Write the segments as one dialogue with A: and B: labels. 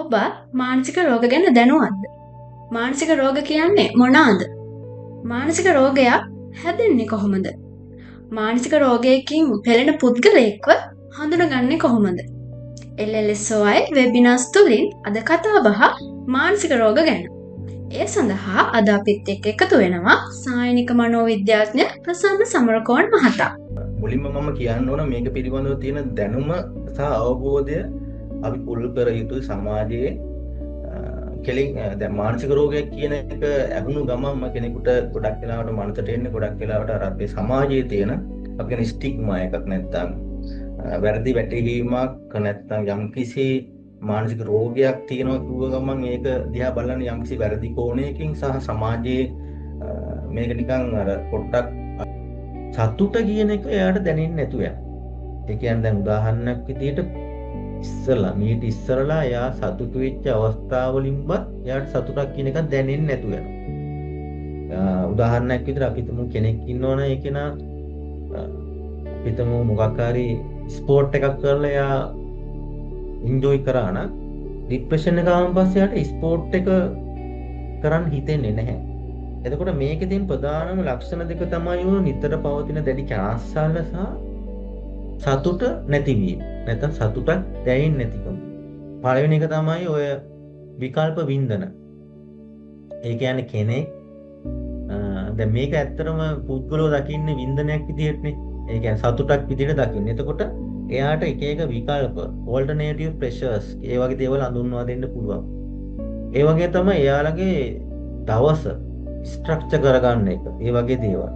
A: ඔබ මානසික රෝග ගැන දැනුවත්ද? මානසික රෝග කියන්නේ මොනවාද? මානසික රෝගයක් හැදෙන්නේ කොහොමද? මානසික රෝගයකින් පෙළෙන පුද්ගලයෙක්ව හඳුනගන්නේ කොහොමද? LLSOI වෙබිනාර්ස් තුලින් අද කතා බහ මානසික රෝග ගැන. ඒ සඳහා අද අපිත් එක්ක එකතු වෙනවා සායනික මනෝවිද්‍යාඥ ප්‍රසන්න සමරකෝන් මහතා.
B: මුලින්ම මම කියන්න ඕන මේක පිළිබඳව තියෙන දැනුම සහ අවබෝධය අපි පුරුදු කර යුතුයි සමාජයේ. කෙලින් දැන් මානසික රෝගයක් කියන එක ඇහුණු ගමන්ම කෙනෙකුට ගොඩක් වෙලාවට මනසට එන්නේ ගොඩක් වෙලාවට අර අපේ සමාජයේ තියෙන අපි කියන ස්ටිග්මා එකක් නැත්තම් වැරදි වැටහීමක් නැත්තම් යම්කිසි මානසික රෝගයක් තියෙනවා කිව්ව ගමන් ඒක දිහා බලන යම්කිසි වැරදි කෝණයකින් සහ සමාජයේ මේක නිකන් අර පොට්ටක් සතුට කියන එක එයාට දැනෙන්නේ නැතුව යනවා. ඒ කියන්නේ දැන් උදාහරණයක් විදිහට මීට ඉස්සරලා එයා සතුටු වෙච්ච අවස්ථාවලින්වත් එයාට සතුටක් කියන එකක් දැනෙන්නේ නැතුව යනවා. උදාහරණයක් විදිහට අපි හිතමු කෙනෙක් ඉන්නවනේ ඒ කෙනා හිතමු මොකක් හරි ස්පෝර්ට් එකක් කරලා එයා එන්ජොයි කරා නම් ડિප්‍රෙෂන් එක ආවම පස්සේ එයාට ස්පෝර්ට් එක කරන්න හිතෙන්නේ නැහැ. එතකොට මේකේ තියෙන ප්‍රධානම ලක්ෂණ දෙක තමයි ඔය නිතර පවතින දැඩි කනස්සල්ල සහ සතුට නැතිවීම. නැත්නම් සතුටක් දැනෙන්නේ නැතිකම. පළවෙනි එක තමයි ඔය විකල්ප වින්දන. ඒ කියන්නේ කෙනෙක් දැන් මේක ඇත්තටම පුද්ගලව දකින්නේ වින්දනයක් විදිහටනේ. ඒ කියන්නේ සතුටක් විදිහට දකින්නේ. එතකොට එයාට එක එක විකල්ප alternative pressures ඒ වගේ දේවල් හඳුන්වා දෙන්න පුළුවන්. ඒ වගේ තමයි එයාලගේ දවස ස්ට්‍රක්චර් කරගන්න එක. ඒ වගේ දේවල්.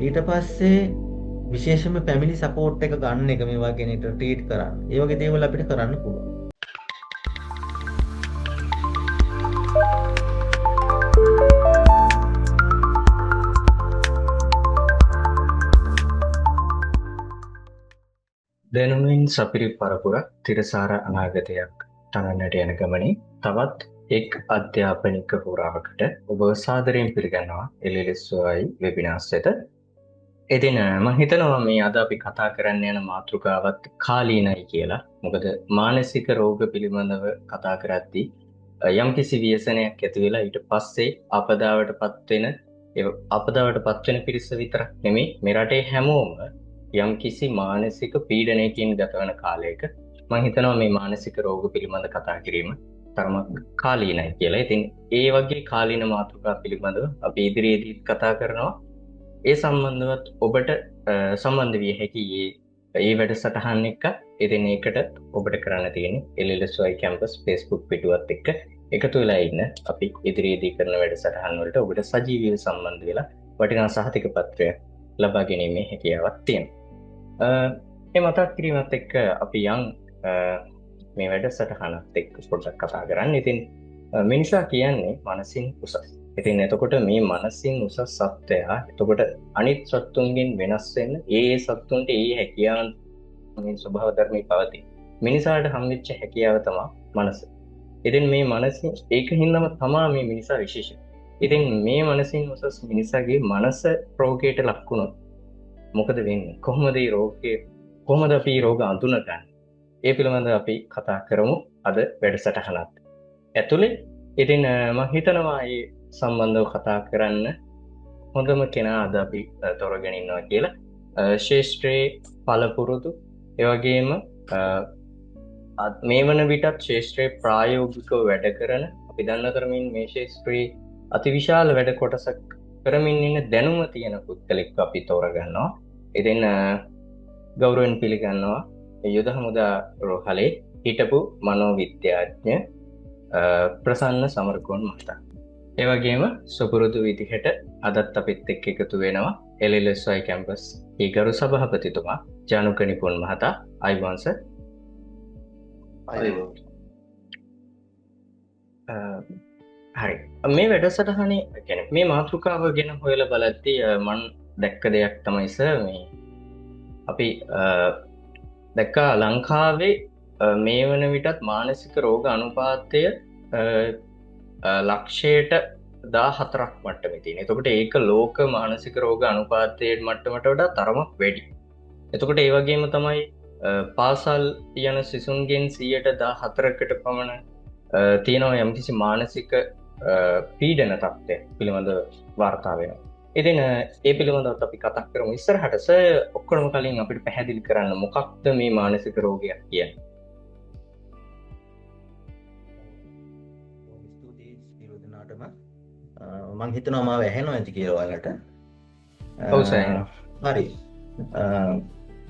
B: ඊට පස්සේ විශේෂයෙන්ම ෆැමිලි සපෝට් එක ගන්න එක මේ වගේ කෙනෙක්ට ට්‍රීට් කරන්න. ඒ වගේ දේවල් අපිට කරන්න පුළුවන්.
C: දැනුමින් සපිරි පරපුරක් තිරසාර අනාගතයක් තනන්නට යන ගමනේ තවත් එක් අධ්‍යාපනික පුරාවකට ඔබ සාදරයෙන් පිළිගන්නවා LLSOI වෙබිනාර්ස් වෙත. ඉතින් මම හිතනවා මේ අද අපි කතා කරන්න යන මාතෘකාවත් කාලීනයි කියලා. මොකද මානසික රෝග පිළිබඳව කතා කරද්දී යම්කිසි ව්‍යසනයක් ඇති වෙලා ඊට පස්සේ අපදාවටපත් වෙන පිරිස විතරක් නෙමෙයි මේ රටේ හැමෝම යම්කිසි මානසික පීඩනයකින් ගත වන කාලයක මම හිතනවා මේ මානසික රෝග පිළිබඳ කතා කිරීම තරමක් කාලීනයි කියලා. ඉතින් ඒ වගේ කාලීන මාතෘකා පිළිබඳව අපි ඉදිරියේදී කතා කරනවා. ඒ සම්බන්ධවත් ඔබට සම්බන්ධ විය හැකි ඒ වැඩසටහන් එක. ඉතින් ඒකට ඔබට කරන්න තියෙන්නේ LLSOI campus Facebook පිටුවත් එක්ක එකතු වෙලා ඉන්න. අපි ඉදිරියේදී කරන වැඩසටහන් වලට ඔබට සජීවීව සම්බන්ධ වෙලා වටිනා සහතික පත්‍රයක් ලබා ගැනීමේ හැකියාවක් තියෙනවා. මේ මතක් කිරීමත් එක්ක අපි මේ වැඩසටහනත් එක්ක පොඩ්ඩක් කතා කරන්න. ඉතින් මිනිසා කියන්නේ මනසින් උසස්. ඉතින් එතකොට මේ මනසින් උසස් සත්වයා එතකොට අනිත් සත්තුන්ගෙන් වෙනස් වෙන්න ඒ සත්තුන්ට ඒ හැකියාවන් මේ ස්වභාව ධර්මයේ පවතී. මිනිසාට හම්බෙච්ච හැකියාව තමයි මනස. ඉතින් මේ මනසින් ඒකින්දම තමයි මේ මිනිසා විශේෂයි. ඉතින් මේ මනසින් උසස් මිනිසාගේ මනස රෝගයට ලක් වුණොත් මොකද වෙන්නේ? කොහොමද අපි රෝග අඳුනගන්නේ? ඒ පිළිබඳව අපි කතා කරමු අද වැඩසටහනත් ඇතුලේ. ඉතින් මම හිතනවා මේ සම්බන්ධව කතා කරන්න හොඳම කෙනා අද අපි තෝරගෙන ඉන්නවා කියලා. ශාස්ත්‍රයේ පළපුරුදු ඒ වගේම මේ වන විටත් ශාස්ත්‍රයේ ප්‍රායෝගිකව වැඩ කරන අපි දන්න තරමින් මේ ශාස්ත්‍රයේ අතිවිශාල වැඩ කොටසක් කරමින් ඉන්න දැනුම තියෙන පුද්ගලෙක් අපි තෝරගන්නවා. ඉතින් ගෞරවයෙන් පිළිගන්නවා යුද හමුදා රෝහලේ හිටපු මනෝවිද්‍යාඥ ප්‍රසන්න සමරකෝන් මහතා. ඒ වගේම සුපුරුදු විදිහට අදත් අපිත් එක්ක එකතු වෙනවා LLSOI campus ගරු සභාපතිතුමා ජානුක නිපුන් මහතා. අයිබෝන් සර්. හරි. මේ වැඩසටහනේ කියන්නේ මේ මාතෘකාව ගැන හොයලා බලද්දී මම දැක්ක දෙයක් තමයි සර් මේ අපි දැක්කා ලංකාවේ මේ වන විටත් මානසික රෝග අනුපාතය ලක්ෂයට 14ක් මට්ටමේ තියෙන. එතකොට ඒක ලෝක මානසික රෝග අනුපාතයේ මට්ටමට වඩා තරමක් වැඩි. එතකොට ඒ වගේම තමයි පාසල් යන සිසුන්ගෙන් 14%කට පමණ තියෙනවා යම්කිසි මානසික පීඩන තත්ත්වයක් පිළිබඳ වාර්තා වෙනවා. ඉතින් ඒ පිළිබඳව අපි කතා කරමු ඉස්සරහට. සර් ඔක්කොම කලින් අපිට පැහැදිලි කරන්න මොකක්ද මේ මානසික රෝගයක් කියන්නේ?
B: ස්තුතියි සියලු දෙනාටම. මම හිතනවා මාව ඇහෙනවා ඇති කියලා ඔයාලට.
C: ඔව් සර්.
B: හරි.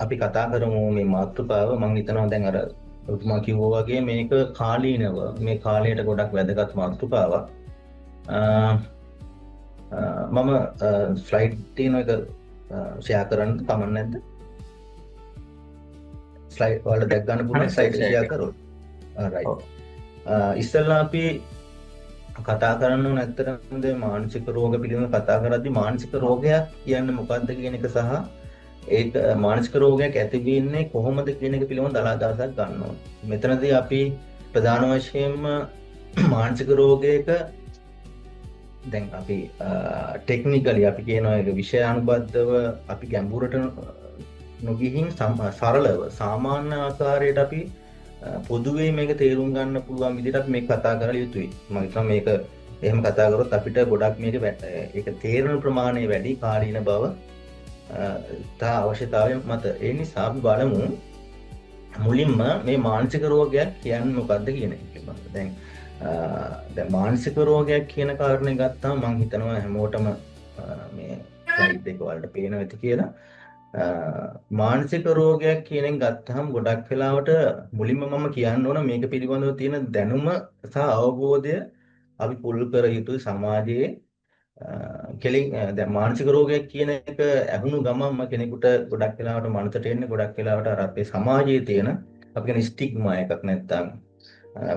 B: අපි කතා කරමු මේ මාතෘකාව. මම හිතනවා දැන් අර ඔතුමා කිව්වා වගේ මේක කාලීනව මේ කාලයට ගොඩක් වැදගත් මාතෘකාවක්. මම ස්ලයිඩ් තියෙන එක ෂෙයා කරන්න කමක් නැද්ද? ස්ලයිඩ් වල දැක් ගන්න පුළුවන් ස්ලයිඩ් ෂෙයා කරොත්. රයිට්. ඉස්සෙල්ලා අපි කතා කරන්න ඕන ඇත්තටම දැන් මානසික රෝග පිළිබඳව කතා කරද්දී මානසික රෝගයක් කියන්නේ මොකක්ද කියන එක සහ ඒක මානසික රෝගයක් ඇති වෙන්නේ කොහොමද කියන එක පිළිබඳව අදහසක් ගන්න ඕන. මෙතනදී අපි ප්‍රධාන වශයෙන්ම මානසික රෝගයක දැන් අපි ටෙක්නිකලි අපි කියනවා ඒක විෂයානුබද්ධව අපි ගැඹුරට නොගිහින් සරලව සාමාන්‍ය ආකාරයට අපි පොදුවේ මේක තේරුම් ගන්න පුළුවන් විදිහට මේක කතා කරලා යුතුයි. මම හිතනවා මේක එහෙම කතා කරොත් අපිට ගොඩක් මේක ඒක තේරෙන ප්‍රමාණය වැඩි කාලීන බව තා අවශ්‍යතාවය මත. ඒ නිසා අපි බලමු මුලින්ම මේ මානසික රෝගයක් කියන්නේ මොකක්ද කියන එක පිළිබඳව. දැන් මානසික රෝගයක් කියන කාරණේ ගත්තාම මම හිතනවා හැමෝටම මේ ස්ලයිඩ් එක වලට පේනවා ඇති කියලා. මානසික රෝගයක් කියන එක ගත්තාම ගොඩක් වෙලාවට මුලින්ම මම කියන්න ඕන මේක පිළිබඳව තියෙන දැනුම සහ අවබෝධය අපි පුල් කර යුතුයි සමාජයේ. කෙලින් දැන් මානසික රෝගයක් කියන එක ඇහුණු ගමන්ම කෙනෙකුට ගොඩක් වෙලාවට මනසට එන්නේ ගොඩක් වෙලාවට අර අපේ සමාජයේ තියෙන අපි කියන ස්ටිග්මා එකක් නැත්තම්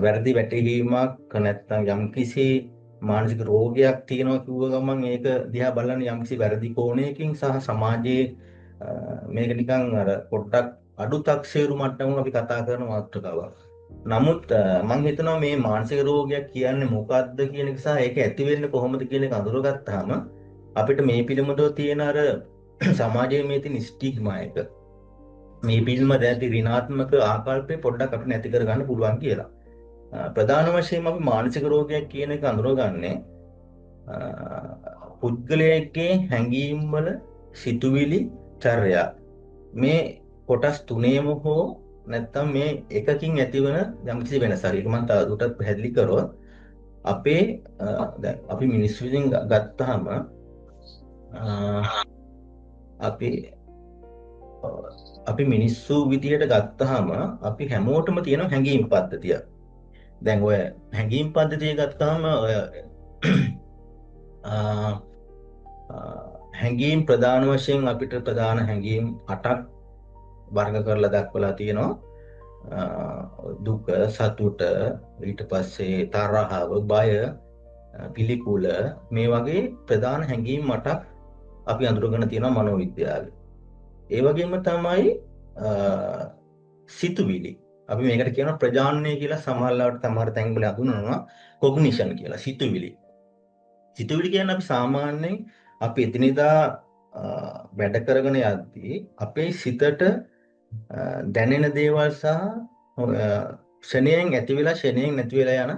B: වැරදි වැටහීමක් නැත්තම් යම්කිසි මානසික රෝගයක් තියෙනවා කිව්ව ගමන් ඒක දිහා බලන්නේ යම්කිසි වැරදි කෝණයකින් සහ සමාජයේ මේක නිකන් අර පොඩ්ඩක් අඩු තක්සේරු මට්ටමක අපි කතා කරන මාතෘකාවක්. නමුත් මම හිතනවා මේ මානසික රෝගයක් කියන්නේ මොකක්ද කියන එක සහ ඒක ඇති වෙන්නේ කොහොමද කියන එක අඳුරගත්තාම අපිට මේ පිළිබඳව තියෙන අර සමාජයේ මේ තියෙන ස්ටිග්මා එක මේ පිළිබඳව ඇති ඍණාත්මක ආකල්පේ පොඩ්ඩක් අපිට නැති කරගන්න පුළුවන් කියලා. ප්‍රධාන වශයෙන්ම අපි මානසික රෝගයක් කියන එක අඳුරගන්නේ පුද්ගලයෙක්ගේ හැඟීම් වල සිතුවිලි චර්යා මේ කොටස් තුනේම හෝ නැත්තම් මේ එකකින් ඇතිවන යම්කිසි වෙනසක්. ඒක මම තවදුරටත් පැහැදිලි කරොත් අපේ දැන් අපි මිනිස්සු විසින් ගත්තාම අපි මිනිස්සු විදියට ගත්තාම අපි හැමෝටම තියෙන හැඟීම් පද්ධතිය. දැන් ඔය හැඟීම් පද්ධතිය ගත්තාම ඔය හැඟීම් ප්‍රධාන වශයෙන් අපිට ප්‍රධාන හැඟීම් 8ක් වර්ග කරලා දක්වලා තියෙනවා. දුක, සතුට, ඊට පස්සේ තරහව, බය, පිළිකුල මේ වගේ ප්‍රධාන හැඟීම් 8ක් අපි අඳුරගෙන තියෙනවා මනෝවිද්‍යාවේ. ඒ වගේම තමයි සිතුවිලි. අපි මේකට කියනවා ප්‍රජානනය කියලා. සමහර තැන්වල හඳුන්වනවා කොග්නිෂන් කියලා. සිතුවිලි කියන්නේ අපි සාමාන්‍යයෙන් අපි එදිනෙදා වැඩ කරගෙන යද්දී අපේ සිතට දැනෙන දේවල් සහ ක්ෂණයෙන් ඇති වෙලා ක්ෂණයෙන් නැති වෙලා යන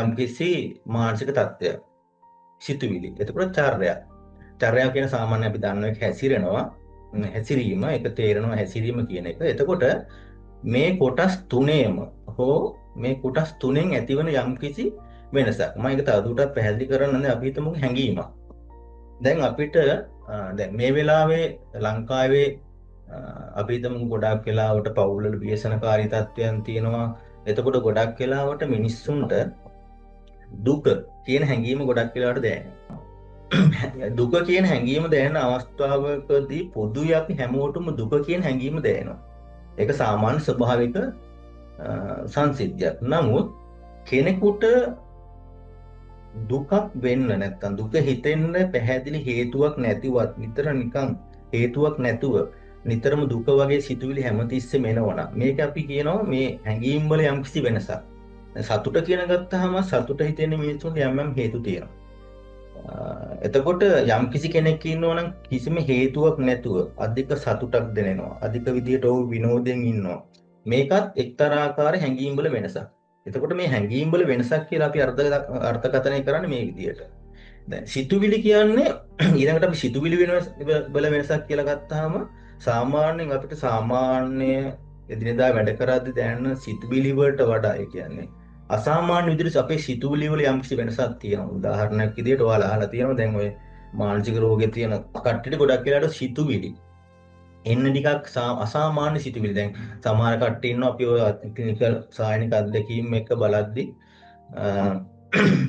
B: යම්කිසි මානසික තත්ත්වයක් සිතුවිලි. එතකොට චර්යාව කියන සාමාන්‍ය අපි දන්න එක හැසිරීම ඒක තේරෙනවා හැසිරීම කියන එක. එතකොට මේ කොටස් තුනේම හෝ මේ කොටස් තුනෙන් ඇතිවන යම්කිසි වෙනසක්. මම ඒක තවදුරටත් පැහැදිලි කරන්න අපි හිතමු හැඟීමක්. දැන් අපිට දැන් මේ වෙලාවේ ලංකාවේ අපි හිතමු ගොඩක් වෙලාවට පවුල්වල ව්‍යසනකාරී තත්ත්වයන් තියෙනවා. එතකොට ගොඩක් වෙලාවට මිනිස්සුන්ට දුක කියන හැඟීම ගොඩක් වෙලාවට දැනෙනවා. දුක කියන හැඟීම දැනෙන අවස්ථාවකදී පොදුවේ අපි හැමෝටම දුක කියන හැඟීම දැනෙනවා. ඒක සාමාන්‍ය ස්වභාවික සංසිද්ධියක්. නමුත් කෙනෙකුට දුකක් වෙන්න නැත්තම් දුක හිතෙන්න පැහැදිලි හේතුවක් නැතිවත් හේතුවක් නැතුව නිතරම දුක වගේ සිතුවිලි හැමතිස්සෙම එනවනම් මේක අපි කියනවා මේ හැඟීම් වල යම්කිසි වෙනසක්. සතුට කියන ගත්තාම සතුට හිතෙන්නේ මිනිස්සුන්ට යම් හේතු තියෙනවා. එතකොට යම්කිසි කෙනෙක් ඉන්නවා නම් කිසිම හේතුවක් නැතුව අධික සතුටක් දැනෙනවා. අධික විදියට ਉਹ විනෝදයෙන් ඉන්නවා. මේකත් එක්තරා ආකාර හැඟීම් වල වෙනසක්. එතකොට මේ හැඟීම් වල වෙනසක් කියලා අපි අර්ථකථනය කරන්නේ මේ විදිහට. දැන් සිතුවිලි කියන්නේ ඊළඟට අපි සිතුවිලි වල වෙනසක් කියලා ගත්තාම සාමාන්‍යයෙන් අපිට සාමාන්‍ය එදිනෙදා වැඩ කරද්දී දැනෙන සිතුවිලි වලට වඩා ඒ කියන්නේ අසාමාන්‍ය විදිහට අපේ සිතුවිලි වල යම්කිසි වෙනසක් තියෙනවා. උදාහරණයක් විදිහට ඔයාලා අහලා තියෙනවා දැන් ඔය මානසික රෝගේ තියෙන කට්ටියට ගොඩක් වෙලාවට සිතුවිලි එන්න ටිකක් අසාමාන්‍ය සිතුවිලි. දැන් සමහර කට්ටිය ඉන්නවා අපි ඔය ක්ලිනිකල් සායනික අත්දැකීම් එක බලද්දී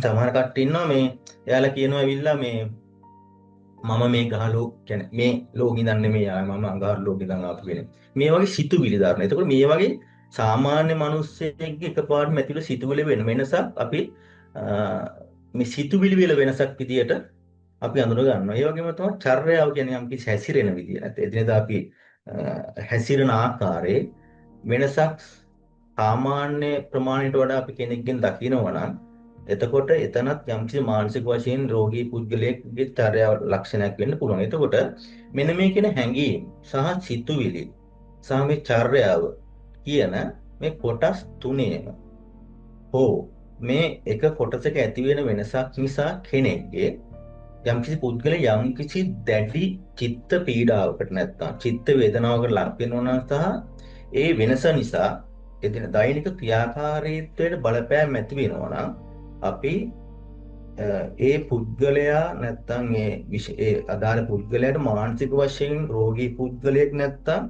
B: සමහර කට්ටිය ඉන්නවා මේ එයාලා කියනවා ඇවිල්ලා මේ මම මේ ගහ ලෝක කියන්නේ මේ ලෝකෙ ඉඳන් නෙමෙයි ආවේ මම අඟහරු ලෝකෙ ඉඳන් ආපු කෙනෙක්. මේ වගේ සිතුවිලි දාන්න. එතකොට මේ වගේ සාමාන්‍ය මිනිස්සෙක්ගේ එකපාරටම ඇතිවල සිතුවිලි වෙනසක් අපි මේ සිතුවිලි වල වෙනසක් විදියට අපි අඳුර ගන්නවා. ඒ වගේම තමයි චර්යාව කියන්නේ යම් කිසි හැසිරෙන විදිය. නැත්නම් එදිනෙදා අපි හැසිරෙන ආකාරයේ වෙනසක් සාමාන්‍ය ප්‍රමාණයට වඩා අපි කෙනෙක්ගෙන් දකිනවා නම් එතකොට එතනත් යම්කිසි මානසික වශයෙන් රෝගී පුද්ගලයෙක්ගේ චර්යාව ලක්ෂණයක් වෙන්න පුළුවන්. එතකොට මෙන්න මේ කියන හැඟීම් සහ සිතුවිලි සහ මේ චර්යාව කියන මේ කොටස් තුනේම හෝ මේ එක කොටසක ඇති වෙන වෙනසක් නිසා කෙනෙක්ගේ යම්කිසි පුද්ගලයා යම්කිසි දැඩි චිත්ත පීඩාවකට නැත්නම් චිත්ත වේදනාවකට ලක් වෙනවා නම් සහ ඒ වෙනස නිසා එදින දෛනික ක්‍රියාකාරීත්වයට බලපෑම් ඇති වෙනවා නම් අපි ඒ පුද්ගලයා නැත්තම් ඒ අදාළ පුද්ගලයාට මානසික වශයෙන් රෝගී පුද්ගලයෙක් නැත්තම්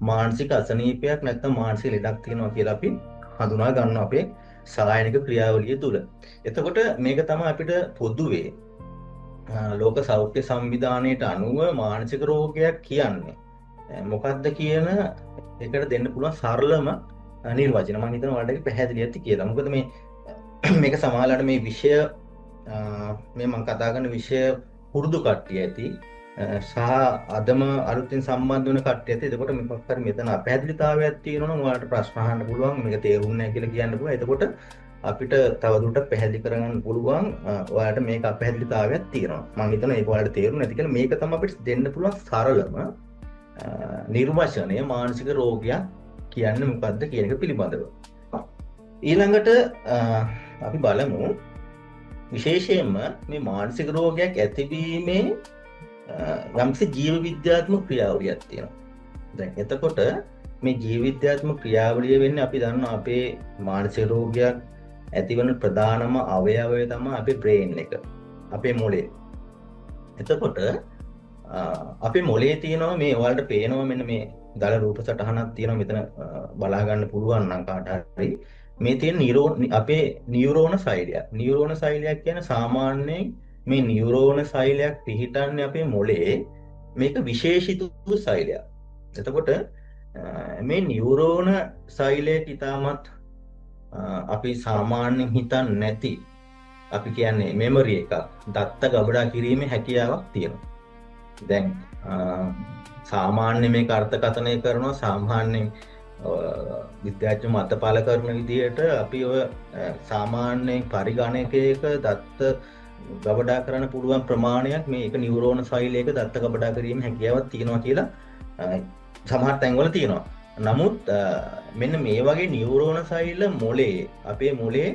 B: මානසික අසනීපයක් නැත්තම් මානසික ලෙඩක් තියෙනවා කියලා අපි හඳුනා ගන්නවා අපේ සායනික ක්‍රියාවලිය තුළ. එතකොට මේක තමයි අපිට පොදුවේ ලෝක සෞඛ්‍ය සංවිධානයට අනුව මානසික රෝගයක් කියන්නේ මොකක්ද කියන එකට දෙන්න පුළුවන් සරලම නිර්වචන. මම හිතනවා ඔයාලට ඒක පැහැදිලි ඇති කියලා. මොකද මේක සමහරවිට මේ විෂය මේ මම කතා කරන විෂය පුරුදු කට්ටිය ඇති සහ අදම අලුතින් සම්බන්ධ වෙන කට්ටිය ඇති. එතකොට මොකක් හරි මෙතන අපහැදිලිතාවයක් තියෙනවා නම් ඔයාලට ප්‍රශ්න අහන්න පුළුවන්. මේක තේරුන්නේ නැහැ කියලා කියන්න පුළුවන්. එතකොට අපිට තවදුරටත් පැහැදිලි කරගන්න පුළුවන්. ඔයාලට මේක අපහැදිලිතාවයක් තියෙනවා. මම හිතනවා ඒක ඔයාලට තේරුන්නේ නැති කියලා. මේක තමයි අපිට දෙන්න පුළුවන් සරලම නිර්වචනය මානසික රෝගයක් කියන්නේ මොකක්ද කියන එක පිළිබඳව. ඊළඟට අපි බලමු විශේෂයෙන්ම මේ මානසික රෝගයක් ඇතිවීමේ යම්කිසි ජීව විද්‍යාත්මක ක්‍රියාවලියක් තියෙනවා. දැන් එතකොට මේ ජීව විද්‍යාත්මක ක්‍රියාවලිය වෙන්නේ අපි දන්නවා අපේ මානසික රෝගයක් ඇතිවන ප්‍රධානම අවයවය තමයි අපේ බ්‍රේන් එක. අපේ මොළය. එතකොට අපේ මොළයේ තියෙනවා මේ ඔයාලට පේනවා මෙන්න මේ දල රූප සටහනක් තියෙනවා මෙතන බලා ගන්න පුළුවන් නම් කාට හරි මේ තියෙන අපේ නියුරෝන සෛලයක්. නියුරෝන සෛලයක් කියන්නේ සාමාන්‍යයෙන් මේ නියුරෝන සෛලයක් පිහිටන්නේ අපේ මොළයේ මේක විශේෂිත වූ සෛලයක්. එතකොට මේ නියුරෝන සෛලයට ඉතාමත් අපි සාමාන්‍යයෙන් හිතන්නේ නැති අපි කියන්නේ මෙමරි එකක් දත්ත ගබඩා කිරීමේ හැකියාවක් තියෙනවා. දැන් සාමාන්‍ය මේක අර්ථකථනය කරනවා සාමාන්‍යයෙන් විද්‍යාඥයෝ මත පළ කරන විදිහට අපි ඔය සාමාන්‍යයෙන් පරිගණකයක දත්ත ගබඩා කරන්න පුළුවන් ප්‍රමාණයක් මේක නියුරෝන සෛලයක දත්ත ගබඩා කිරීමේ හැකියාවක් තියෙනවා කියලා සමහර තැන්වල තියෙනවා. නමුත් මෙන්න මේ වගේ නියුරෝන සෛල මොළයේ අපේ මොළයේ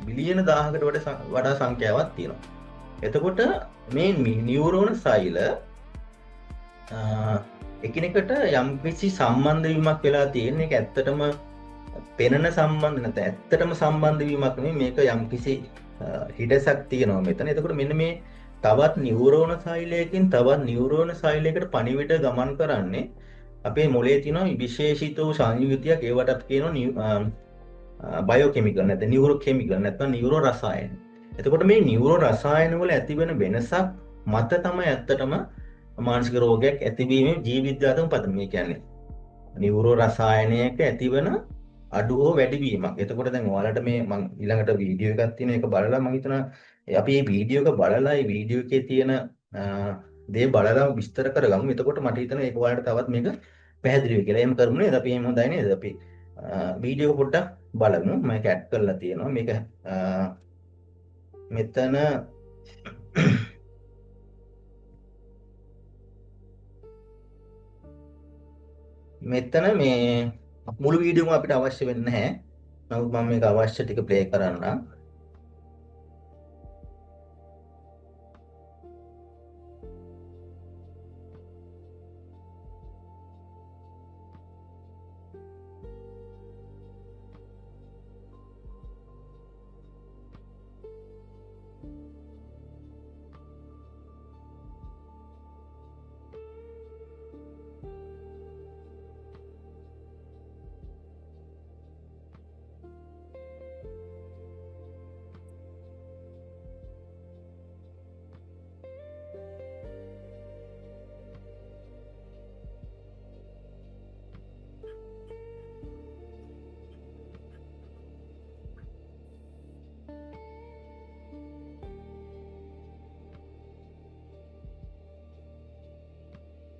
B: බිලියන 1000කට වඩා සංඛ්‍යාවක් තියෙනවා. එතකොට මේ නියුරෝන සෛල එකිනෙකට යම්කිසි සම්බන්ධ වීමක් වෙලා තියෙන එක ඇත්තටම පෙනෙන සම්බන්ධ නැත්නම් ඇත්තටම සම්බන්ධ වීමක් නෙමෙයි මේක යම්කිසි හිඩසක් තියෙනවා මෙතන. එතකොට මෙන්න මේ තවත් නියුරෝන සෛලයකින් තවත් නියුරෝන සෛලයකට පණිවිඩ ගමන් කරන්නේ අපේ මොළයේ තියෙන විශේෂිත වූ සංයුතියක්. ඒවට අපි කියනවා බයෝකෙමිකල් නැත්නම් නියුරෝ කෙමිකල් නැත්නම් නියුරෝ රසායන. එතකොට මේ නියුරෝ රසායන වල ඇතිවෙන වෙනසක් මත තමයි ඇත්තටම මානසික රෝගයක් ඇතිවීමේ ජීව විද්‍යාත්මක පදනම. මේ කියන්නේ නියුරෝ රසායනයක ඇතිවන අඩු හෝ වැඩි වීමක්. එතකොට දැන් ඔයාලට මේ මම ඊළඟට වීඩියෝ එකක් තියෙන එක බලලා මම හිතනවා අපි මේ වීඩියෝ එක බලලා මේ වීඩියෝ එකේ තියෙන දේ බලලා විස්තර කරගමු. එතකොට මට හිතෙනවා ඒක ඔයාලට තවත් මේක පැහැදිලි වෙයි කියලා. එහෙම කරමු නේද? අපි එහෙම හොඳයි නේද? අපි වීඩියෝ එක පොඩ්ඩක් බලමු. මම ඒක ඇඩ් කරලා තියෙනවා. මේක මෙතන මෙතන මේ මුළු වීඩියෝම අපිට අවශ්‍ය වෙන්නේ නැහැ. නමුත් මම මේක අවශ්‍ය ටික ප්ලේ කරන්නම්.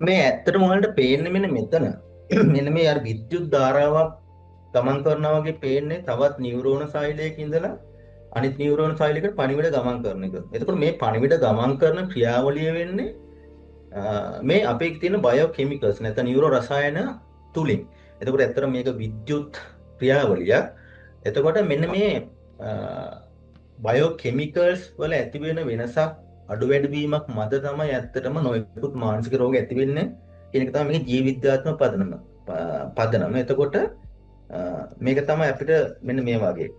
B: මේ ඇත්තටම ඔයාලට පේන්නේ මෙන්න මෙතන. මෙන්න මේ අර විද්‍යුත් ධාරාවක් ගමන් කරනවා වගේ පේන්නේ තවත් නියුරෝන සෛලයක ඉඳලා අනිත් නියුරෝන සෛලයකට පණිවිඩ ගමන් කරන එක. එතකොට මේ පණිවිඩ ගමන් කරන ක්‍රියාවලිය වෙන්නේ මේ අපේ තියෙන බයෝ කෙමිකල්ස් නැත්නම් නියුරෝ රසායන තුලින්. එතකොට ඇත්තට මේක විද්‍යුත් ක්‍රියාවලියක්. එතකොට මෙන්න මේ බයෝ කෙමිකල්ස් වල ඇති වෙන වෙනසක් අඩු වැඩි වීමක් මත තමයි ඇත්තටම නොයෙකුත් මානසික රෝග ඇති වෙන්නේ කියන එක තමයි මේකේ ජීව විද්‍යාත්මක පදනම. එතකොට මේක තමයි අපිට මෙන්න මේ වගේ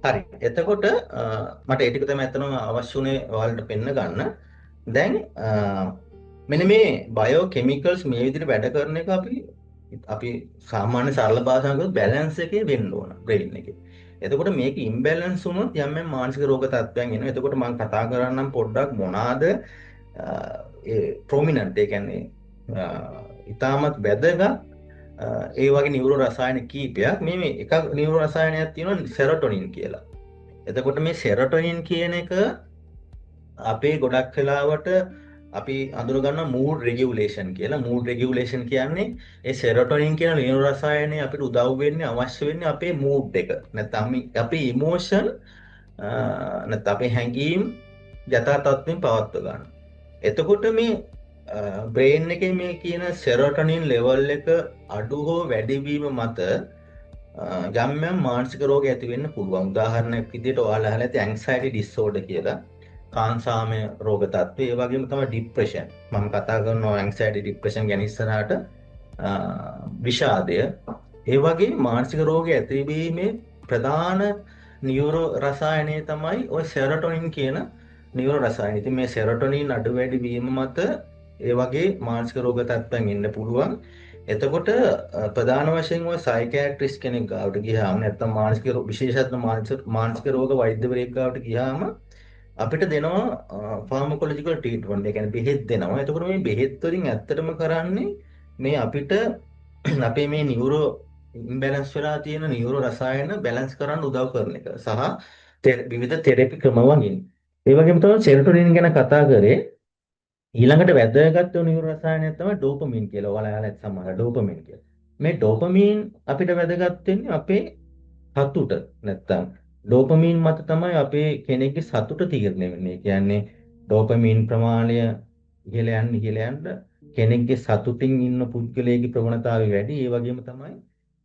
B: හරි. එතකොට මට ඒ ටික තමයි ඇත්තටම අවශ්‍ය උනේ ඔයාලට පෙන්න ගන්න. දැන් මෙන්න මේ බයෝ කෙමිකල්ස් මේ විදිහට වැඩ කරන එක අපි සාමාන්‍ය සරල භාෂාවෙන් කිව්වොත් බැලන්ස් එකේ වෙන්න ඕන බ්‍රේන් එකේ. එතකොට මේක ඉම්බැලන්ස් වුණොත් යම් මානසික රෝග තත්ත්වයන් එනවා. එතකොට මම කතා කරන්නම් පොඩ්ඩක් මොනවාද ඒ ප්‍රොමිනන්ට් ඒ කියන්නේ ඉතාමත් වැදගත් ඒ වගේ නියුරෝ රසායන කීපයක්. මේ එකක් නියුරෝ රසායනයක් තියෙනවා සෙරොටොනින් කියලා. එතකොට මේ සෙරොටොනින් කියන එක අපේ ගොඩක් වෙලාවට අපි අඳුරගන්න මූඩ් රෙගියුලේෂන් කියලා. මූඩ් රෙගියුලේෂන් කියන්නේ ඒ සෙරොටොනින් කියන නියුරෝ රසායනය අපිට උදව් වෙන්නේ අවශ්‍ය වෙන්නේ අපේ මූඩ් එක. නැත්නම් අපේ ඉමෝෂන් නැත්නම් අපේ හැඟීම් යථා තත්ත්වයෙන් පවත්ව ගන්න. එතකොට මේ බ්‍රේන් එකේ මේ කියන සෙරොටොනින් ලෙවල් එක අඩු හෝ වැඩි වීම මත යම් මානසික රෝග ඇති වෙන්න පුළුවන්. උදාහරණයක් විදිහට ඔයාලා අහලා ඇති ඇන්සයිටි ඩිසෝඩර් කියලා. කාන්සාමය රෝග තත්ත්වය. ඒ වගේම තමයි ડિප්‍රෙෂන්. මම කතා කරනවා ඇන්සයිටි ડિප්‍රෙෂන් ගැන ඉස්සරහට. විෂාදය. ඒ වගේ මානසික රෝග ඇතිවීමේ ප්‍රධාන නියුරෝ රසායනය තමයි ඔය සෙරොටොනින් කියන නියුරෝ රසායනය. ඉතින් මේ සෙරොටොනින් අඩු වැඩි වීම මත ඒ වගේ මානසික රෝග තත්ත්වයන් එන්න පුළුවන්. එතකොට ප්‍රධාන වශයෙන් ඔය සයිකියාට්‍රිස්ට් කෙනෙක් ගාවට ගියාම නැත්නම් මානසික විශේෂඥ මානසික රෝග වෛද්‍යවරයෙක් ගාවට ගියාම අපිට දෙනවා ෆාමකොලොජිකල් ට්‍රීට්මන්ට්. ඒ කියන්නේ බෙහෙත් දෙනවා. එතකොට මේ බෙහෙත් වලින් ඇත්තටම කරන්නේ මේ අපිට අපේ මේ නියුරෝ ඉම්බැලන්ස් වෙලා තියෙන නියුරෝ රසායන බැලන්ස් කරන්න උදව් කරන එක සහ විවිධ තෙරපි ක්‍රම වගේ. ඒ වගේම තමයි සෙරොටොනින් ගැන කතා කරේ. ඊළඟට වැදගත් වුණු නියුරෝ රසායනයක් තමයි ඩෝපමින් කියලා. ඔයාලා අහලා ඇති සමහර ඩෝපමින් කියලා. මේ ඩෝපමින් අපිට වැදගත් වෙන්නේ අපේ සතුට. නැත්තම් ඩෝපමින් මත තමයි අපේ කෙනෙක්ගේ සතුට තීරණය වෙන්නේ. ඒ කියන්නේ ඩෝපමින් ප්‍රමාණය ඉහළ යන්න කෙනෙක්ගේ සතුටින් ඉන්න පුද්ගලයාගේ ප්‍රවණතාවය වැඩි. ඒ වගේම තමයි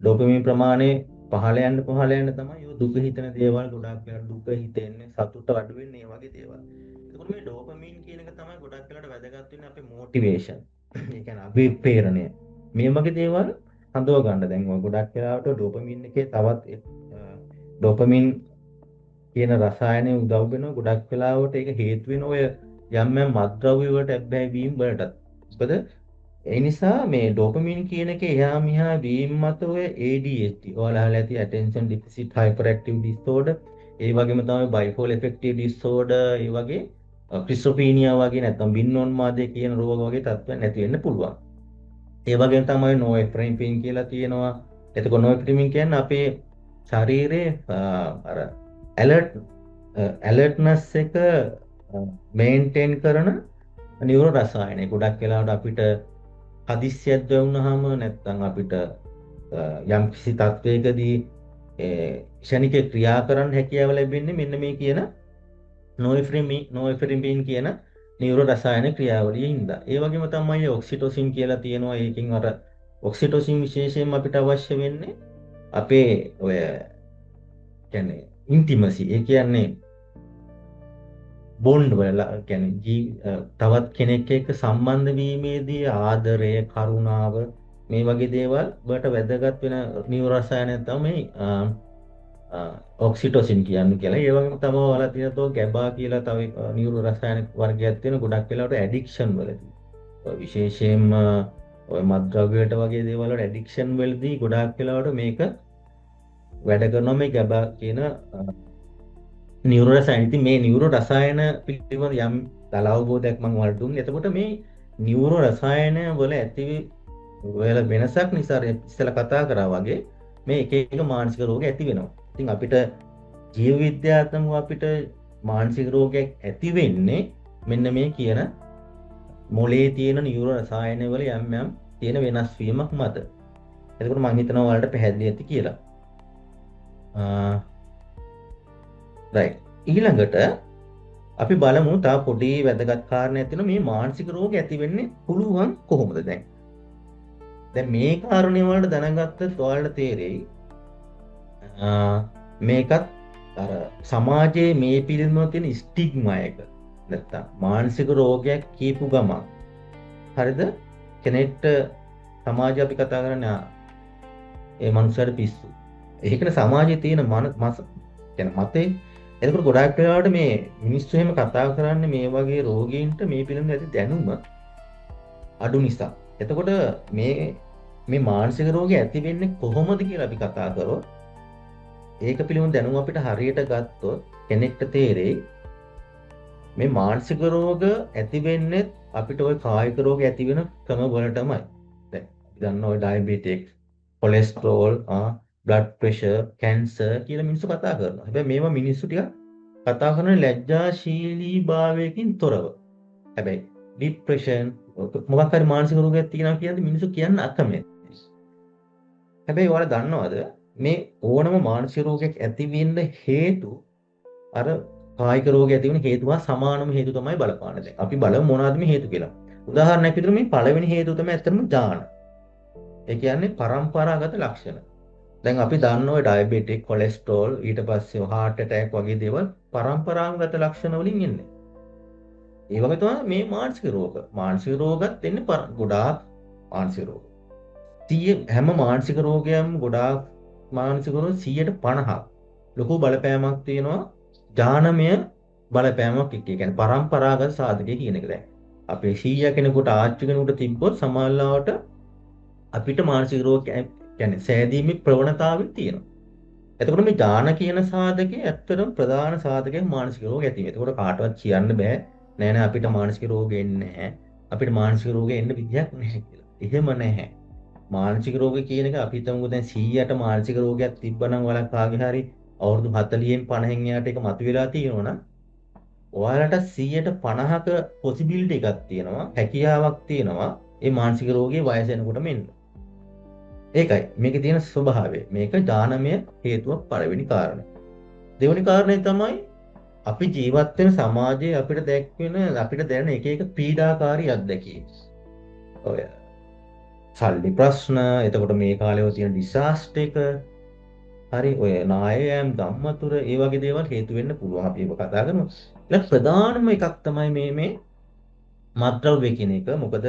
B: ඩෝපමින් ප්‍රමාණය පහළ යන්න තමයි ඔය දුක හිතන දේවල් ගොඩක් වෙලා දුක හිතෙන්නේ සතුට අඩු වෙන්නේ මේ වගේ දේවල්. එතකොට මේ ඩෝපමින් කියන එක තමයි ගොඩක් වෙලාට වැදගත් වෙන්නේ අපේ මොටිවේෂන්. ඒ කියන්නේ අභිප්‍රේරණය. මේ වගේ දේවල් හඳව ගන්න. දැන් ඔය ගොඩක් වෙලාවට ඩෝපමින් එකේ තවත් ඩෝපමින් කියන රසායනය උදව් වෙනවා. ගොඩක් වෙලාවට ඒක හේතු වෙන ඔය යම් මත්ද්‍රව්‍ය වලට ඇබ්බැහි වීම වලටත්. මොකද ඒ නිසා මේ ඩෝපමින් කියන එක එහා මෙහා වීම මත ඔය ADHD ඔයාලා අහලා ඇති attention deficit hyperactive disorder, ඒ වගේම තමයි bipolar affective disorder, ඒ වගේ ස්කිසොෆ්‍රීනියා වගේ නැත්නම් බින්නෝන්මාදය කියන රෝග වගේ තත්ත්වයන් නැති වෙන්න පුළුවන්. ඒ වගේම තමයි නොඑෆ්‍රෙමින් කියලා තියෙනවා. එතකොට නොඑෆ්‍රෙමින් කියන්නේ අපේ ශරීරයේ අර ඇලර්ට්නස් එක මේන්ටේන් කරන නියුරෝ රසායන. ගොඩක් වෙලාවට අපිට හදිස්සියක් වුණාම නැත්නම් අපිට යම් කිසි තත්වයකදී ක්ෂණික ක්‍රියා කරන්න හැකියාව ලැබෙන්නේ මෙන්න මේ කියන නොඑෆ්රිමින් කියන නියුරෝ රසායන ක්‍රියාවලියේ හින්දා. ඒ වගේම තමයි ඔක්සිටොසින් කියලා තියෙනවා. ඒකෙන් අර ඔක්සිටොසින් විශේෂයෙන්ම අපිට අවශ්‍ය වෙන්නේ අපේ ඔය කියන්නේ ඉන්ටිමසි. ඒ කියන්නේ බොන්ඩ් වල කියන්නේ තවත් කෙනෙක් එක්ක සම්බන්ධ වීමේදී ආදරය, කරුණාව මේ වගේ දේවල් වලට වැදගත් වෙන නියුරෝ රසායනය තමයි ඔක්සිටොසින් කියන්නේ කියලා. ඒ වගේම තමයි ඔයාලා තියෙනවා ගැබා කියලා තව නියුරෝ රසායන වර්ගයක් තියෙන ගොඩක් වෙලාවට ඇඩික්ෂන් වලදී. ඔය විශේෂයෙන්ම ඔය මත්ද්‍රව්‍යයට වගේ දේවල් වල ඇඩික්ෂන් වලදී ගොඩක් වෙලාවට මේක වැඩ කරනවා මේ ගැබා කියන නියුරෝ රසායන. ඉතින් මේ නියුරෝ රසායන පිළිබඳ යම් දල අවබෝධයක් මම ඔයාලට දුන්නේ. එතකොට මේ නියුරෝ රසායන වල ඇති වෙල වෙනසක් නිසා ඉස්සෙල්ලා කතා කරා වගේ මේ එක එක මානසික රෝග ඇති වෙනවා. ඉතින් අපිට ජීව විද්‍යාත්මකව අපිට මානසික රෝගයක් ඇති වෙන්නේ මෙන්න මේ කියන මොලේ තියෙන නියුරෝ රසායන වල යම් යම් තියෙන වෙනස් වීමක් මත. එතකොට මම හිතනවා ඔයාලට පැහැදිලි ඇති කියලා. right. ඊළඟට අපි බලමු තව පොඩි වැදගත් කාරණයක් තියෙනවා මේ මානසික රෝග ඇති වෙන්නේ පුළුවන් කොහොමද දැන්. දැන් මේ කාරණේ වලට දැනගත්තත් ඔයාලට තේරෙයි මේකත් අර සමාජයේ මේ පිළිබඳව තියෙන ස්ටිග්මා එක. නැත්තම් මානසික රෝගයක් කියපු ගමන් හරිද කෙනෙක්ට සමාජය අපි කතා කරන්නේ ඒ මනුස්සයාට පිස්සු. ඒකනේ සමාජයේ තියෙන කියන්නේ මතේ. එතකොට ගොඩාක් වෙලාවට මේ මිනිස්සු එහෙම කතා කරන්නේ මේ වගේ රෝගීන්ට මේ පිළිබඳව ඇති දැනුම අඩු නිසා. එතකොට මේ මානසික රෝගය ඇති වෙන්නේ කොහොමද කියලා අපි කතා කරොත් ඒක පිළිබඳ දැනුම අපිට හරියට ගත්තොත් කෙනෙක්ට තේරෙයි මේ මානසික රෝග ඇති වෙන්නේ අපිට ওই කායික රෝග ඇති වෙන ක්‍රම වලටමයි. දැන් අපි දන්නවා ඔය diabetics, cholesterol, blood pressure, cancer කියලා මිනිස්සු කතා කරනවා. හැබැයි මේවා මිනිස්සු ටික කතා කරන්නේ ලැජ්ජාශීලී භාවයකින් තොරව. හැබැයි ડિප්‍රෙෂන් මොකක් හරි මානසික රෝගයක් තියෙනවා කියන්නේ මිනිස්සු කියන්න අකමැති. හැබැයි ඔයාලා දන්නවද මේ ඕනම මානසික රෝගයක් ඇති වෙන්න හේතු අර කායික රෝග ඇති වෙන හේතුවා සමානම හේතු තමයි බලපාන්නේ. දැන් අපි බලමු මොනවද මේ හේතු කියලා. උදාහරණයක් විදිහට මේ පළවෙනි හේතුව තමයි ඇත්තටම ඥාන. ඒ කියන්නේ පරම්පරාගත ලක්ෂණ. දැන් අපි දන්නවා ඩයබටික්, කොලෙස්ටරෝල්, ඊට පස්සේ heart attack වගේ දේවල් පරම්පරාගත ලක්ෂණ වලින් එන්නේ. ඒ වගේ තමයි මේ මානසික රෝග. මානසික රෝගත් එන්නේ ගොඩාක් මානසික රෝග. හැම මානසික රෝගයක්ම ගොඩාක් මානසික රෝග 150ක් ලොකු බලපෑමක් තියෙනවා ඥානමය බලපෑමක් එක්ක. ඒ කියන්නේ පරම්පරාගත සාධකය කියන එක. දැන් අපේ 100 කෙනෙකුට ආච්චි කෙනෙකුට තිබ්බොත් සමාජලාවට අපිට මානසික රෝග කියන්නේ සෑදීමේ ප්‍රවණතාවය තියෙනවා. එතකොට මේ ඥාන කියන සාධකේ ඇත්තටම ප්‍රධාන සාධකයක් මානසික රෝග ඇති වෙනවා. එතකොට කාටවත් කියන්න බෑ නෑ අපිට මානසික රෝග එන්නේ නැහැ. අපිට මානසික රෝග එන්න විදියක් නැහැ කියලා. එහෙම නැහැ. මානසික රෝග කියන එක අපි හිතමුකෝ දැන් 100ට මානසික රෝගයක් තිබ්බනම් වලක් කාගේ හරි අවුරුදු 40න් 50න් එහාට ඒක මතුවලා තියෙනවා නම් ඔයාලට 150ක පොසිබිලිටි එකක් තියෙනවා, හැකියාවක් තියෙනවා මේ මානසික රෝගයේ වයස එනකොටම එන්න. ඒකයි මේකේ තියෙන ස්වභාවය. මේක ඥානමය හේතුවක් පළවෙනි කාරණය. දෙවෙනි කාරණය තමයි අපි ජීවත් වෙන සමාජයේ අපිට දැක්වෙන අපිට දැනෙන එක එක පීඩාකාරී අත්දැකීම්. ඔය සල්ලි ප්‍රශ්න, එතකොට මේ කාලේ තියෙන ඩිසාස්ටර් එක, හරි ඔය නායයන් ධම්මතුර ඒ වගේ දේවල් හේතු වෙන්න පුළුවන්. අපි ඒක කතා කරමු. ඊළඟ ප්‍රධානම එකක් තමයි මේ මත්ද්‍රව්‍ය කියන එක. මොකද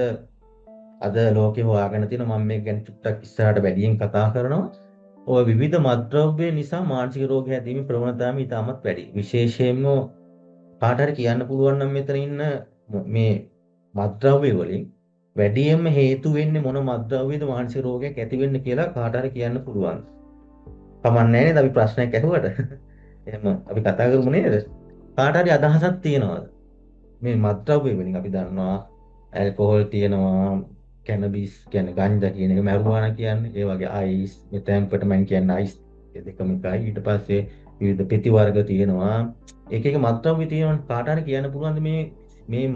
B: අද ලෝකේ හොයාගෙන තියෙන මම මේක ගැන චුට්ටක් ඉස්සරහට වැඩියෙන් කතා කරනවා. ඔය විවිධ මත්ද්‍රව්‍ය නිසා මානසික රෝග හැදීමේ ප්‍රවණතාවය ඉතාමත් වැඩි. විශේෂයෙන්ම කාට හරි කියන්න පුළුවන් නම් මෙතන ඉන්න මේ මත්ද්‍රව්‍ය වලින් වැඩියෙන්ම හේතු වෙන්නේ මොන මත්ද්‍රව්‍යද මානසික රෝගයක් ඇති වෙන්න කියලා කාට හරි කියන්න පුළුවන්. කමන්නේ නැහැ නේද අපි ප්‍රශ්නයක් අහුවට. එහෙම අපි කතා කරමු නේද? කාට හරි අදහසක් තියෙනවද? මේ මත්ද්‍රව්‍ය වලින් අපි දන්නවා ඇල්කොහොල් තියෙනවා, කැනබිස් කියන්නේ ගංජා කියන එක, මැරිජුවානා කියන්නේ, ඒ වගේ අයිස්, මෙතැම්ෆෙටමයින් කියන්නේ අයිස්, ඒ දෙකම එකයි. ඊට පස්සේ විවිධ පෙති වර්ග තියෙනවා. එක එක මත්ද්‍රව්‍ය තියෙනවා. කාට හරි කියන්න පුළුවන්ද මේ මේ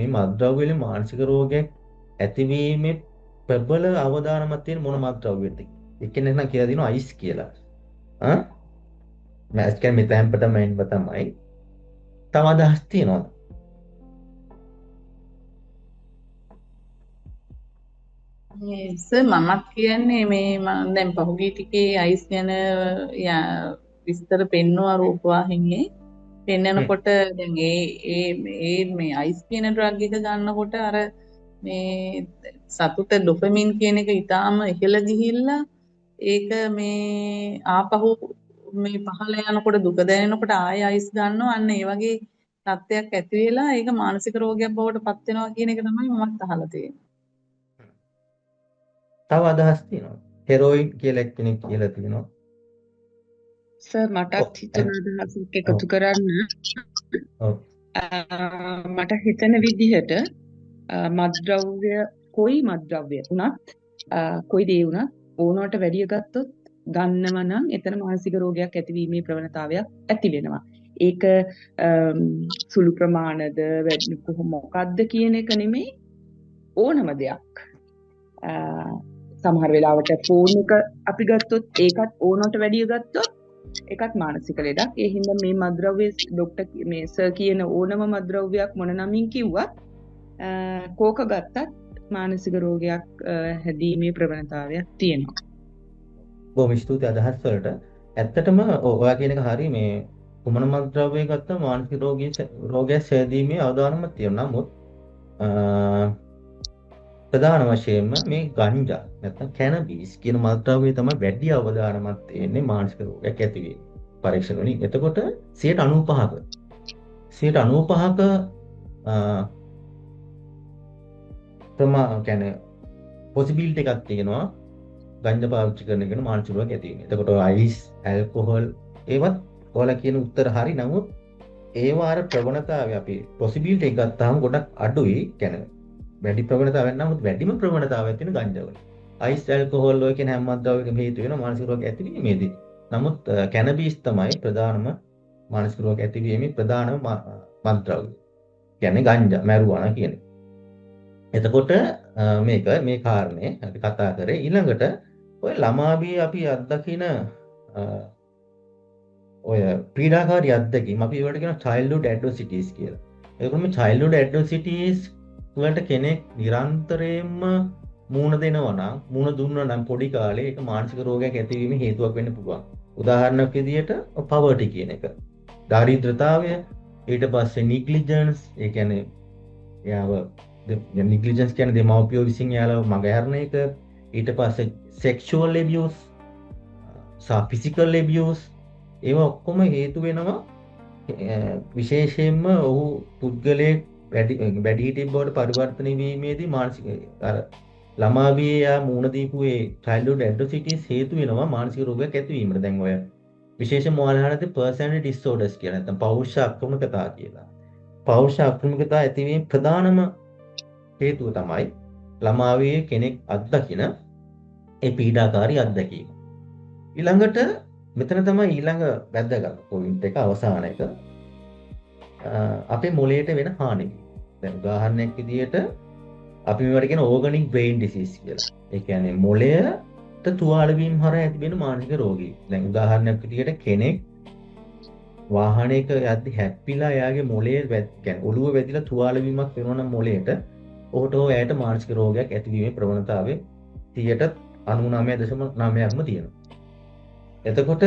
B: මත්ද්‍රව්‍ය වලින් මානසික රෝගයක් ඇතිවීමේ ප්‍රබල අවදානමක් තියෙන මොන මත්ද්‍රව්‍යද? එක්කෙනෙක් නම් කියලා දිනවා අයිස් කියලා. ආ මෑස් කියන්නේ මෙතැම්පටමයින් තමයි. තව අදහස් තියෙනවද?
D: සර් මමත් කියන්නේ මේ මම දැන් පහුගිය ටිකේ අයිස් ගැන විස්තර පෙන්වුවා රූපවාහිනියේ. පෙන්නකොට දැන් ඒ මේ අයිස් කියන ඩ්‍රග් එක ගන්නකොට අර මේ සතුට ඩොපමින් කියන එක ඊටාම ඉහළ ගිහිල්ලා ඒක මේ ආපහු මේ පහළ යනකොට දුක දැනෙනකොට ආයෙ අයිස් ගන්නවා අන්න ඒ වගේ තත්ත්වයක් ඇති වෙලා ඒක මානසික රෝගයක් බවට පත් වෙනවා කියන එක තමයි මමත් අහලා තියෙන්නේ.
B: තව අදහස් තියෙනවද? හෙරෝයින් කියලා එක්කෙනෙක් කියලා තියෙනවා.
E: සර් මටත් හිතන අදහසක් එකතු කරන්න.
B: ඔව්.
E: මට හිතෙන විදිහට මත්ද්‍රව්‍ය කොයි මත්ද්‍රව්‍ය වුණත් කොයි දේ වුණත් ඕනවට වැඩිය ගත්තොත් ගන්නව නම් එතන මානසික රෝගයක් ඇතිවීමේ ප්‍රවණතාවයක් ඇති වෙනවා. ඒක සුළු ප්‍රමාණද වැඩි කොහොම මොකක්ද කියන එක නෙමෙයි ඕනම දෙයක්. සමහර වෙලාවට ෆෝන් එක අපි ගත්තොත් ඒකත් ඕනවට වැඩිය ගත්තොත් ඒකත් මානසික ලෙඩක්. ඒ හින්දා මේ මත්ද්‍රව්‍ය ડોක්ටර් මේ සර් කියන ඕනම මත්ද්‍රව්‍යයක් මොන නමින් කිව්වත් කෝක ගත්තත් මානසික රෝගයක් හැදීමේ ප්‍රවණතාවයක් තියෙනවා.
B: බොහොම ස්තුතියි අදහස් වලට. ඇත්තටම ඔයා කියන එක හරි. මේ කුමන මත්ද්‍රව්‍ය ගත්තම මානසික රෝගයක් සෑදීමේ අවදානමක් තියෙනවා. නමුත් ප්‍රධාන වශයෙන්ම මේ ගංජා නැත්නම් කැනබිස් කියන මත්ද්‍රව්‍ය තමයි වැඩි අවදානමක් තියෙන්නේ මානසික රෝගයක් ඇතිවීම පරීක්ෂණ වලින්. එතකොට 95ක කියන්නේ පොසිබිලිටි එකක් තියෙනවා ගංජා පාවිච්චි කරන කෙනා මානසික රෝගයක් ඇතිවීම. එතකොට අයිස්, ඇල්කොහොල් ඒවත් ඔයාලා කියන උත්තර හරි. නමුත් ඒවා අර ප්‍රවණතාවය අපි පොසිබිලිටි එක ගත්තාම ගොඩක් අඩුයි. කියන්නේ වැඩි ප්‍රවණතාවයක් නමුත් වැඩිම ප්‍රවණතාවයක් තියෙන ගංජාවල. අයිස් ඇල්කොහොල් ඔය කියන හැම මත්ද්‍රව්‍යකම හේතු වෙන මානසික රෝග ඇතිවීමේදී. නමුත් කැනබිස් තමයි ප්‍රධානම මානසික රෝග ඇතිවීමේ ප්‍රධානම මත්ද්‍රව්‍ය. කියන්නේ ගංජා, මැරුවානා කියන්නේ. එතකොට මේක මේ කාරණේ අපි කතා කරේ. ඊළඟට ඔය ළමාබියේ අපි අත්දකින ඔය පීඩාකාරී අත්දැකීම් අපි ඒවට කියන childhood atrocities කියලා. ඒකම childhood atrocities වලට කෙනෙක් නිරන්තරයෙන්ම මූණ දෙනවා නම් මූණ දුන්නා නම් පොඩි කාලේ ඒක මානසික රෝගයක් ඇතිවීමේ හේතුවක් වෙන්න පුළුවන්. උදාහරණයක් විදිහට poverty කියන එක. दारिद्रතාවය, ඊට පස්සේ negligence, ඒ කියන්නේ යාව negligence කියන්නේ දෙමව්පියෝ විසින් යාලව මගහැරන එක. ඊට පස්සේ sexual abuse, physical abuse ඒවා ඔක්කොම හේතු වෙනවා විශේෂයෙන්ම ඔහු පුද්ගලයෙක් වැඩිහිටියෙක් බවට පරිවර්තනය වීමේදී මානසික අර ළමාවියේ යා මූණ දීපු ඒ childhood atrocities හේතු වෙනවා මානසික රෝගයක් ඇතිවීමට. දැන් ඔය විශේෂයෙන්ම ඔයාලට personality disorders කියලා නැත්නම් පෞරුෂ අක්‍රමිකතා කියලා. පෞරුෂ අක්‍රමිකතා ඇතිවීම ප්‍රධානම හේතුව තමයි ළමාවියේ කෙනෙක් අත්දකින ඒ පීඩාකාරී අත්දැකීම. ඊළඟට මෙතන තමයි ඊළඟ වැදගත් පොයින්ට් එක අවසාන එක. අපේ මොළයට වෙන හානිය. දැන් උදාහරණයක් විදිහට අපි මේවට කියන ඕගනික් බ්‍රේන් ඩිසීස් කියලා. ඒ කියන්නේ මොළයට තුවාල වීම හරහා ඇතිවෙන මානසික රෝගී. දැන් උදාහරණයක් විදිහට කෙනෙක් වාහනයක යද්දි හැප්පිලා එයාගේ මොළයේ කියන්නේ ඔළුව වැදිලා තුවාල වීමක් වෙනවා නම් මොළයට ඔහුට එයාට මානසික රෝගයක් ඇතිවීමේ ප්‍රවණතාවය 99.9%ක්ම තියෙනවා. එතකොට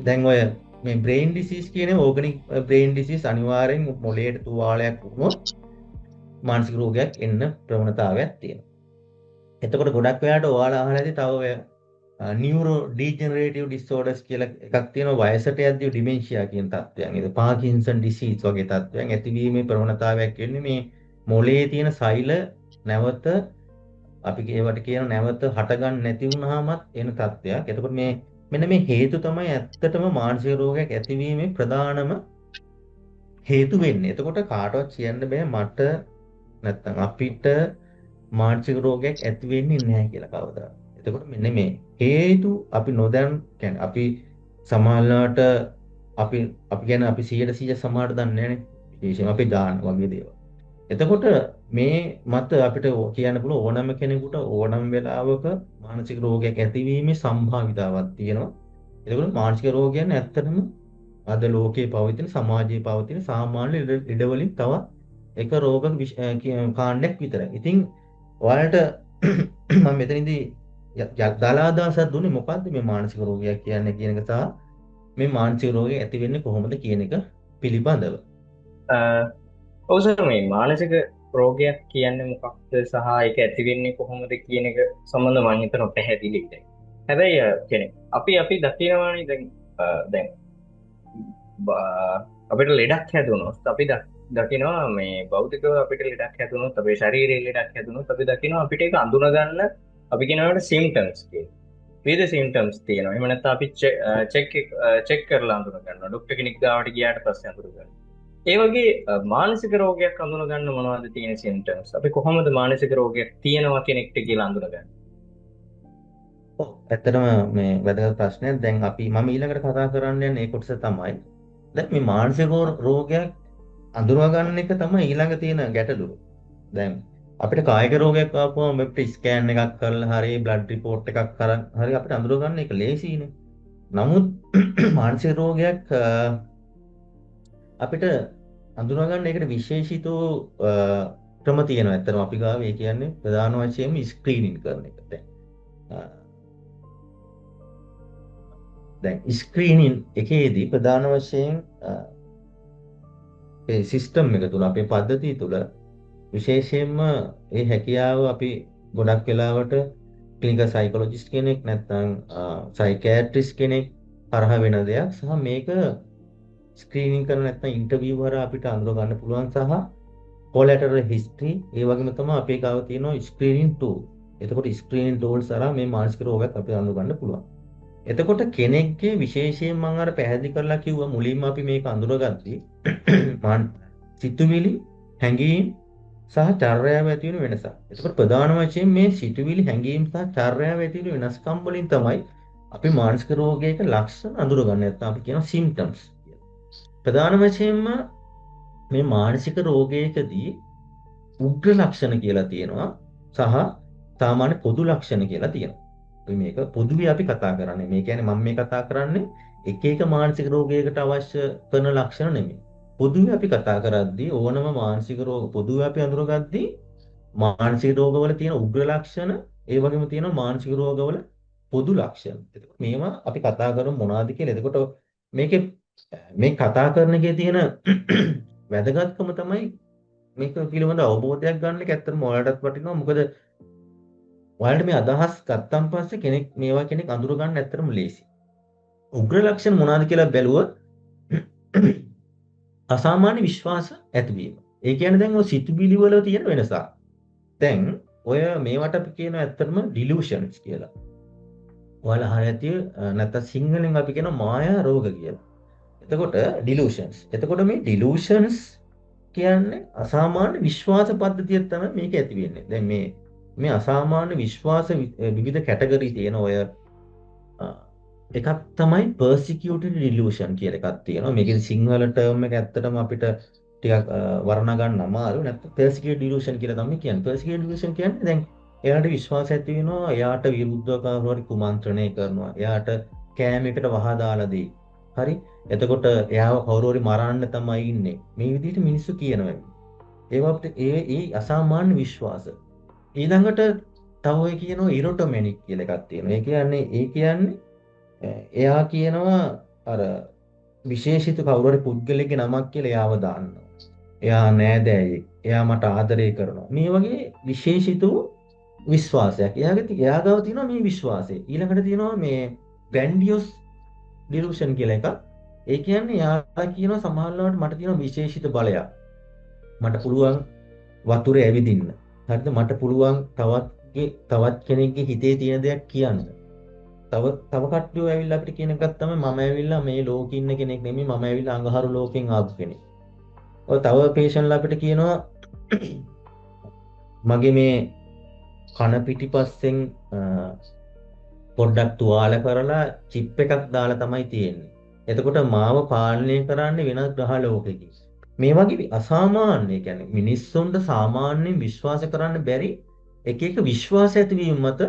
B: දැන් ඔය මේ බ්‍රේන් ඩිසීස් කියන්නේ ඕගනික් බ්‍රේන් ඩිසීස් අනිවාර්යෙන් මොළයට තුවාලයක් වුණොත් මානසික රෝගයක් එන්න ප්‍රවණතාවයක් තියෙනවා. එතකොට ගොඩක් වෙලාවට ඔයාලා අහලා ඇති තව ඔය නියුරෝ ඩීජෙනරේටිව් ඩිසෝඩර්ස් කියලා එකක් තියෙනවා වයසට යද්දී ඩිමෙන්ෂියා කියන තත්ත්වයන්. ඒක පාකින්සන් ඩිසීස් වගේ තත්ත්වයන් ඇතිවීමේ ප්‍රවණතාවයක් වෙන්නේ මේ මොළයේ තියෙන සෛල නැවත අපි ඒවට කියන නැවත හටගන්න නැති වුනහමත් එන තත්ත්වයක්. එතකොට මේ මෙන්න මේ හේතු තමයි ඇත්තටම මානසික රෝගයක් ඇතිවීමේ ප්‍රධානම හේතු වෙන්නේ. එතකොට කාටවත් කියන්න බෑ මට නැත්තම් අපිට මානසික රෝගයක් ඇති වෙන්නේ නැහැ කියලා කවදා. එතකොට මෙන්න මේ හේතු අපි නොදැන කියන්නේ අපි සමාජලාට අපි කියන්නේ අපි 100% සමාජයට දන්නේ නැහැනේ. විශේෂයෙන් අපි දාන වගේ දේවල්. එතකොට මේ මත අපිට කියන්න පුළුවන් ඕනම කෙනෙකුට ඕනම වෙලාවක මානසික රෝගයක් ඇතිවීමේ සම්භාවිතාවක් තියෙනවා. එතකොට මානසික රෝග කියන්නේ ඇත්තටම අද ලෝකයේ පවතින සමාජයේ පවතින සාමාන්‍ය ඉඩවලින් තවත් එක රෝග කාණ්ඩයක් විතරයි. ඉතින් ඔයාලට මම මෙතනදී දලාදාසක් දුන්නේ මොකද්ද මේ මානසික රෝගයක් කියන්නේ කියන එක සහ මේ මානසික රෝගය ඇති වෙන්නේ කොහොමද කියන එක පිළිබඳව.
C: ඔව් සර්, මේ මානසික රෝගයක් කියන්නේ මොකක්ද සහ ඒක ඇති වෙන්නේ කොහොමද කියන එක සම්බන්ධව මම හිතනවා පැහැදිලියි දැන්. හැබැයි කියන්නේ අපි දකිනවානේ දැන් අපිට ලෙඩක් හැදුනොත් අපි දකිනවා මේ භෞතිකව අපිට ලෙඩක් හැදුනොත් අපේ ශරීරයේ ලෙඩක් හැදුනොත් අපි දකිනවා අපිට ඒක අඳුනගන්න අපි කියනවාට සිම්ප්ටම්ස් කියලා. විවිධ සිම්ප්ටම්ස් තියෙනවා. එහෙම නැත්නම් අපි චෙක් කරලා අඳුන ගන්නවා. ડોක්ටර් කෙනෙක් ගාවට ගියාට පස්සේ අඳුන ගන්නවා. ඒ වගේ මානසික රෝගයක් අඳුන ගන්න මොනවද තියෙන සිම්ප්ටම්ස්? අපි කොහොමද මානසික රෝගයක් තියෙනවා කෙනෙක්ට කියලා අඳුනගන්නේ?
B: ඔව් ඇත්තටම මේ වැදගත් ප්‍රශ්නයක්. දැන් අපි මම ඊළඟට කතා කරන්න යන්නේ ඒ කොටස තමයි. දැන් මේ මානසික රෝගයක් අඳුරවා ගන්න එක තමයි ඊළඟ තියෙන ගැටලුව. දැන් අපිට කායික රෝගයක් ආපුවම අපිට ස්කෑන් එකක් කරලා හරි බ්ලඩ් රිපෝට් එකක් කරන් හරි අපිට අඳුර ගන්න එක ලේසියිනේ. නමුත් මානසික රෝගයක් අපිට අඳුනා ගන්න එකට විශේෂිත ක්‍රම තියෙනවා. ඇත්තටම අපි ගාව ඒ කියන්නේ ප්‍රධාන වශයෙන්ම ස්ක්‍රීනින් කරන එක. දැන් ස්ක්‍රීනින් එකේදී ප්‍රධාන වශයෙන් ඒ සිස්ටම් එක තුල අපේ පද්ධතිය තුල විශේෂයෙන්ම ඒ හැකියාව අපි ගොඩක් වෙලාවට ක්ලිනිකල් සයිකොලොජිස්ට් කෙනෙක් නැත්නම් සයිකියාට්‍රිස්ට් කෙනෙක් හරහා වෙන දෙයක් සහ මේක ස්ක්‍රීනින් කරන නැත්නම් ඉන්ටර්විව් හරහා අපිට අඳුර ගන්න පුළුවන් සහ කොලැටරල් හිස්ටරි ඒ වගේම තමයි අපේ ගාව තියෙනවා ස්ක්‍රීනින් ටූල්. එතකොට ස්ක්‍රීනින් ටූල්ස් හරහා මේ මානසික රෝගයක් අපිට අඳුර ගන්න පුළුවන්. එතකොට කෙනෙක්ගේ විශේෂයෙන් මම අර පැහැදිලි කරලා කිව්වා මුලින්ම අපි මේක අඳුරගත්තී සිතුවිලි හැඟීම් සහ චර්යාව ඇති වෙන වෙනස. එතකොට ප්‍රධාන වශයෙන් මේ සිතුවිලි හැඟීම් සහ චර්යාව ඇති වෙන වෙනස්කම් වලින් තමයි අපි මානසික රෝගයක ලක්ෂණ අඳුරගන්නේ. නැත්නම් අපි කියනවා සිම්ප්ටම්ස් කියලා. ප්‍රධාන වශයෙන්ම මේ මානසික රෝගයකදී උග්‍ර ලක්ෂණ කියලා තියෙනවා සහ සාමාන්‍ය පොදු ලක්ෂණ කියලා තියෙනවා. මේක පොදුවේ අපි කතා කරන්නේ. මේ කියන්නේ මම මේ කතා කරන්නේ එක එක මානසික රෝගයකට අවශ්‍ය කරන ලක්ෂණ නෙමෙයි. පොදුවේ අපි කතා කරද්දී ඕනම මානසික රෝග පොදුවේ අපි අඳුරගද්දී මානසික රෝගවල තියෙන උග්‍ර ලක්ෂණ ඒ වගේම තියෙනවා මානසික රෝගවල පොදු ලක්ෂණ. එතකොට මේවා අපි කතා කරමු මොනවද කියලා. එතකොට මේකේ මේ කතා කරන එකේ තියෙන වැදගත්කම තමයි මේක පිළිබඳ අවබෝධයක් ගන්න එක ඇත්තටම ඔයාලටත් වටිනවා. මොකද ඔයාලට මේ අදහස් ගත්තන් පස්සේ මේවා කෙනෙක් අඳුර ගන්න ඇත්තටම ලේසි. උග්‍ර ලක්ෂණ මොනවද කියලා බැලුවොත් අසාමාන්‍ය විශ්වාස ඇතිවීම. ඒ කියන්නේ දැන් ඔය සිතුවිලි වල තියෙන වෙනස. දැන් ඔය මේවට අපි කියනවා ඇත්තටම ඩිලූෂන්ස් කියලා. ඔයාලා අහලා ඇති නැත්නම් සිංහලෙන් අපි කියනවා මායා රෝග කියලා. එතකොට ඩිලූෂන්ස්. එතකොට මේ ඩිලූෂන්ස් කියන්නේ අසාමාන්‍ය විශ්වාස පද්ධතියක් තමයි මේක ඇති වෙන්නේ. දැන් මේ අසාමාන්‍ය විශ්වාස විවිධ කැටගරි තියෙන ඔය එකක් තමයි persecuted delusion කියලා එකක් තියෙනවා. මේකේ සිංහල ටර්ම් එක ඇත්තටම අපිට ටිකක් වර්ණ ගන්න අමාරු. නැත්නම් persecuted delusion කියලා තමයි කියන්නේ. persecuted delusion කියන්නේ දැන් එයාට විශ්වාසය ඇති වෙනවා එයාට විරුද්ධව කවුරු හරි කුමන්ත්‍රණය කරනවා. එයාට කෑමයකට වහා දාලා දෙයි. හරි? එතකොට එයාව කවුරු හරි මරන්න තමයි ඉන්නේ. මේ විදිහට මිනිස්සු කියනවා. ඒවා ඒ අසාමාන්‍ය විශ්වාස. ඊළඟට තව ඔය කියනවා ඉරොටොමැනික් කියලා එකක් තියෙනවා. ඒ කියන්නේ එයා කියනවා අර විශේෂිත කවුරු හරි පුද්ගලයෙක්ගේ නමක් කියලා එයාව දාන්නවා. එයා නෑදෑයෙක්. එයා මට ආදරය කරනවා. මේ වගේ විශේෂිත විශ්වාසයක්. එයා ගාව තියෙනවා මේ විශ්වාසය. ඊළඟට තියෙනවා මේ ග්‍රැන්ඩියොස් ඩිලූෂන් කියලා එකක්. ඒ කියන්නේ එයා කියනවා සමහරවිට මට තියෙනවා විශේෂිත බලයක්. මට පුළුවන් වතුරේ ඇවිදින්න. හරිද? මට පුළුවන් තවත් කෙනෙක්ගේ හිතේ තියෙන දෙයක් කියන්න. තව කට්ටියෝ ඇවිල්ලා අපිට කියන එකක් තමයි මම ඇවිල්ලා මේ ලෝකෙ ඉන්න කෙනෙක් නෙමෙයි මම ඇවිල්ලා අඟහරු ලෝකෙන් ආපු කෙනෙක්. ඔය තව පේෂන්ට්ලා අපිට කියනවා මගේ මේ කන පිටිපස්සෙන් පොඩ්ඩක් තුවාල කරලා චිප් එකක් දාලා තමයි තියෙන්නේ. එතකොට මාව පාලනය කරන්නේ වෙනත් ග්‍රහ ලෝකෙකින්. මේ වගේ අසාමාන්‍ය කියන්නේ මිනිස්සුන්ට සාමාන්‍යයෙන් විශ්වාස කරන්න බැරි එක එක විශ්වාස ඇතිවීම මත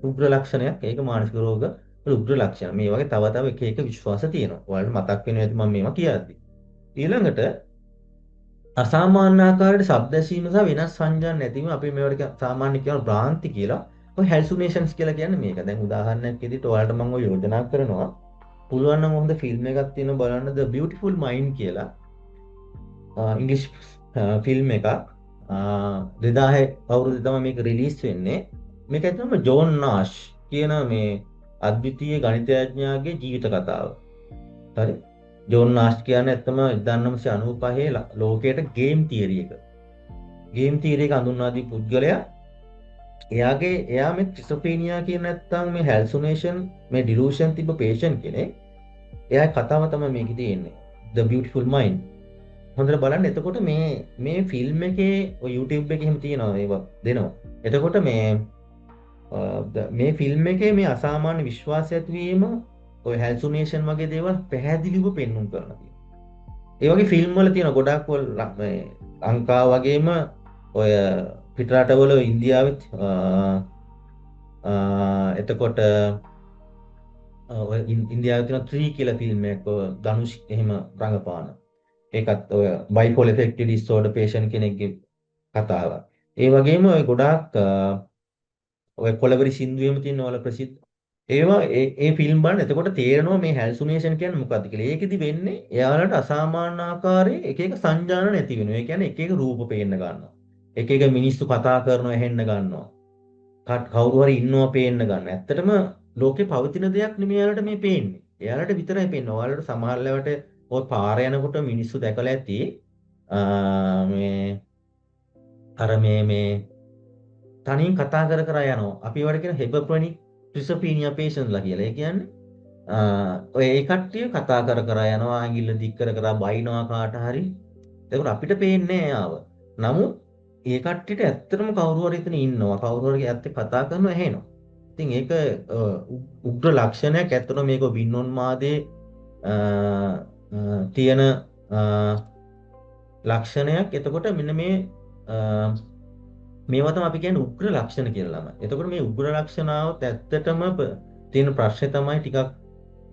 B: උග්‍ර ලක්ෂණයක්. ඒක මානසික රෝග වල උග්‍ර ලක්ෂණ. මේ වගේ තව තව එක එක විශ්වාස තියෙනවා. ඔයාලට මතක් වෙනවා ඇති මම මේවා කියද්දි. ඊළඟට අසාමාන්‍ය ආකාරයට ශබ්ද ඇසීම සහ වෙනස් සංඥා නැතිවීම අපි මේවට සාමාන්‍ය කියන භ්‍රාන්ති කියලා. ඔය හැලුසිනේෂන්ස් කියලා කියන්නේ මේක. දැන් උදාහරණයක් විදිහට ඔයාලට මම ඔය යෝජනා කරනවා. පුළුවන් නම් හොඳ ෆිල්ම් එකක් තියෙනවා බලන්න The Beautiful Mind කියලා. ඉංග්‍රීසි ෆිල්ම් එකක්. 2000 අවුරුද්දේ තමයි මේක රිලීස් වෙන්නේ. මේක ඇත්තම ජෝන් නාෂ් කියන මේ අද්විතීය ගණිතඥයාගේ ජීවිත කතාව. හරි. ජෝන් නාෂ් කියන්නේ ඇත්තම 1995 ලෝකයට ගේම් තියරි එක. ගේම් තියරි එක හඳුන්වා දී පුද්ගලයා එයා මේ ස්කිසොෆ්‍රීනියා කියන නැත්තම් මේ හැලුසිනේෂන් මේ ඩිලූෂන් තිබ්බ පේෂන්ට් කෙනෙක්. එයාගේ කතාව තමයි මේකේ තියෙන්නේ. The Beautiful Mind. හොඳට බලන්න. එතකොට මේ ෆිල්ම් එකේ ඔය YouTube එකේ එහෙම තියෙනවා ඒවා දෙනවා. එතකොට මේ ෆිල්ම් එකේ මේ අසාමාන්‍ය විශ්වාසය ඇතිවීම ඔය හැලුසිනේෂන් වගේ දේවල් පැහැදිලිව පෙන්වන්න කරලා තියෙනවා. ඒ වගේ ෆිල්ම් වල තියෙන ගොඩක් ලංකාව වගේම ඔය පිටරටවල ඉන්දියාවෙත් එතකොට ඔය ඉන්දියාවේ තියෙන 3 කියලා ෆිල්ම් එකක් ධනුෂ් එහෙම රඟපාන. ඒකත් ඔය බයිපෝලර් ඇෆෙක්ටිව් ඩිසෝඩර් පේෂන්ට් කෙනෙක්ගේ කතාවක්. ඒ වගේම ඔය ගොඩාක් ඔය කොලබරි සින්දුවෙම තියෙන වල ප්‍රසිද්ධ ඒවා ඒ ෆිල්ම් බලන්න එතකොට තේරෙනවා මේ හැලුසිනේෂන් කියන්නේ මොකක්ද කියලා. ඒකෙදි වෙන්නේ එයාලට අසාමාන්‍ය ආකාරයේ එක එක සංජානන නැති වෙනවා. ඒ කියන්නේ එක එක රූප පේන්න ගන්නවා. එක එක මිනිස්සු කතා කරනවා ඇහෙන්න ගන්නවා. කවුරු හරි ඉන්නවා පේන්න ගන්නවා. ඇත්තටම ලෝකේ පවතින දෙයක් නෙමෙයි එයාලට මේ පේන්නේ. එයාලට විතරයි පේන්නේ. ඔයාලට සමහර වෙලාවට ඔය පාර යනකොට මිනිස්සු දැකලා ඇති මේ අර මේ තනියෙන් කතා කර කර යනවා. අපි ඒවට කියන හෙබප්‍රොනික් ට්‍රිසොපීනියා පේෂන්ට්ලා කියලා. ඒ කියන්නේ ඔය ඒ කට්ටිය කතා කර කර යනවා, ඇඟිල්ල දික් කර කර බයිනවා කාට හරි. ඒක අපිට පේන්නේ ආව. නමුත් ඒ කට්ටියට ඇත්තටම කවුරු හරි එතන ඉන්නවා. කවුරු හරි ඇත්තට කතා කරනවා ඇහෙනවා. ඉතින් ඒක උග්‍ර ලක්ෂණයක්. ඇත්තටම මේක වින්නෝන්මාදයේ තියෙන ලක්ෂණයක්. එතකොට මෙන්න මේවා තමයි අපි කියන්නේ උග්‍ර ලක්ෂණ කියලා ළමයි. එතකොට මේ උග්‍ර ලක්ෂණාවත් ඇත්තටම තියෙන ප්‍රශ්නේ තමයි ටිකක්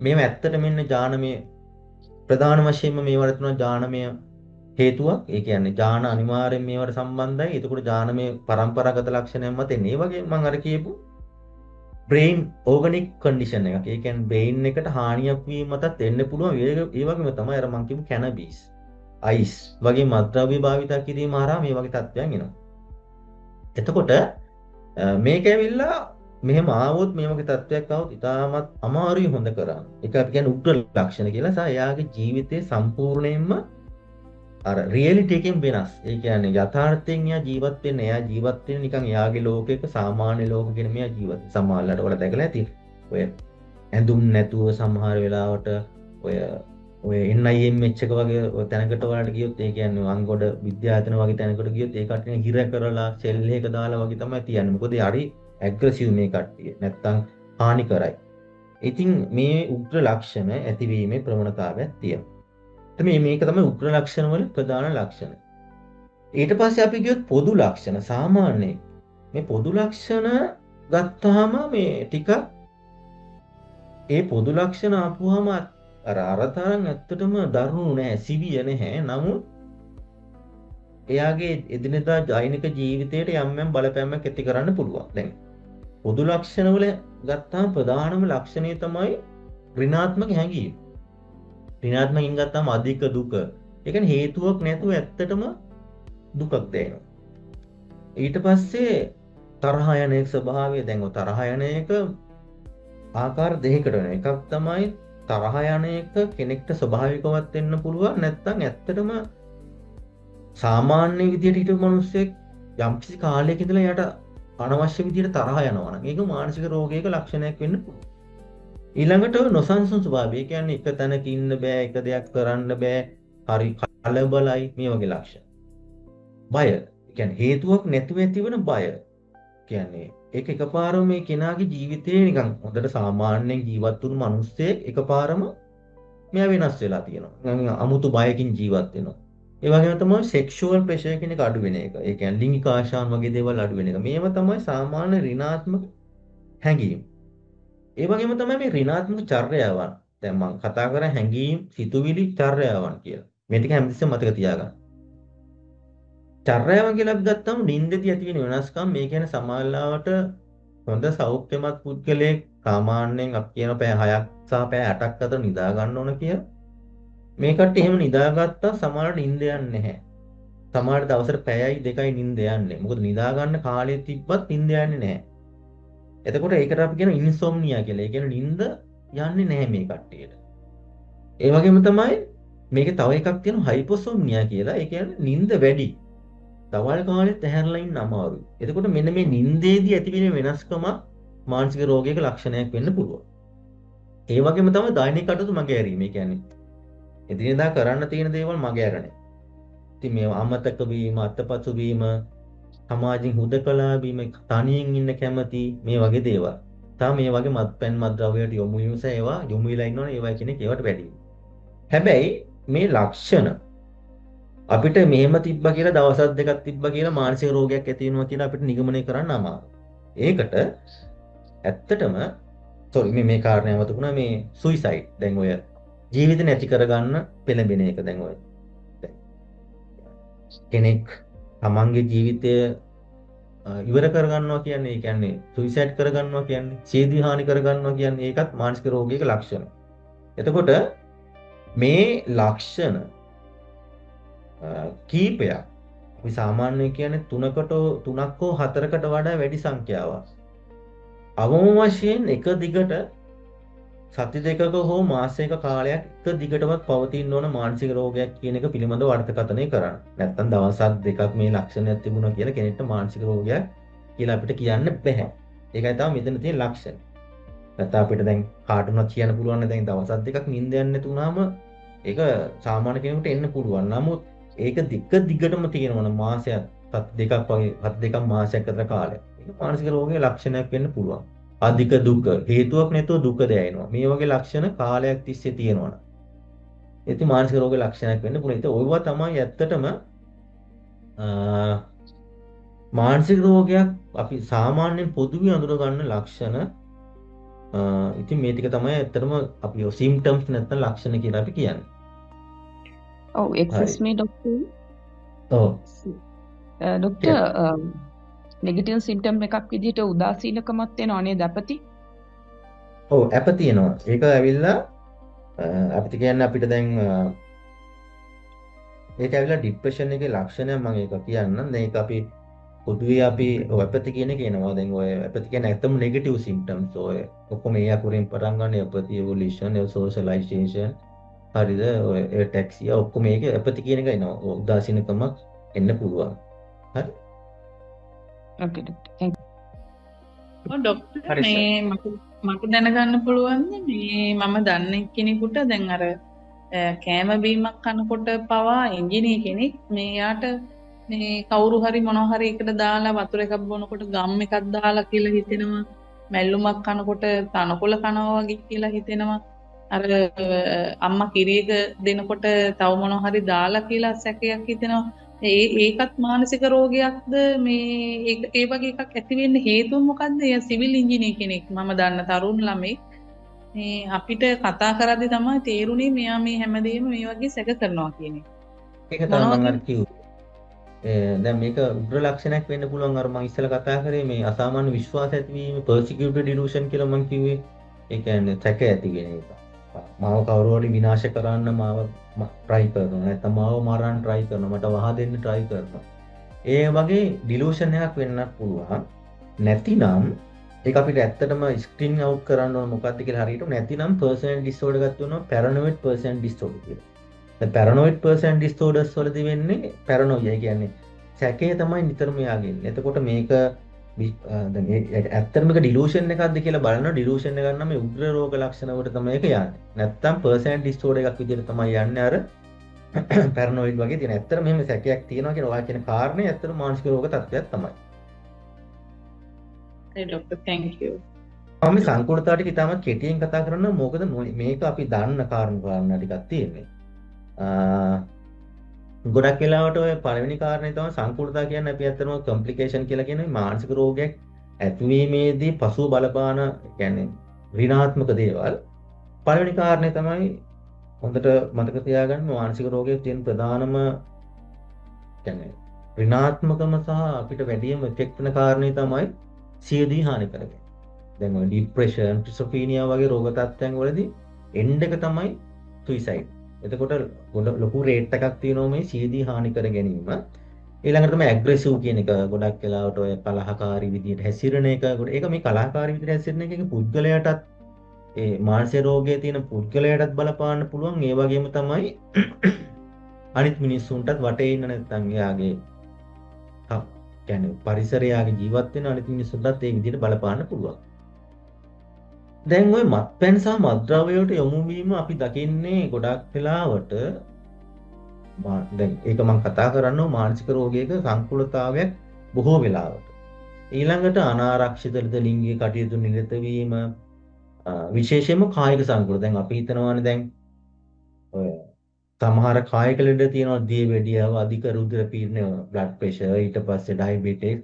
B: මේව ඇත්තට මෙන්න ඥානමය ප්‍රධාන වශයෙන්ම මේවට තුන ඥානමය හේතුවක්. ඒ කියන්නේ ඥාන අනිවාර්යෙන් මේවට සම්බන්ධයි. එතකොට ඥානමය પરම්පරාගත ලක්ෂණයක් මත එන්නේ. ඒ වගේ මම අර කියපු බ්‍රේන් ඕගනික් කන්ඩිෂන් එකක්. ඒ කියන්නේ බ්‍රේන් එකට හානියක් වීම මතත් එන්න පුළුවන්. ඒ වගේම තමයි අර මම කියපු කැනබිස්, අයිස් වගේ මත්ද්‍රව්‍ය භාවිත කිරීම හරහා මේ වගේ තත්ත්වයන් එනවා. එතකොට මේක ඇවිල්ලා මෙහෙම ආවොත් මේ වගේ තත්ත්වයක් ආවොත් ඉතාමත් අමාරුයි හොඳ කරන්න. ඒක අපි කියන්නේ උග්‍ර ලක්ෂණ කියලා. සහ එයාගේ ජීවිතේ සම්පූර්ණයෙන්ම අර රියැලිටි එකෙන් වෙනස්. ඒ කියන්නේ යථාර්ථයෙන් එයා ජීවත් වෙන්නේ. එයා ජීවත් වෙන්නේ නිකන් එයාගේ ලෝකයක සාමාන්‍ය ලෝකෙකින් මෙයා ජීවත්. සමහරවිට ඔයාලා දැකලා ඇති. ඔය ඇඳුම් නැතුව සමහර වෙලාවට ඔය NIMH එක වගේ තැනකට වලට ගියොත් ඒ කියන්නේ අංගොඩ විද්‍යායතන වගේ තැනකට ගියොත් ඒ කට්ටිය හිර කරලා සෙල් එක දාලා වගේ තමයි තියන්නේ. මොකද ඒ හරි ඇග්‍රෙසිව් මේ කට්ටිය. නැත්තම් හානි කරයි. ඉතින් මේ උග්‍ර ලක්ෂණ ඇතිවීමේ ප්‍රවණතාවයක් තියෙනවා. මේක තමයි උග්‍ර ලක්ෂණ වල ප්‍රධාන ලක්ෂණ. ඊට පස්සේ අපි කියොත් පොදු ලක්ෂණ සාමාන්‍ය. මේ පොදු ලක්ෂණ ගත්තාම මේ ටික ඒ පොදු ලක්ෂණ ආපුවාම අරතරන් ඇත්තටම දරුණු නෑ, සිවිය නැහැ. නමුත් එයාගේ එදිනෙදා දෛනික ජීවිතයට යම් බලපෑමක් ඇති කරන්න පුළුවන්. දැන් පොදු ලක්ෂණ වල ගත්තාම ප්‍රධානම ලක්ෂණය තමයි ඍණාත්මක හැඟීම. ඍණාත්මකින් ගත්තාම අධික දුක. ඒ කියන්නේ හේතුවක් නැතුව ඇත්තටම දුකක් දැනෙනවා. ඊට පස්සේ තරහ යන එක ස්වභාවය. දැන් ඔය තරහ යන එක ආකාර දෙකකට වෙනවා. එකක් තමයි තරහ යන එක කෙනෙක්ට ස්වභාවිකවත් වෙන්න පුළුවන්. නැත්නම් ඇත්තටම සාමාන්‍ය විදියට හිටපු මිනිස්සෙක් යම්කිසි කාලයක ඉඳලා යට අනවශ්‍ය විදියට තරහ යනවා නම් ඒක මානසික රෝගයක ලක්ෂණයක් වෙන්න පුළුවන්. ඊළඟට නොසන්සුන් ස්වභාවය. ඒ කියන්නේ එක තැනක ඉන්න බෑ, එක දෙයක් කරන්න බෑ, හරි කලබලයි, මේ වගේ ලක්ෂණ. බය. ඒ කියන්නේ හේතුවක් නැතුව ඇතිවන බය. කියන්නේ ඒක එකපාරම මේ කෙනාගේ ජීවිතේ නිකන් හොඳට සාමාන්‍යයෙන් ජීවත් වුණු මිනිස්සෙක් එකපාරම මෙයා වෙනස් වෙලා තියෙනවා. අමුතු බයකින් ජීවත් වෙනවා. ඒ වගේම තමයි සෙක්ෂුවල් ප්‍රෙෂර් කියන එක අඩු වෙන එක. ඒ කියන්නේ ලිංගික ආශාවන් වගේ දේවල් අඩු වෙන එක. මේවා තමයි සාමාන්‍ය ඍණාත්මක හැඟීම්. ඒ වගේම තමයි මේ ඍණාත්මක චර්යාවන්. දැන් මම කතා කරා හැඟීම්, සිතුවිලි, චර්යාවන් කියලා. මේ ටික හැමතිස්සෙම මතක තියාගන්න. චර්යාවන් කියලා අපි ගත්තම නිින්දදී ඇති වෙන වෙනස්කම්. මේ කියන්නේ සමාජලාවට හොඳ සෞඛ්‍යමත් පුද්ගලයෙක් සාමාන්‍යයෙන් අපි කියන පැය 6ක් සහ පැය 8ක් අතර නිදා ගන්න ඕන කියලා. මේ කට්ටිය එහෙම නිදාගත්තා සමහරට නිින්ද යන්නේ නැහැ. සමහර දවසට පැයයි දෙකයි නිින්ද යන්නේ. මොකද නිදා ගන්න කාලය තිබ්බත් නිින්ද යන්නේ නැහැ. එතකොට ඒකට අපි කියන ඉන්සොම්නියා කියලා. ඒ කියන්නේ නිින්ද යන්නේ නැහැ මේ කට්ටියට. ඒ වගේම තමයි මේකේ තව එකක් තියෙනවා හයිපොසොම්නියා කියලා. ඒ කියන්නේ නිින්ද වැඩි. දවල් කාලෙත් ඇහැරලා ඉන්න අමාරුයි. එතකොට මෙන්න මේ නිින්දේදී ඇතිවෙන වෙනස්කම මානසික රෝගයක ලක්ෂණයක් වෙන්න පුළුවන්. ඒ වගේම තමයි දෛනික කටයුතු මගහැරීම. ඒ කියන්නේ එදිනෙදා කරන්න තියෙන දේවල් මගහැරෙන. ඉතින් මේ අමතක වීම, අත්පසු වීම, සමාජයෙන් හුදකලා වීම, තනියෙන් ඉන්න කැමැති මේ වගේ දේවල්. තා මේ වගේ මත්පැන් මත්ද්‍රව්‍යයට යොමු වීම සහ ඒවා යොමු වෙලා ඉන්නවනේ ඒවා කියන එක ඒවට වැඩි. හැබැයි මේ ලක්ෂණ අපිට මෙහෙම තිබ්බා කියලා දවස් දෙකක් තිබ්බා කියලා මානසික රෝගයක් ඇති වෙනවා කියලා අපිට නිගමනය කරන්න අමාරුයි. ඒකට ඇත්තටම මේ කාරණේ මතකුණා මේ සුයිසයිඩ්. දැන් ඔය ජීවිත නැති කරගන්න පෙළඹෙන එක දැන් ඔය. කෙනෙක් තමන්ගේ ජීවිතය ඉවර කරගන්නවා කියන්නේ ඒ කියන්නේ සුයිසයිඩ් කරගන්නවා කියන්නේ ජීවිත හානි කරගන්නවා කියන්නේ ඒකත් මානසික රෝගයක ලක්ෂණ. එතකොට මේ ලක්ෂණ කීපයක් අපි සාමාන්‍යයෙන් කියන්නේ 3කට 3ක් හෝ 4කට වඩා වැඩි සංඛ්‍යාවක්. අවම වශයෙන් එක දිගට සති දෙකක හෝ මාසයක කාලයක් එක දිගටවත් පවතින ඕන මානසික රෝගයක් කියන එක පිළිබඳව අර්ථකථනය කරන්න. නැත්තම් දවස් දෙකක් මේ ලක්ෂණයක් තිබුණා කියලා කෙනෙක්ට මානසික රෝගයක් කියලා අපිට කියන්න බෑ. ඒකයි තමයි මෙතන තියෙන ලක්ෂණ. නැත්නම් අපිට දැන් කාටුණක් කියන්න පුළුවන් දැන් දවස් දෙකක් නිින්ද යන්නේ නැතුණාම ඒක සාමාන්‍ය කෙනෙකුට එන්න පුළුවන්. නමුත් ඒක දිගටම තියෙනවනේ මාසයක් දෙකක් වගේ 7 දෙකක් මාසයක් අතර කාලයක්. ඒක මානසික රෝගයේ ලක්ෂණයක් වෙන්න පුළුවන්. අධික දුක හේතුවක් නැතුව දුක දැනෙනවා. මේ වගේ ලක්ෂණ කාලයක් තිස්සේ තියෙනවා. ඉතින් මානසික රෝගයේ ලක්ෂණයක් වෙන්න පුළුවන්. ඉතින් ඔයවා තමයි ඇත්තටම මානසික රෝගයක් අපි සාමාන්‍යයෙන් පොදුවේ අඳුර ගන්න ලක්ෂණ. ඉතින් මේ ටික තමයි ඇත්තටම අපි සිම්ප්ටම්ස් නැත්නම් ලක්ෂණ කියලා අපි කියන්නේ.
E: ඔව් එක්ස්කියුස් මී ડોක්ටර්.
B: ඔව්.
E: ડોක්ටර් නෙගටිව් සිම්ප්ටම් එකක් විදිහට උදාසීනකමත් වෙනව නේද අපති?
B: ඔව් අපති එනවා. ඒක ඇවිල්ලා අපිට කියන්නේ අපිට දැන් ඒක ඇවිල්ලා ડિප්‍රෙෂන් එකේ ලක්ෂණයක් මම ඒක කියන්නම්. දැන් ඒක අපි පොදුවේ අපි අපති කියන එක එනවා. දැන් ඔය අපති කියන්නේ ඇත්තම නෙගටිව් සිම්ප්ටම්ස්. ඔය ඔක්කොම ඒ අකුරෙන් පටන් ගන්න අපති එවොලියුෂන්, සෝෂලයිසේෂන් හරිද? ඔය ටැක්සිය ඔක්කොම මේක අපති කියන එක එනවා. උදාසීනකමක් එන්න පුළුවන්. හරි.
E: ඕකේ ડોක්ටර්. තෑන්ක්
D: ඔව් ડોක්ටර් මේ මට දැනගන්න පුළුවන්ද මේ මම දන්න කෙනෙකුට දැන් අර කෑම බීමක් කනකොට පවා එන්ජිනියර් කෙනෙක් මේ යාට මේ කවුරු හරි මොනවා හරි එකට දාලා වතුර එකක් බොනකොට ගම් එකක් දාලා කියලා හිතෙනවා. මැල්ලුමක් කනකොට තනකොළ කනවා වගේ කියලා හිතෙනවා. අර අම්මා කිරියක දෙනකොට තව මොනවා හරි දාලා කියලා සැකයක් හිතෙනවා. ඒකත් මානසික රෝගයක්ද මේ ඒ වගේ එකක් ඇති වෙන්න හේතුව මොකද්ද? එයා සිවිල් ඉංජිනේර කෙනෙක්. මම දන්න තරුණ ළමෙක්. මේ අපිට කතා කරද්දී තමයි තේරුනේ මෙයා මේ හැමදේම මේ වගේ සැක කරනවා කියන එක.
B: ඒක තමයි මම අර කිව්වේ. දැන් මේක උග්‍ර ලක්ෂණයක් වෙන්න පුළුවන්. අර මම ඉස්සෙල්ලා කතා කරේ මේ අසාමාන්‍ය විශ්වාස ඇතිවීම persecuted delusion කියලා මම කිව්වේ. ඒ කියන්නේ සැක ඇති වෙන එක. මාව කවුරු හරි විනාශ කරන්න මාව try කරනවා. නැත්නම් මාව මරන්න try කරනවා. මට වහ දෙන්න try කරනවා. ඒ වගේ delusion එකක් වෙන්නත් පුළුවන්. නැතිනම් ඒක අපිට ඇත්තටම ස්ක්‍රීන් අවුට් කරන්න ඕන මොකක්ද කියලා හරියට නැතිනම් personality disorder එකක් තියෙනවා paranoid personality disorder කියලා. දැන් paranoid personality disorders වලදී වෙන්නේ paranoia කියන්නේ සැකේ තමයි නිතරම යාගෙන. එතකොට මේක දැන් ඇත්තටම මේක delusion එකක්ද කියලා බලනවා. delusion එකක් නම් මේ උග්‍ර රෝග ලක්ෂණ වලට තමයි ඒක යන්නේ. නැත්තම් personality disorder එකක් විදිහට තමයි යන්නේ අර paranoid වගේ තියෙන. ඇත්තටම මෙහෙම සැකයක් තියෙනවා කියන ඔයා කියන කාරණේ ඇත්තටම මානසික රෝග තත්ත්වයක් තමයි.
D: ඒ ડોක්ටර් thank you.
B: මම මේ සංකූලතාවට ඉතාමත් කෙටියෙන් කතා කරනවා. මොකද මේක අපි දන්න කාරණා ටිකක් තියෙන්නේ. ගොඩක් වෙලාවට ඔය පළවෙනි කාරණේ තමයි සංකූලතා කියන්නේ අපි ඇත්තටම කොම්ප්ලිකේෂන් කියලා කියන්නේ මානසික රෝගයක් ඇතිවීමේදී පසුව බලපාන කියන්නේ ඍණාත්මක දේවල්. පළවෙනි කාරණේ තමයි හොඳට මතක තියාගන්න මානසික රෝගයේ තියෙන ප්‍රධානම කියන්නේ ඍණාත්මකම සහ අපිට වැඩිම ඉෆෙක්ට් වෙන කාරණේ තමයි සියදී හානි කරගන්න. දැන් ඔය ડિප්‍රෙෂන්, ෂිසොෆ්‍රීනියා වගේ රෝග තත්ත්වයන් වලදී එන්ඩ් එක තමයි සුයිසයිඩ්. එතකොට ලොකු රේට් එකක් තියෙනවා මේ සියදී හානි කර ගැනීම. ඊළඟට තමයි ඇග්‍රෙසිව් කියන එක ගොඩක් වෙලාවට ඔය කලහකාරී විදිහට හැසිරෙන එක. ඒක මේ කලහකාරී විදිහට හැසිරෙන එක පුද්ගලයාටත් ඒ මානසික රෝගයේ තියෙන පුද්ගලයාටත් බලපාන්න පුළුවන්. ඒ වගේම තමයි අනිත් මිනිස්සුන්ටත් වටේ ඉන්න නැත්නම් එයාගේ කියන්නේ පරිසරයාගේ ජීවත් වෙන අනිත් මිනිස්සුන්ටත් ඒ විදිහට බලපාන්න පුළුවන්. දැන් ওই මත්පැන් සහ මත්ද්‍රව්‍ය වලට යොමු වීම අපි දකින්නේ ගොඩක් වෙලාවට දැන් ඒක මම කතා කරන්නේ මානසික රෝගයක සංකූලතාවයක් බොහෝ වෙලාවට. ඊළඟට අනාරක්ෂිත ලිංගික කටයුතු නිරත වීම විශේෂයෙන්ම කායික සංකූල. දැන් අපි හිතනවානේ දැන් ඔය සමහර කායික ලෙඩ තියෙනවා දියවැඩියාව, අධික රුධිර පීඩනය, බ්ලඩ් ප්‍රෙෂර්, ඊට පස්සේ ඩයබටික්,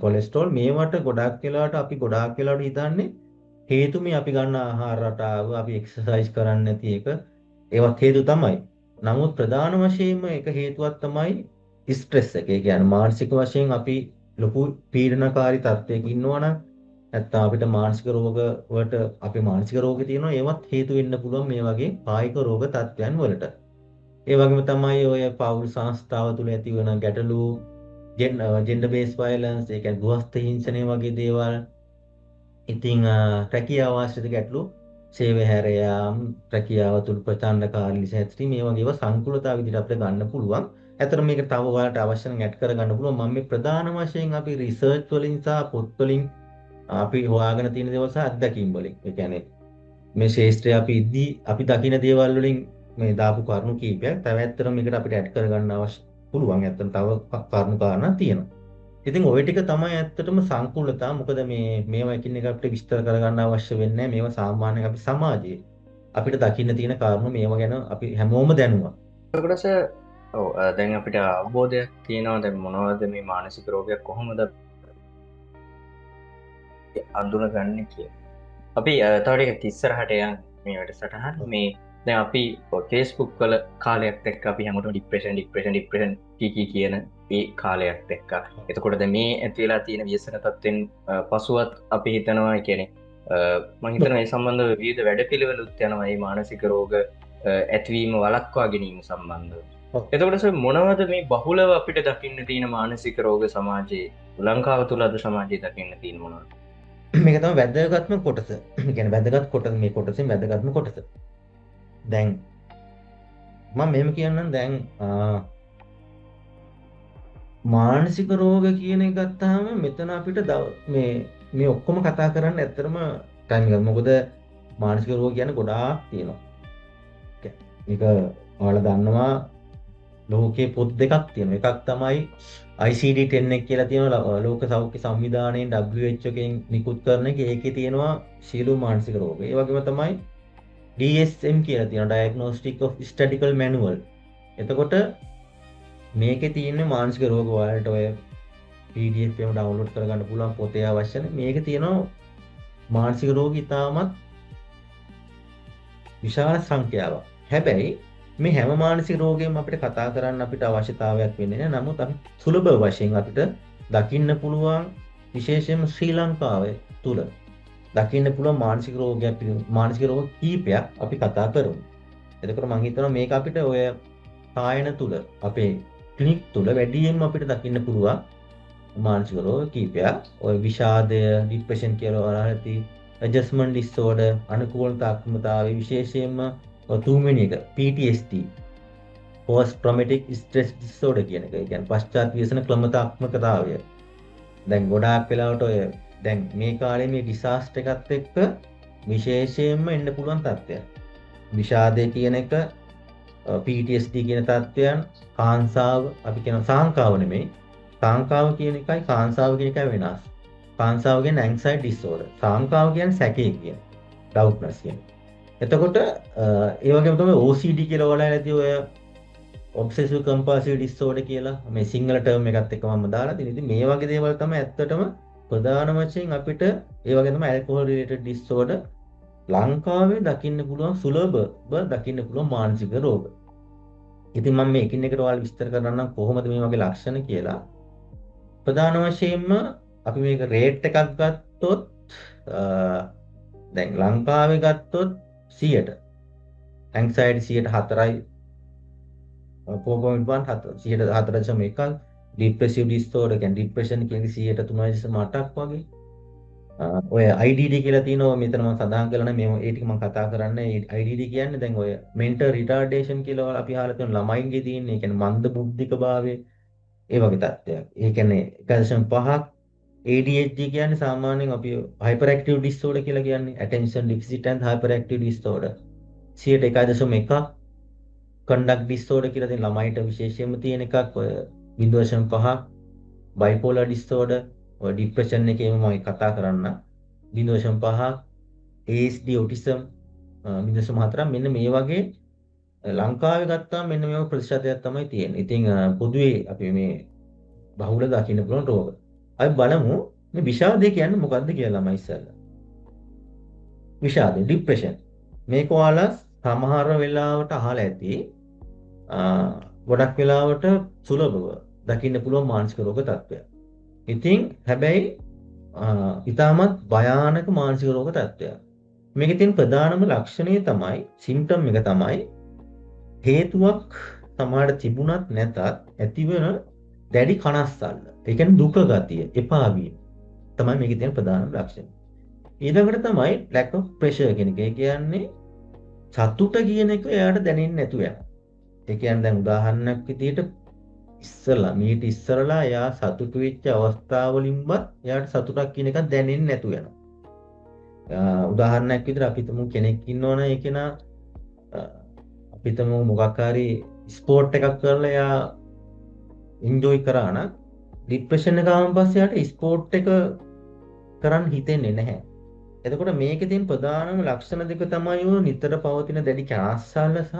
B: කොලෙස්ටරෝල් මේවට ගොඩක් වෙලාවට අපි ගොඩාක් වෙලාවට හිතන්නේ හේතු මේ අපි ගන්න ආහාර රටාව, අපි එක්සර්සයිස් කරන්නේ නැති එක ඒවත් හේතු තමයි. නමුත් ප්‍රධාන වශයෙන්ම එක හේතුවක් තමයි ස්ට්‍රෙස් එක. ඒ කියන්නේ මානසික වශයෙන් අපි ලොකු පීඩනකාරී තත්ත්වයක ඉන්නවා නම් නැත්නම් අපිට මානසික රෝග වලට අපේ මානසික රෝග තියෙනවා ඒවත් හේතු වෙන්න පුළුවන් මේ වගේ කායික රෝග තත්ත්වයන් වලට. ඒ වගේම තමයි ඔය පෞල් සංස්ථාව තුළ ඇති වෙන ගැටලු, ජෙන්ඩර් බේස් වයලන්ස්, ඒ කියන්නේ ගෘහස්ත හිංසනය වගේ දේවල්. ඉතින් රැකියාව ආශ්‍රිත ගැටලු, සේවය හැර යාම, රැකියාව තුළ ප්‍රචණ්ඩකාරී ලෙස හැසිරීම මේ වගේ ඒවා සංකූලතාව විදිහට අපිට ගන්න පුළුවන්. ඇත්තට මේක තව ඔයාලට අවශ්‍ය නම් ඇඩ් කරගන්න පුළුවන්. මම මේ ප්‍රධාන වශයෙන් අපි රිසර්ච් වලින් සහ පොත් වලින් අපි හොයාගෙන තියෙන දේවල් සහ අත්දැකීම් වලින්. ඒ කියන්නේ මේ ශාස්ත්‍රය අපි දකින දේවල් වලින් මේ දාපු කරුණු කීපයක් තව ඇත්තට මේකට අපිට ඇඩ් කරගන්න අවශ්‍ය පුළුවන්. ඇත්තට තව කරුණු කාරණා තියෙනවා. ඉතින් ওই ටික තමයි ඇත්තටම සංකූලතා. මොකද මේවා එකින් එක අපිට විස්තර කරගන්න අවශ්‍ය වෙන්නේ නැහැ. මේවා සාමාන්‍යයෙන් අපි සමාජයේ අපිට දකින්න තියෙන කාරණා මේවා ගැන අපි හැමෝම දැනුවා.
C: එතකොට සර් ඔව් දැන් අපිට අවබෝධයක් තියෙනවා දැන් මොනවද මේ මානසික රෝගයක් කොහොමද අඳුනගන්නේ කියලා. අපි තව ටිකක් ඉස්සරහට යන්න මේ වැඩසටහන මේ දැන් අපි Facebook වල කාලයක් එක්ක අපි හැමෝටම ડિප්‍රෙෂන් කියන ඒ කාලයක් එක්ක. එතකොට දැන් මේ ඇති වෙලා තියෙන ව්‍යසන තත්ත්වෙන් පසුවත් අපි හිතනවා කියන්නේ මම හිතනවා ඒ සම්බන්ධව විවිධ වැඩපිළිවෙලුත් යනවා මේ මානසික රෝග ඇතිවීම වළක්වා ගැනීම සම්බන්ධව. එතකොට සර් මොනවද මේ බහුලව අපිට දකින්න තියෙන මානසික රෝග සමාජයේ ලංකාව තුල අද සමාජයේ දකින්න තියෙන මොනවද?
B: මේක තමයි වැදගත්ම කොටස. කියන්නේ වැදගත් කොටස මේ කොටසෙන් වැදගත්ම කොටස. දැන් මම මෙහෙම කියන්නම් දැන් මානසික රෝග කියන එක ගත්තාම මෙතන අපිට මේ ඔක්කොම කතා කරන්න ඇත්තටම ටයිම් ගන්න. මොකද මානසික රෝග කියන්නේ ගොඩාක් තියෙනවා. මේක ඔයාලා දන්නවා ලෝකේ පොත් දෙකක් තියෙනවා. එකක් තමයි ICD-10 එක කියලා තියෙනවා ලෝක සෞඛ්‍ය සංවිධානයෙන් WHO එකෙන් නිකුත් කරන එක. ඒකේ තියෙනවා සියලු මානසික රෝග. ඒ වගේම තමයි DSM කියලා තියෙනවා Diagnostic of Statistical Manual. එතකොට මේකේ තියෙන මානසික රෝග වලට ඔය PDF එකම ඩවුන්ලෝඩ් කරගන්න පුළුවන් පොතේ අවශ්‍ය නැහැ. මේකේ තියෙනවා මානසික රෝග ඉතාමත් විශාල සංඛ්‍යාවක්. හැබැයි මේ හැම මානසික රෝගයක්ම අපිට කතා කරන්න අපිට අවශ්‍යතාවයක් වෙන්නේ නැහැ. නමුත් අපි සුලභ වශයෙන් අපිට දකින්න පුළුවන් විශේෂයෙන්ම ශ්‍රී ලංකාවේ තුල දකින්න පුළුවන් මානසික රෝග කීපයක් අපි කතා කරමු. එතකොට මම හිතනවා මේක අපිට ඔය කායන තුල අපේ ක්ලිනික් තුල වැඩියෙන්ම අපිට දකින්න පුළුවන් මානසික රෝග කීපයක්. ඔය විෂාදය, ડિප්‍රෙෂන් කියලා වරහති, ඇඩ්ජස්ට්මන්ට් ඩිසෝඩර්, අනුකූලතා අක්මතාවය, විශේෂයෙන්ම තුන්වෙනි එක PTSD, post traumatic stress disorder කියන එක. ඒ කියන්නේ පශ්චාත් ව්‍යසන ක්ලමතාත්මකතාවය. දැන් ගොඩාක් වෙලාවට ඔය දැන් මේ කාලේ මේ ඩිසාස්ටර් එකත් එක්ක විශේෂයෙන්ම එන්න පුළුවන් තත්ත්වයක්. විෂාදය කියන එක, PTSD කියන තත්ත්වයන්, කාංසාව අපි කියන සාංකාව නෙමෙයි. සාංකාව කියන එකයි කාංසාව කියන එකයි වෙනස්. කාංසාව කියන්නේ anxiety disorder. සාංකාව කියන්නේ සැකේ කියන doubtness කියන. එතකොට ඒ වගේම තමයි OCD කියලා වල නැති ඔය ඔබ්සෙසිව් කම්පල්සිව් ඩිසෝඩර් කියලා මේ සිංහල ටර්ම් එකත් එක්ක මම දාලා තියෙනවා. ඉතින් මේ වගේ දේවල් තමයි ඇත්තටම ප්‍රධාන වශයෙන් අපිට ඒ වගේ තමයි ඇල්කොහොල් රිලේටඩ් ඩිසෝඩර් ලංකාවේ දකින්න පුළුවන් සුලභව දකින්න පුළුවන් මානසික රෝග. ඉතින් මම මේ එකින් එකට ඔයාලා විස්තර කරන්නම් කොහොමද මේ වගේ ලක්ෂණ කියලා. ප්‍රධාන වශයෙන්ම අපි මේක රේට් එකක් ගත්තොත් දැන් ලංකාවේ ගත්තොත් 100ට ඇන්සයිටි 4යි 4.1 4.1ක් ડિප්‍රෙසිව් ඩිසෝඩර් කියන්නේ ડિප්‍රෙෂන් කියන්නේ 3.8ක් වගේ. ඔය IDD කියලා තියෙනවා මෙතන මම සඳහන් කළා නම් මේ ඒ ටික මම කතා කරන්නේ IDD කියන්නේ දැන් ඔය mental retardation කියලා අපි අහලා තියෙන ළමයින්ගේ තියෙන ඒ කියන්නේ මන්ද බුද්ධික භාවය ඒ වගේ තත්ත්වයක්. ඒ කියන්නේ 1.5ක් ADHD කියන්නේ සාමාන්‍යයෙන් අපි hyperactive disorder කියලා කියන්නේ attention deficit and hyperactive disorder 101.1ක් conduct disorder කියලා තියෙන ළමයිට විශේෂයෙන්ම තියෙන එකක් ඔය 0.5ක් bipolar disorder ඔය depression එකේම මම කතා කරන්න 0.5ක් ASD autism 0.4ක් මෙන්න මේ වගේ ලංකාවේ ගත්තාම මෙන්න මේ වගේ ප්‍රතිශතයක් තමයි තියෙන්නේ. ඉතින් පොදුවේ අපි මේ බහුල දකින්න පුළුවන් රෝග. අපි බලමු මේ විෂාදය කියන්නේ මොකක්ද කියලා ළමයි ඉස්සෙල්ලා. විෂාදය ડિප්‍රෙෂන්. මේක ඔයාලා සමහර වෙලාවට අහලා ඇති. ගොඩක් වෙලාවට සුලභව දකින්න පුළුවන් මානසික රෝග තත්ත්වයක්. ඉතින් හැබැයි ඊටමත් භයානක මානසික රෝග තත්ත්වයක්. මේකේ තියෙන ප්‍රධානම ලක්ෂණය තමයි සිම්ප්ටම් එක තමයි හේතුවක් සමහරට තිබුණත් නැතත් ඇතිවන දැඩි කනස්සල්ල. ඒ කියන්නේ දුක ගතිය, එපා වීම තමයි මේකේ තියෙන ප්‍රධානම ලක්ෂණය. ඊළඟට තමයි lack of pressure කියන එක. ඒ කියන්නේ සතුට කියන එක එයාට දැනෙන්නේ නැතු වෙනවා. ඒ කියන්නේ දැන් උදාහරණයක් විදිහට මීට ඉස්සරලා එයා සතුටු වෙච්ච අවස්ථාවලින්වත් එයාට සතුටක් කියන එකක් දැනෙන්නේ නැතු වෙනවා. උදාහරණයක් විදිහට අපි හිතමු කෙනෙක් ඉන්නවනේ ඒ කෙනා අපි හිතමු මොකක් හරි ස්පෝර්ට් එකක් කරලා එයා එන්ජොයි කරා නම් ડિප්‍රෙෂන් එක ආවම පස්සේ යාට ස්පෝර්ට් එක කරන්න හිතෙන්නේ නැහැ. එතකොට මේකේ තියෙන ප්‍රධානම ලක්ෂණ දෙක තමයි ඔය නිතර පවතින දැඩි කනස්සල්ල සහ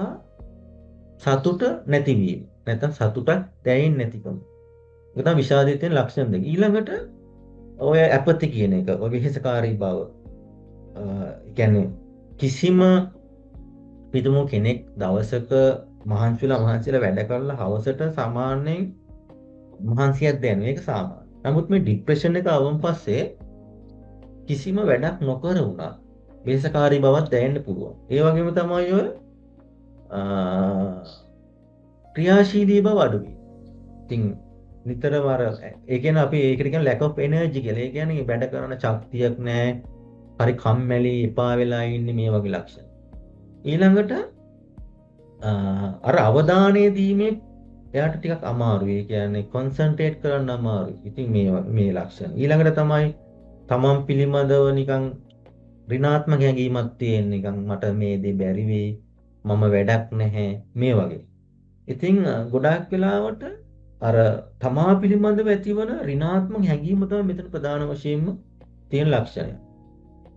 B: සතුට නැතිවීම. නැත්නම් සතුටක් දැනෙන්නේ නැතිකම. ඒක තමයි විෂාදයේ තියෙන ලක්ෂණ දෙක. ඊළඟට ඔය ඇපති කියන එක, ඔය විහිසකාරී බව. කියන්නේ කිසිම පිටුමු කෙනෙක් දවසක මහන්සිලා වැඩ කරලා හවසට සාමාන්‍යයෙන් මහන්සියක් දැනෙන එක සාමාන්‍යයි. නමුත් මේ ડિප්‍රෙෂන් එක ආවම පස්සේ කිසිම වැඩක් නොකර වුණා විහිසකාරී බවක් දැනෙන්න පුළුවන්. ඒ වගේම තමයි ඔය ක්‍රියාශීලී බව අඩු වීම. ඉතින් නිතරම අර ඒ කියන්නේ අපි ඒකට කියන lack of energy කියලා. ඒ කියන්නේ වැඩ කරන ශක්තියක් නැහැ. හරි කම්මැලි එපා වෙලා ඉන්නේ මේ වගේ ලක්ෂණ. ඊළඟට අර අවධානය දීමේ එයාට ටිකක් අමාරුයි. ඒ කියන්නේ concentrate කරන්න අමාරුයි. ඉතින් මේ ලක්ෂණ. ඊළඟට තමයි තමන් පිළිමදව නිකන් ඍණාත්මක හැඟීමක් තියෙන නිකන් මට මේ දේ බැරි වෙයි. මම වැඩක් නැහැ මේ වගේ. ඉතින් ගොඩාක් වෙලාවට අර තමා පිළිබඳව ඇතිවන ඍණාත්මක හැඟීම තමයි මෙතන ප්‍රධාන වශයෙන්ම තියෙන ලක්ෂණය.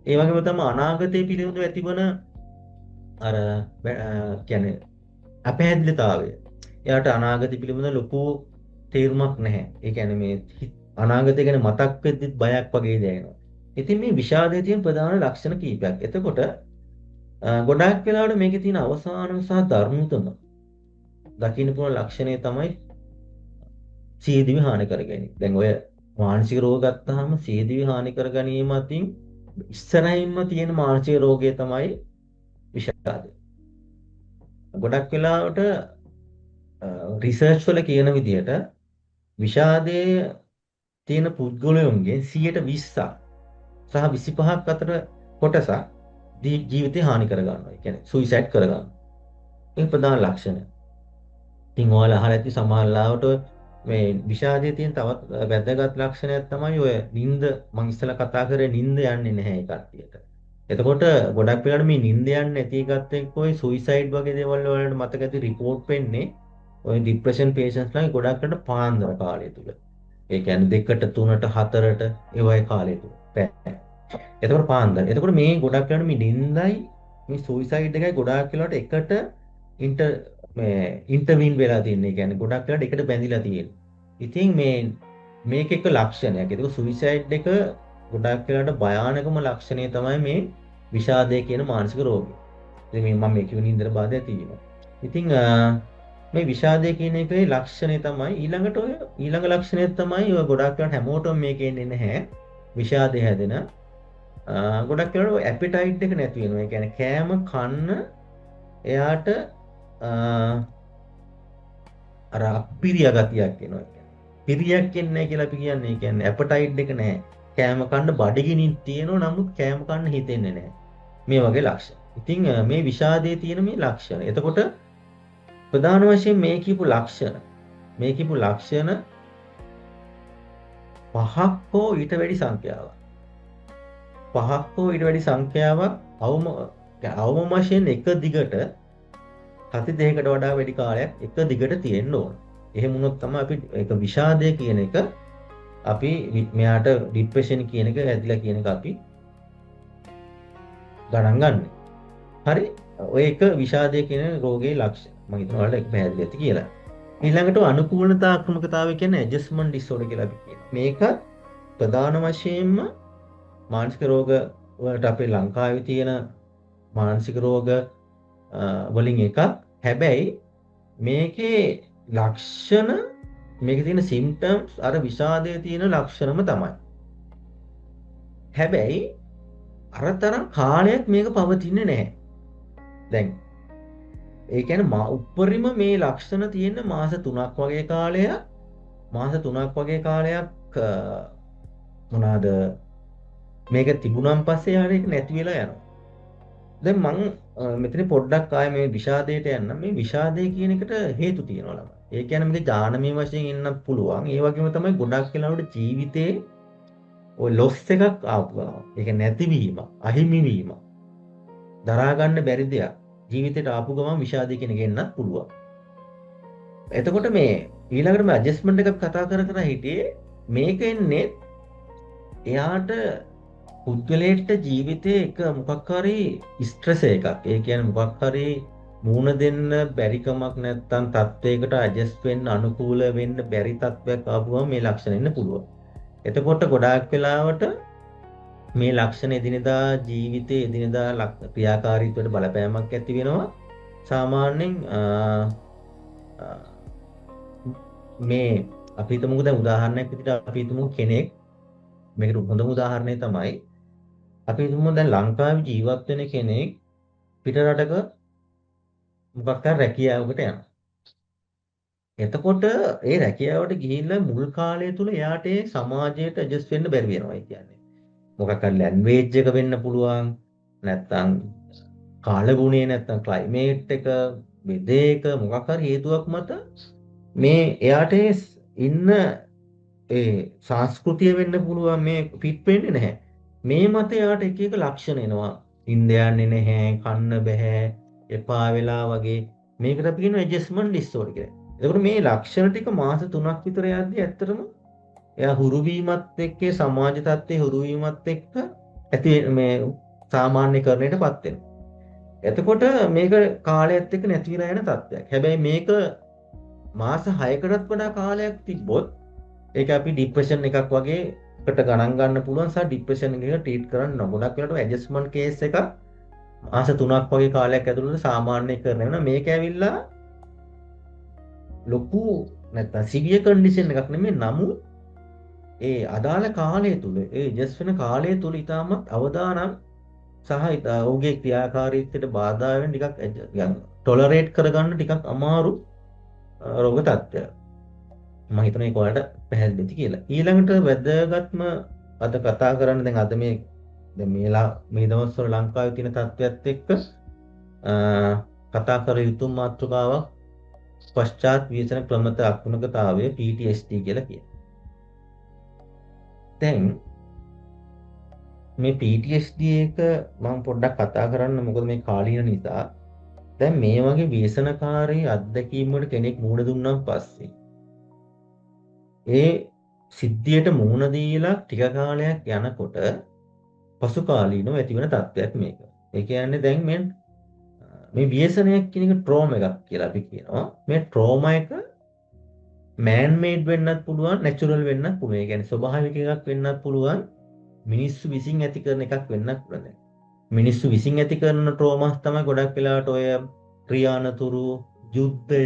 B: ඒ වගේම තමයි අනාගතයේ පිළිබඳව ඇතිවන අර කියන්නේ අපහැදිලිතාවය. එයාට අනාගතය පිළිබඳව ලොකු තේරුමක් නැහැ. ඒ කියන්නේ මේ අනාගතය ගැන මතක් වෙද්දිත් බයක් වගේ දැනෙනවා. ඉතින් මේ විෂාදයේ තියෙන ප්‍රධාන ලක්ෂණ කීපයක්. එතකොට ගොඩාක් වෙලාවට මේකේ තියෙන අවසාන සහ ධර්මතම දකින්න පුළුවන් ලක්ෂණය තමයි සියදිවි හානි කර ගැනීම. දැන් ඔය මානසික රෝග ගත්තාම සියදිවි හානි කර ගැනීම අතින් ඉස්සරහින්ම තියෙන මානසික රෝගය තමයි විෂාදය. ගොඩක් වෙලාවට රිසර්ච් වල කියන විදිහට විෂාදයේ තියෙන පුද්ගලයන්ගෙන් 20% සහ 25ක් අතර කොටසක් ජීවිතය හානි කර ගන්නවා. ඒ කියන්නේ සුයිසයිඩ් කර ගන්නවා. ඒක ප්‍රධාන ලක්ෂණය. ඉතින් ඔයාලා අහලා ඇති සමහරවිට මේ විෂාදයේ තියෙන තවත් වැදගත් ලක්ෂණයක් තමයි ඔය නිින්ද. මම ඉස්සෙල්ලා කතා කරේ නිින්ද යන්නේ නැහැ ඒ කට්ටියට. එතකොට ගොඩක් වෙලාවට මේ නිින්ද යන්නේ නැති එකත් එක්ක ඔය සුයිසයිඩ් වගේ දේවල් වලට මතක ඇති රිපෝට් වෙන්නේ ඔය ડિප්‍රෙෂන් පේෂන්ට්ස් ලා ගොඩක් වෙලාවට පාන්දර කාලය තුල. ඒ කියන්නේ 2ට 3ට 4ට ඒ වගේ කාලය තුල. එතකොට පාන්දර. එතකොට මේ ගොඩක් වෙලාවට මේ නිින්දයි මේ සුයිසයිඩ් එකයි ගොඩාක් වෙලාවට එකට ඉන්ටර්වීන් වෙලා තියෙන්නේ. කියන්නේ ගොඩක් වෙලාට එකට බැඳිලා තියෙන්නේ. ඉතින් මේක එක ලක්ෂණයක්. ඒක සුයිසයිඩ් එක ගොඩක් වෙලාට භයානකම ලක්ෂණය තමයි මේ විෂාදය කියන මානසික රෝගය. ඉතින් මම මේ කියුණ ඉන්ද්‍ර බාධය තියෙනවා. ඉතින් මේ විෂාදය කියන එකේ ලක්ෂණය තමයි ඊළඟට ඔය ඊළඟ ලක්ෂණය තමයි ඔය ගොඩක් වෙලාට හැමෝටම මේක එන්නේ නැහැ. විෂාදය හැදෙන ගොඩක් වෙලාවට ඇපිටයිට් එක නැති වෙනවා. ඒ කියන්නේ කෑම කන්න එයාට අර අපිරිය ගතියක් එනවා. පිරියක් එන්නේ නැහැ කියලා අපි කියන්නේ. ඒ කියන්නේ ඇපටයිට් එක නැහැ. කෑම කන්න බඩගිනින් තියෙනවා නමුත් කෑම කන්න හිතෙන්නේ නැහැ. මේ වගේ ලක්ෂණ. ඉතින් මේ විෂාදයේ තියෙන මේ ලක්ෂණ. එතකොට ප්‍රධාන වශයෙන් මේ කියපු ලක්ෂණ පහක් හෝ ඊට වැඩි සංඛ්‍යාවක්. අවම වශයෙන් එක දිගට සති දෙකකට වඩා වැඩි කාලයක් එක දිගට තියෙන්න ඕන. එහෙම වුණොත් තමයි අපි ඒක විෂාදය කියන එක අපි මෙයාට ડિප්‍රෙෂන් කියන එක ඇදිලා කියන එක අපි ගණන් ගන්න. හරි? ඔය එක විෂාදය කියන රෝගයේ ලක්ෂණ. මම හිතනවා ඔයාලට ඒක පැහැදිලි ඇති කියලා. ඊළඟට අනුකූලතා අක්‍රමකතාවය කියන්නේ ඇඩ්ජස්ට්මන්ට් ඩිසෝඩර් කියලා අපි කියනවා. මේක ප්‍රධාන වශයෙන්ම මානසික රෝග වලට අපේ ලංකාවේ තියෙන මානසික රෝග වලින් එකක්. හැබැයි මේකේ ලක්ෂණ මේකේ තියෙන සිම්ප්ටම්ස් අර විෂාදයේ තියෙන ලක්ෂණම තමයි. හැබැයි අරතරම් කාලයක් මේක පවතින්නේ නැහැ. දැන් ඒ කියන්නේ උඩරිම මේ ලක්ෂණ තියෙන මාස 3ක් වගේ කාලයක් මොනවාද මේක තිබුණාන් පස්සේ යාර ඒක නැති වෙලා යනවා. දැන් මම මෙතන පොඩ්ඩක් ආයේ මේ විෂාදයට යන්න. මේ විෂාදය කියන එකට හේතු තියෙනවා ළමයි. ඒ කියන්නේ මේක ඥානමය වශයෙන් එන්නත් පුළුවන්. ඒ වගේම තමයි ගොඩක් වෙලාවට ජීවිතේ ඔය ලොස් එකක් ආපු ගමන්. ඒක නැතිවීම, අහිමිවීම, දරා ගන්න බැරි දෙයක් ජීවිතේට ආපු ගමන් විෂාදය කියන එක එන්නත් පුළුවන්. එතකොට මේ ඊළඟට මේ ඇඩ්ජස්ට්මන්ට් එකක් කතා කර හිටියේ මේක එන්නේ එයාට පුද්ගලයාට ජීවිතේ එක මොකක් හරි ස්ට්‍රෙස් එකක්. ඒ කියන්නේ මොකක් හරි මූණ දෙන්න බැරිකමක් නැත්තම් තත්වයකට ඇඩ්ජස්ට් වෙන්න අනුකූල වෙන්න බැරි තත්වයක් ආවම මේ ලක්ෂණ එන්න පුළුවන්. එතකොට ගොඩාක් වෙලාවට මේ ලක්ෂණ එදිනෙදා ජීවිතයේ එදිනෙදා ක්‍රියාකාරීත්වයට බලපෑමක් ඇති වෙනවා. සාමාන්‍යයෙන් මේ අපි හිතමුකෝ දැන් උදාහරණයක් විදිහට අපි හිතමු කෙනෙක් මේකට හොඳම උදාහරණය තමයි අපි හිතමු දැන් ලංකාවේ ජීවත් වෙන කෙනෙක් පිට රටක මොකක් හරි රැකියාවකට යනවා. එතකොට ඒ රැකියාවට ගිහිල්ලා මුල් කාලය තුල එයාට ඒ සමාජයට ඇඩ්ජස්ට් වෙන්න බැරි වෙනවා. ඒ කියන්නේ මොකක් හරි ලැන්ග්වේජ් එක වෙන්න පුළුවන්. නැත්තම් කාලගුණය නැත්තම් ක්ලයිමේට් එක වෙදේක මොකක් හරි හේතුවක් මත මේ එයාට ඉන්න ඒ සංස්කෘතිය වෙන්න පුළුවන් මේ ෆිට වෙන්නේ නැහැ. මේ මත එයාට එක ලක්ෂණ එනවා. ඉන්ද යන්නේ නැහැ, කන්න බෑ, එපා වෙලා වගේ. මේකට අපි කියනවා ඇඩ්ජස්ට්මන්ට් ඩිසෝඩර් කියලා. එතකොට මේ ලක්ෂණ ටික මාස 3ක් විතර යද්දී ඇත්තටම එයා හුරු වීමත් එක්ක සමාජ තත්ත්වයේ හුරු වීමත් එක්ක ඇති මේ සාමාන්‍යකරණයටපත් වෙනවා. එතකොට මේක කාලයත් එක්ක නැති වෙලා යන තත්ත්වයක්. හැබැයි මේක මාස 6කටත් වඩා කාලයක් තිබ්බොත් ඒක අපි ડિප්‍රෙෂන් එකක් වගේ කට ගණන් ගන්න පුළුවන්. සහ ડિප්‍රෙෂන් එක ට්‍රීට් කරන්න ගොඩක් වෙලාවට ඇඩ්ජස්ට්මන්ට් කේස් එකක් මාස 3ක් වගේ කාලයක් ඇතුළත සාමාන්‍යකරණය වෙනවා. මේක ඇවිල්ලා ලොකු නැත්නම් සිවියර් කන්ඩිෂන් එකක් නෙමෙයි. නමුත් ඒ අදාළ කාලය තුල ඒ ඇඩ්ජස්ට් වෙන කාලය තුල ඉතාමත් අවදානම් සහ ඔහුගේ ක්‍රියාකාරීත්වයට බාධා වෙන ටිකක් ටොලරේට් කරගන්න ටිකක් අමාරු රෝග තත්ත්වයක්. මම හිතනවා ඒක ඔයාලට පැහැදිලිද කියලා. ඊළඟට වැදගත්ම අද කතා කරන්න දැන් අද මේ දවස්වල ලංකාවේ තියෙන තත්ත්වයක් එක්ක කතා කර යුතු මාතෘකාවක් පශ්චාත් ව්‍යසන ක්‍රමත අක්‍රමකතාවය PTSD කියලා කියනවා. දැන් මේ PTSD එක මම පොඩ්ඩක් කතා කරන්න මොකද මේ කාලීන නිසා. දැන් මේ වගේ ව්‍යසනකාරී අත්දැකීම් වල කෙනෙක් මුහුණ දුන්නාන් පස්සේ ඒ සිද්ධියට මුහුණ දීලා ටික කාලයක් යනකොට පසු කාලීනව ඇතිවන තත්ත්වයක් මේක. ඒ කියන්නේ දැන් මේ මේ ව්‍යසනයක් කියන එක ට්‍රෝම එකක් කියලා අපි කියනවා. මේ ට්‍රෝම එක මෑන් මේඩ් වෙන්නත් පුළුවන්, නැචරල් වෙන්නත් පුළුවන්. ඒ කියන්නේ ස්වභාවික එකක් වෙන්නත් පුළුවන්, මිනිස්සු විසින් ඇති කරන එකක් වෙන්නත් පුළුවන්. මිනිස්සු විසින් ඇති කරන ට්‍රෝමාස් තමයි ගොඩක් වෙලාවට ඔය ක්‍රියානතුරු, යුද්ධය,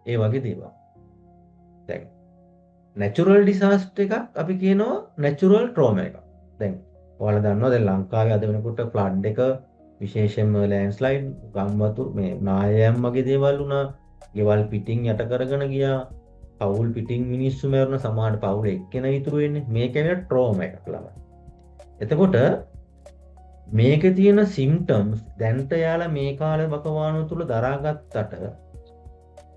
B: ඒ වගේ දේවල්. දැන් නැචරල් ඩිසාස්ටර් එකක් අපි කියනවා නැචරල් ට්‍රෝමා එකක්. දැන් ඔයාලා දන්නවා දැන් ලංකාවේ අද වෙනකොට ෆ්ලඩ් එක විශේෂයෙන්ම ලෑන්ඩ්ස්ලයිඩ් ගම්වතු මේ නායයන් වගේ දේවල් වුණා. ගෙවල් පිටින් යට කරගෙන ගියා. පවුල් පිටින් මිනිස්සු මරන සමහර පවුල එක්කෙනා ඉතුරු වෙන්නේ. මේක වෙන ට්‍රෝමා එකක් ළමයි. එතකොට මේකේ තියෙන සිම්ප්ටම්ස් දැන්ට යාලා මේ කාලේ වකවානුව තුල දරාගත්තට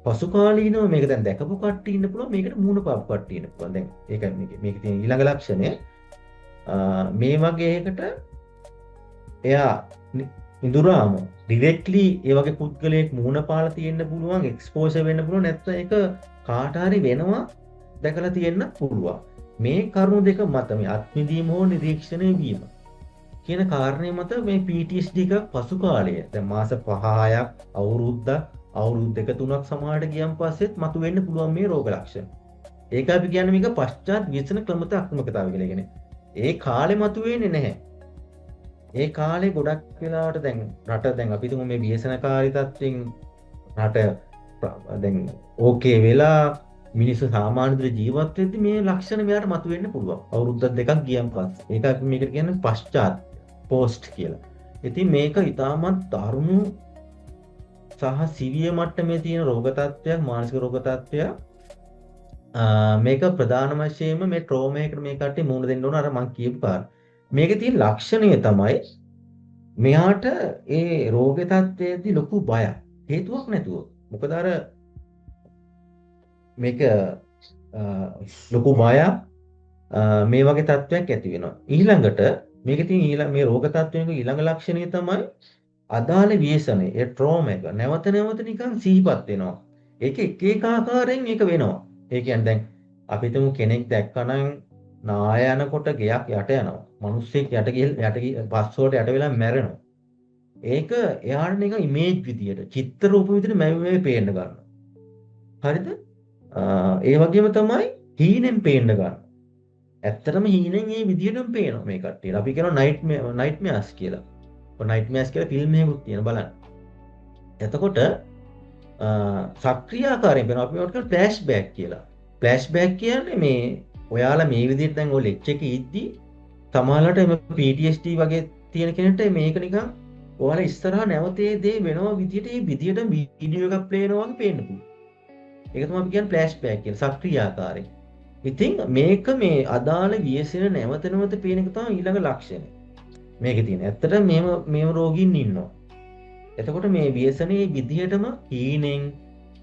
B: පසු කාලීනව මේක දැන් දැකපු කට්ටිය ඉන්න පුළුවන් මේකට මූණ පාපු කට්ටිය ඉන්න පුළුවන්. දැන් ඒක මේකේ තියෙන ඊළඟ ලක්ෂණය මේ වගේ එකට එයා ඉඳුරාම ඩිරෙක්ට්ලි ඒ වගේ පුද්ගලයෙක් මූණ පාලා තියෙන්න පුළුවන්, එක්ස්පෝෂර් වෙන්න පුළුවන්, නැත්නම් ඒක කාට හරි වෙනවා දැකලා තියෙන්න පුළුවන්. මේ කරුණු දෙක මත මේ අත්විඳීම හෝ නිරීක්ෂණය වීම කියන කාරණේ මත මේ PTSD එකක් පසු කාලයේ දැන් මාස 5-6ක් අවුරුද්දක් අවුරුදු 2-3ක් සමහරට ගියන් පස්සෙත් මතුවෙන්න පුළුවන් මේ රෝග ලක්ෂණ. ඒක අපි කියන්නේ මේක පශ්චාත් ව්‍යසන ක්‍රමතාත්මකතාවය කියලා කියන්නේ. ඒ කාලේ මතුවෙන්නේ නැහැ. ඒ කාලේ ගොඩක් වෙලාවට දැන් රට දැන් අපි තුමු මේ ව්‍යසනකාරී තත්ත්වෙන් රට දැන් ඕකේ වෙලා මිනිස්සු සාමාන්‍ය විදිහට ජීවත් වෙද්දි මේ ලක්ෂණ මෙයාට මතුවෙන්න පුළුවන්. අවුරුද්දක් දෙකක් ගියන් පස්සේ. ඒක අපි මේකට කියන්නේ පශ්චාත් පෝස්ට් කියලා. ඉතින් මේක ඉතාමත් දරුණු සහ සිවිය මට්ටමේ තියෙන රෝග තත්ත්වයක්, මානසික රෝග තත්ත්වයක්. මේක ප්‍රධාන වශයෙන්ම මේ ට්‍රෝමා එකට මේ කට්ටිය මුහුණ දෙන්න ඕන අර මං කියපු කාරණා. මේකේ තියෙන ලක්ෂණය තමයි මෙයාට ඒ රෝග තත්ත්වයේදී ලොකු බයක්. හේතුවක් නැතුව. මොකද අර මේක ලොකු බයක් මේ වගේ තත්ත්වයක් ඇති වෙනවා. ඊළඟට මේකේ තියෙන මේ රෝග තත්ත්වයේ ඊළඟ ලක්ෂණය තමයි අදාළ ව්‍යසනය, ඒ ට්‍රෝමා එක නැවත නැවත නිකන් සිහිපත් වෙනවා. ඒක එක එක ආකාරයෙන් මේක වෙනවා. ඒ කියන්නේ දැන් අපි හිතමු කෙනෙක් දැක්කනම් නාය යනකොට ගෙයක් යට යනවා. මිනිස්සෙක් යට ගිහින් පස්සෝට යට වෙලා මැරෙනවා. ඒක එයාට නිකන් ඉමේජ් විදියට, චිත්‍ර රූප විදියට මේ පේන්න ගන්නවා. හරිද? ඒ වගේම තමයි හීනෙන් පේන්න ගන්නවා. ඇත්තටම හීනෙන් මේ විදියටම පේනවා මේ කට්ටියට. අපි කියනවා නයිට්මෙයාර්ස් කියලා. ඔය නයිට්මෙයාර්ස් කියලා ෆිල්ම් එකකුත් තියෙන බලන්න. එතකොට සක්‍රියාකාරයෙන් වෙනවා. අපි ඒකට කියනවා ෆ්ලෑෂ්බෑක් කියලා. ෆ්ලෑෂ්බෑක් කියන්නේ මේ ඔයාලා මේ විදිහට දැන් ඔය ලෙක්චර් එකේ ඉද්දි සමහරවිට මේ PTSD වගේ තියෙන කෙනෙක්ට මේක නිකන් ඔයාලා ඉස්සරහා නැවතේ දේ වෙනවා විදිහට මේ විදිහට වීඩියෝ එකක් ප්ලේ වෙනවා වගේ පේන්න පුළුවන්. ඒක තමයි අපි කියන්නේ ෆ්ලෑෂ්බෑක් කියලා සක්‍රියාකාරයෙන්. ඉතින් මේක මේ අදාළ ව්‍යසන නැවත නැවත පේන එක තමයි ඊළඟ ලක්ෂණය. මේකේ තියෙන. ඇත්තට මේව රෝගීන් ඉන්නවා. එතකොට මේ ව්‍යසනයේ විදිහටම හීනෙන්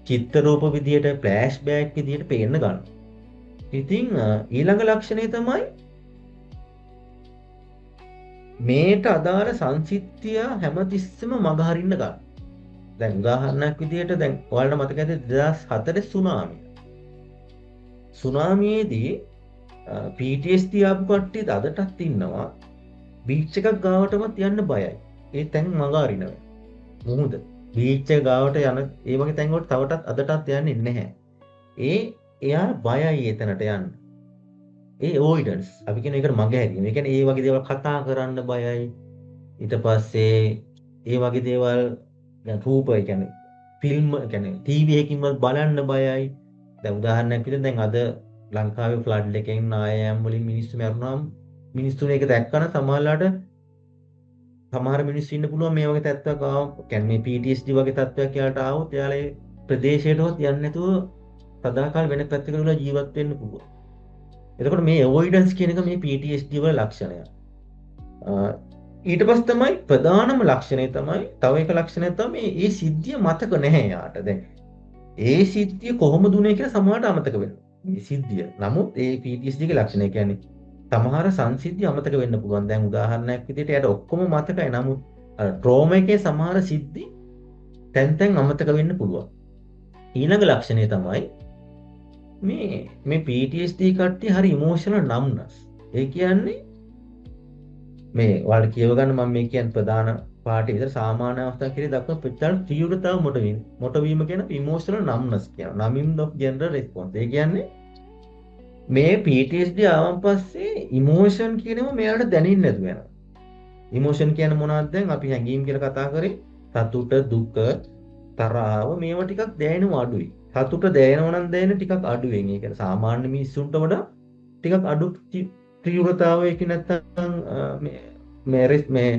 B: චිත්‍ර රූප විදිහට ෆ්ලෑෂ්බෑක් විදිහට පේන්න ගන්නවා. ඉතින් ඊළඟ ලක්ෂණය තමයි මේට අදාළ සංසිද්ධිය හැමතිස්සෙම මගහරින්න ගන්න. දැන් උදාහරණයක් විදිහට දැන් ඔයාලට මතක ඇති 2004 සුනාමිය. සුනාමියේදී PTSD ආපු කට්ටිය අදටත් ඉන්නවා. බීච් එකක් ගාවටවත් යන්න බයයි. ඒ තැන් මගහරිනවා. මොහොත බීච් එක ගාවට යන ඒ වගේ තැන් වලට තවටත් අදටත් යන්නේ නැහැ. එයා බයයි එතනට යන්න. ඒ අවොයිඩන්ස් අපි කියන එකට මගහැරීම. ඒ කියන්නේ ඒ වගේ දේවල් කතා කරන්න බයයි. ඊට පස්සේ ඒ වගේ දේවල් දැන් රූප ඒ කියන්නේ ෆිල්ම් කියන්නේ ටීවී එකකින්වත් බලන්න බයයි. දැන් උදාහරණයක් විදිහට දැන් අද ලංකාවේ ෆ්ලඩ් එකෙන් නායයන් වලින් මිනිස්සු මැරුණාම මිනිස්සුන් ඒක දැක්කම සමහර මිනිස්සු ඉන්න පුළුවන් මේ වගේ තත්ත්වයක් ආව කියන්නේ මේ PTSD වගේ තත්ත්වයක් යාලට ආවොත් යාලා ඒ ප්‍රදේශයටවත් යන්නේ නැතුව සදාකාල වෙන පැත්තකට ගිහලා ජීවත් වෙන්න පුළුවන්. එතකොට මේ අවොයිඩන්ස් කියන එක මේ PTSD වල ලක්ෂණයක්. ඊට පස්සේ තමයි ප්‍රධානම ලක්ෂණය තමයි තව එක ලක්ෂණයක් තමයි මේ සිද්ධිය මතක නැහැ යාට. දැන් ඒ සිද්ධිය කොහොමද උනේ කියලා සමහරට අමතක වෙනවා. මේ සිද්ධිය. නමුත් ඒ PTSD ගේ ලක්ෂණය කියන්නේ සමහර සංසිද්ධි අමතක වෙන්න පුළුවන්. දැන් උදාහරණයක් විදිහට යාට ඔක්කොම මතකයි. නමුත් ට්‍රෝමා එකේ සමහර සිද්ධි තැන් අමතක වෙන්න පුළුවන්. ඊළඟ ලක්ෂණය තමයි මේ PTSD කට්ටිය හරි ඉමෝෂනල් නම්නස්. ඒ කියන්නේ මේ ඔයාලට කියව ගන්න මම මේ කියන්නේ ප්‍රධාන පාටි විතර සාමාන්‍ය අවස්ථා කියලා දක්වන ප්‍රතිචාර තීව්‍රතාව මොට වීම කියන ඉමෝෂනල් නම්නස් කියන numbing of general response. ඒ කියන්නේ මේ PTSD ආවන් පස්සේ ඉමෝෂන් කියනම මෙයාට දැනෙන්නේ නැතු වෙනවා. ඉමෝෂන් කියන්නේ මොනවද? දැන් අපි හැඟීම් කියලා කතා කරේ සතුට, දුක, තරහව මේවා ටිකක් දැනෙනවා අඩුයි. සතුට දැනෙනවා නම් දැනෙන ටිකක් අඩුවෙන්. ඒ කියන්නේ සාමාන්‍ය මිනිස්සුන්ට වඩා ටිකක් අඩු තීව්‍රතාවයකින් නැත්තම් මේ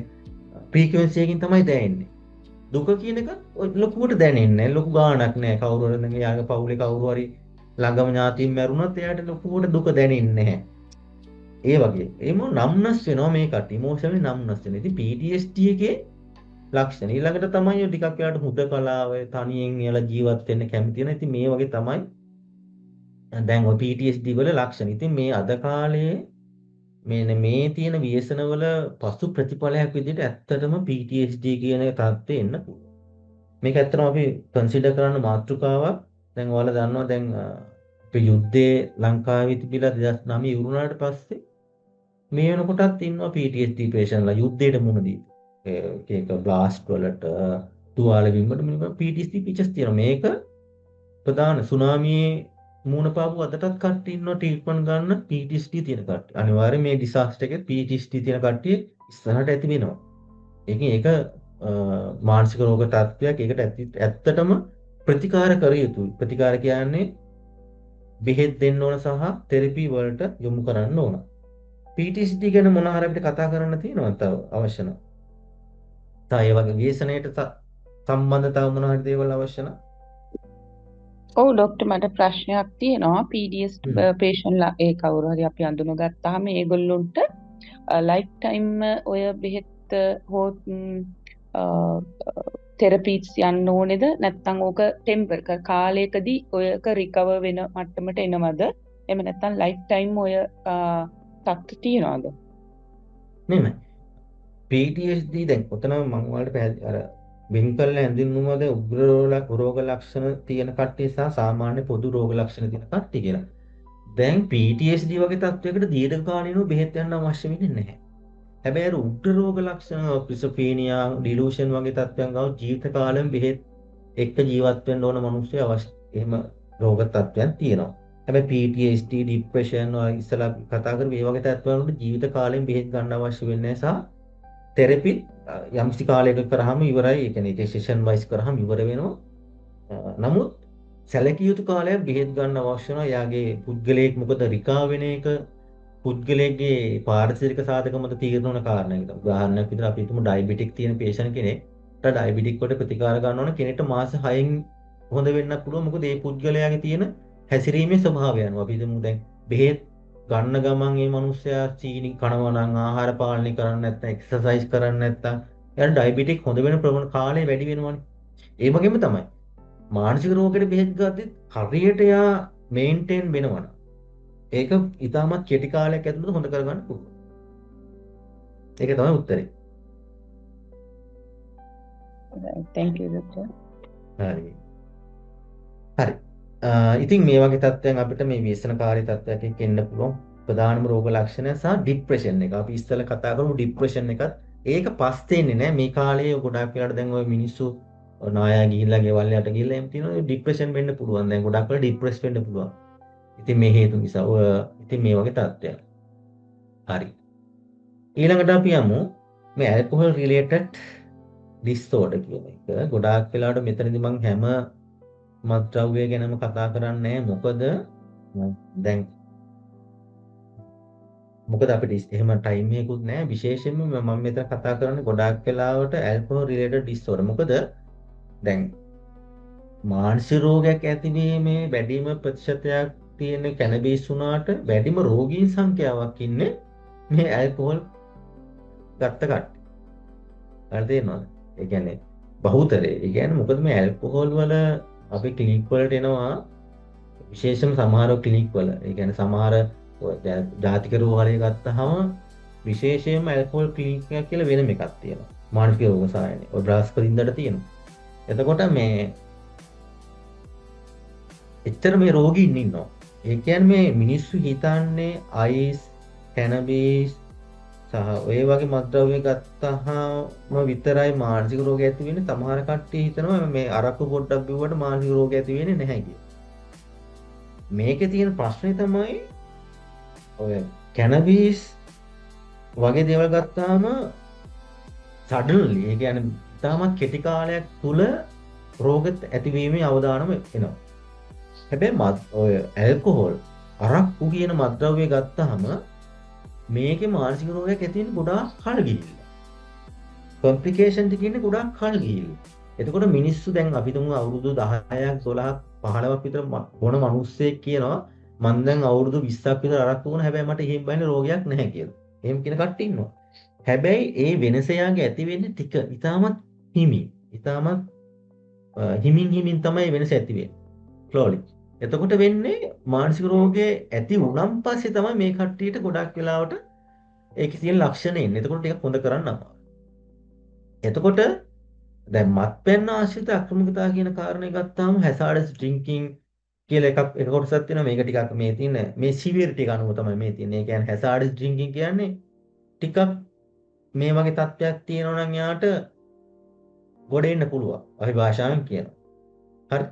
B: ෆ්‍රීකවෙන්සි එකකින් තමයි දැනෙන්නේ. දුක කියන එක ලොකුවට දැනෙන්නේ නැහැ. ලොකු ගාණක් නැහැ. කවුරු හරි නම් යාගේ පවුලේ කවුරු හරි ළඟම ඥාතීන් මැරුණොත් එයාට ලොකුවට දුක දැනෙන්නේ නැහැ. ඒ වගේ. ඒම නම්නස් වෙනවා මේකට. ඉමෝෂනලි නම්නස් වෙනවා. ඉතින් PTSD එකේ ලක්ෂණ ඊළඟට තමයි ඔය ටිකක් එයාට හුදකලාව තනියෙන් එයාලා ජීවත් වෙන්න කැමති වෙන. ඉතින් මේ වගේ තමයි දැන් ඔය PTSD වල ලක්ෂණ. ඉතින් මේ අද කාලේ මේ තියෙන ව්‍යසනවල පසු ප්‍රතිඵලයක් විදිහට ඇත්තටම PTSD කියන තත්ත්වෙ එන්න පුළුවන්. මේක ඇත්තටම අපි කන්සිඩර් කරන්න මාතෘකාවක්. දැන් ඔයාලා දන්නවා දැන් අපේ යුද්ධේ ලංකාවේ තිබිලා 2009 ඉවරුනාට පස්සේ මේ වෙනකොටත් ඉන්නවා PTSD පේෂන්ට්ලා යුද්ධයට මුහුණ දීපු. ඒක බ්ලාස්ට් වලට තුවාල වීමට මේ PTSD පිචස් තියෙනවා. මේක ප්‍රධාන සුනාමියේ මුහුණ පාපු අදටත් කට්ටිය ඉන්නවා ට්‍රීට්මන්ට් ගන්න PTSD තියෙන කට්ටිය. අනිවාර්යයෙන් මේ ඩිසාස්ටර් එකේ PTSD තියෙන කට්ටිය ඉස්සරහට ඇති වෙනවා. ඒක මානසික රෝග තත්ත්වයක්. ඒකට ඇත්තටම ප්‍රතිකාර කර යුතුයි. ප්‍රතිකාර කියන්නේ බෙහෙත් දෙන්න ඕන සහ තෙරපි වලට යොමු කරන්න ඕන. PTSD ගැන මොන හරි අපිට කතා කරන්න තියෙනවද තව අවශ්‍ය නම්? ඒ වගේ ව්‍යසනයට සම්බන්ධ තව මොන හරි දේවල් අවශ්‍ය නම්?
E: ඔව් ડોක්ටර් මට ප්‍රශ්නයක් තියෙනවා. PTSD පේෂන්ට්ලා ඒ කවුරු හරි අපි අඳුනගත්තාම ඒගොල්ලොන්ට ලයිෆ් ටයිම් ඔය බෙහෙත් හෝ තෙරපීස් යන්න ඕනේද නැත්නම් ඕක ටෙම්පරරි කාලයකදී ඔයක රිකවර් වෙන මට්ටමට එනවද? එහෙම නැත්නම් ලයිෆ් ටයිම් ඔය තත්ත්ව තියනවද?
B: නෙමෙයි. PTSD දැන් ඔතන මම ඔයාලට අර වින්කල් ඇඳින්නුමද උග්‍ර රෝග ලක්ෂණ තියෙන කට්ටිය සහ සාමාන්‍ය පොදු රෝග ලක්ෂණ තියෙන කට්ටිය කියලා. දැන් PTSD වගේ තත්වයකට දීර්ඝකාලීනව බෙහෙත් යන්න අවශ්‍ය වෙන්නේ නැහැ. හැබැයි උග්‍ර රෝග ලක්ෂණ ස්කිසොෆ්‍රීනියා, ඩිලූෂන් වගේ තත්ත්වයන් ගාව ජීවිත කාලෙම බෙහෙත් එක්ක ජීවත් වෙන්න ඕන මිනිස්සු අවශ්‍ය එහෙම රෝග තත්ත්වයන් තියෙනවා. හැබැයි PTSD, ડિප්‍රෙෂන් වගේ ඉස්සලා කතා කරපු මේ වගේ තත්ත්වයන් වලට ජීවිත කාලෙම බෙහෙත් ගන්න අවශ්‍ය වෙන්නේ නැහැ සහ තෙරපි යම්සි කාලයක කරාම ඉවරයි. ඒ කියන්නේ සෙෂන් වයිස් කරාම ඉවර වෙනවා. නමුත් සැලකිය යුතු කාලයක් බෙහෙත් ගන්න අවශ්‍ය වෙනවා. යාගේ පුද්ගලයෙක් මොකද රිකා වෙන එක පුද්ගලයෙක්ගේ පාරිසරික සාධකමද තීරණය වන කාරණයක්. උදාහරණයක් විදිහට අපි හිතමු ඩයබටික් තියෙන පේෂන්ට් කෙනෙක්ට ඩයබටික් වලට ප්‍රතිකාර ගන්න ඕන කෙනෙක්ට මාස 6න් හොඳ වෙන්න පුළුවන්. මොකද ඒ පුද්ගලයාගේ තියෙන හැසිරීමේ ස්වභාවය අනුව අපි හිතමු දැන් බෙහෙත් ගන්න ගමන් මේ මිනිස්සයා චීනි කනවා නම් ආහාර පාලනය කරන්නේ නැත්නම් එක්සර්සයිස් කරන්නේ නැත්නම් එයාට ඩයබටික් හොඳ වෙන ප්‍රවණ කාලය වැඩි වෙනවනේ. ඒ වගේම තමයි මානසික රෝගයට බෙහෙත් ගත්තත් හරියට යා මේන්ටේන් වෙනවනම් ඒක ඉතාමත් කෙටි කාලයක් ඇතුළත හොඳ කරගන්න පුළුවන්. ඒක තමයි උත්තරේ.
E: thank you doctor.
B: හරි. හරි. ඉතින් මේ වගේ තත්ත්වයන් අපිට මේ ව්‍යසනකාරී තත්ත්වයක් එක්ක එන්න පුළුවන්. ප්‍රධානම රෝග ලක්ෂණය සහ ડિප්‍රෙෂන් එක. අපි ඉස්සෙල්ලා කතා කරමු ડિප්‍රෙෂන් එකත්. ඒක පස්සේ එන්නේ නැහැ. මේ කාලේ ගොඩාක් වෙලාට දැන් ওই මිනිස්සු නායා ගිහිල්ලා ගෙවල් යට ගිහිල්ලා එහෙම තියෙනවා ડિප්‍රෙෂන් වෙන්න පුළුවන්. දැන් ගොඩක් වෙලාට ડિප්‍රෙස් වෙන්න පුළුවන්. ඉතින් මේ හේතු නිසා ඉතින් මේ වගේ තත්ත්වයක්. හරි. ඊළඟට අපි යමු මේ ඇල්කොහොල් රිලේටඩ් ඩිස්ෝඩර් කියන එක. ගොඩාක් වෙලාවට මෙතනදී මම හැම මත්ද්‍රව්‍ය ගැනම කතා කරන්නේ මොකද දැන් මොකද අපිට එහෙම ටයිම් එකකුත් නැහැ. විශේෂයෙන්ම මම මෙතන කතා කරන්නේ ගොඩාක් වෙලාවට ඇල්කොහොල් රිලේටඩ් ඩිස්ෝඩර්. මොකද දැන් මානසික රෝගයක් ඇතිවීමේ වැඩිම ප්‍රතිශතයක් තියෙන කැනබිස් වුණාට වැඩිම රෝගීන් සංඛ්‍යාවක් ඉන්නේ මේ ඇල්කොහොල් ගත්ත කට්ටිය. හරි තේරෙනවද? ඒ කියන්නේ බහුතරේ. ඒ කියන්නේ මොකද මේ ඇල්කොහොල් වල අපි ක්ලිනික් වලට එනවා විශේෂම සමහර ක්ලිනික් වල. ඒ කියන්නේ සමහර ජාතික රෝගවල ගත්තාම විශේෂයෙන්ම ඇල්කොහොල් ක්ලිනික් එකක් කියලා වෙනම එකක් තියෙනවා. මානසික රෝග සායනය. ඔය බ්‍රාස්කරින්දට තියෙනවා. එතකොට මේ එච්චර මේ රෝගීන් ඉන්නවා. ඒ කියන්නේ මේ මිනිස්සු හිතන්නේ අයිස්, කැනබිස්, සහ ඔය වගේ මත්ද්‍රව්‍ය ගත්තාම විතරයි මානසික රෝග ඇති වෙන්නේ. සමහර කට්ටිය හිතනවා මේ අරක්කු පොඩ්ඩක් බිව්වට මානසික රෝග ඇති වෙන්නේ නැහැ කියලා. මේකේ තියෙන ප්‍රශ්නේ තමයි ඔය කැනබිස් වගේ දේවල් ගත්තාම සඩන්ලි ඒ කියන්නේ තාමත් කෙටි කාලයක් තුල රෝග ඇතිවීමේ අවදානම එනවා. හැබැයි ඔය ඇල්කොහොල් අරක්කු කියන මත්ද්‍රව්‍ය ගත්තාම මේකේ මානසික රෝගයක් ඇති වෙන්න ගොඩාක් කල් ගිහිල්ලා. කොම්ප්ලිකේෂන් ටික ගොඩාක් කල් ගිහිල්ලා. එතකොට මිනිස්සු දැන් අපි තුමු අවුරුදු 10ක් 12ක් 15ක් විතර මොන මිනිස්සෙක් කියනවා මම දැන් අවුරුදු 20ක් විතර අරක්කු වුණා හැබැයි මට එහෙම බයින රෝගයක් නැහැ කියලා. එහෙම කියන කට්ටිය ඉන්නවා. හැබැයි ඒ වෙනස යාගේ ඇති වෙන්නේ ටික ඉතාමත් හිමින්. ඉතාමත් හිමින් තමයි වෙනස ඇති වෙන්නේ. ස්ලෝලි. එතකොට වෙන්නේ මානසික රෝගේ ඇති වුණන් පස්සේ තමයි මේ කට්ටියට ගොඩක් වෙලාවට ඒකේ තියෙන ලක්ෂණ එන්නේ. එතකොට ටිකක් හොඳ කරන්න අමාරුයි. එතකොට දැන් මත්පැන් ආශ්‍රිත අක්‍රමිකතා කියන කාරණේ ගත්තාම හැසාඩස් ඩ්‍රින්කින් කියලා එක කොටසක් තියෙනවා. මේක ටිකක් මේ තියෙන මේ සිවියරිටි එක අනුව තමයි මේ තියෙන්නේ. ඒ කියන්නේ හැසාඩස් ඩ්‍රින්කින් කියන්නේ ටිකක් මේ වගේ තත්ත්වයක් තියෙනවා නම් යාට ගොඩ එන්න පුළුවන්. අපි භාෂාවෙන් කියනවා. හරි.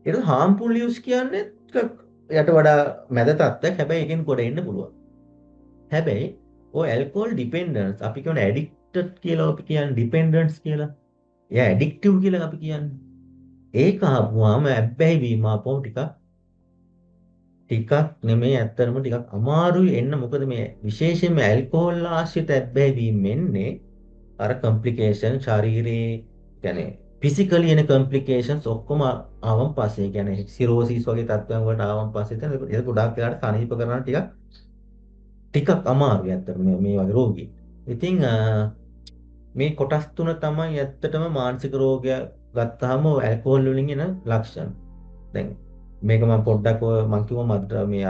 B: ඒක harmful use කියන්නේ ටිකක් යට වඩා මැද තත්ත්වයක්. හැබැයි එකෙන් ගොඩ එන්න පුළුවන්. හැබැයි ඔය alcohol dependence අපි කියන addicted කියලා අපි කියන්නේ dependence කියලා. එයා addictive කියලා අපි කියන්නේ. ඒක ආවම ඇබ්බැහි වීම ආපුවම ටිකක් නෙමෙයි ඇත්තටම ටිකක් අමාරුයි එන්න. මොකද මේ විශේෂයෙන්ම ඇල්කොහොල් ආශ්‍රිත ඇබ්බැහි වීම එන්නේ අර කොම්ප්ලිකේෂන් ශරීරයේ කියන්නේ ෆිසිකලි එන කොම්ප්ලිකේෂන්ස් ඔක්කොම ආවම පස්සේ කියන්නේ සිරෝසිස් වගේ තත්ත්වයන් වලට ආවම පස්සේ තමයි ඒක ගොඩාක් වෙලාවට සනීප කරන්න ටිකක් අමාරුයි ඇත්තට මේ වගේ රෝගී. ඉතින් මේ කොටස් තුන තමයි ඇත්තටම මානසික රෝගය ගත්තාම ඇල්කොහොල් වලින් එන ලක්ෂණ. දැන් මේක මම පොඩ්ඩක් මම කිව්වා මේ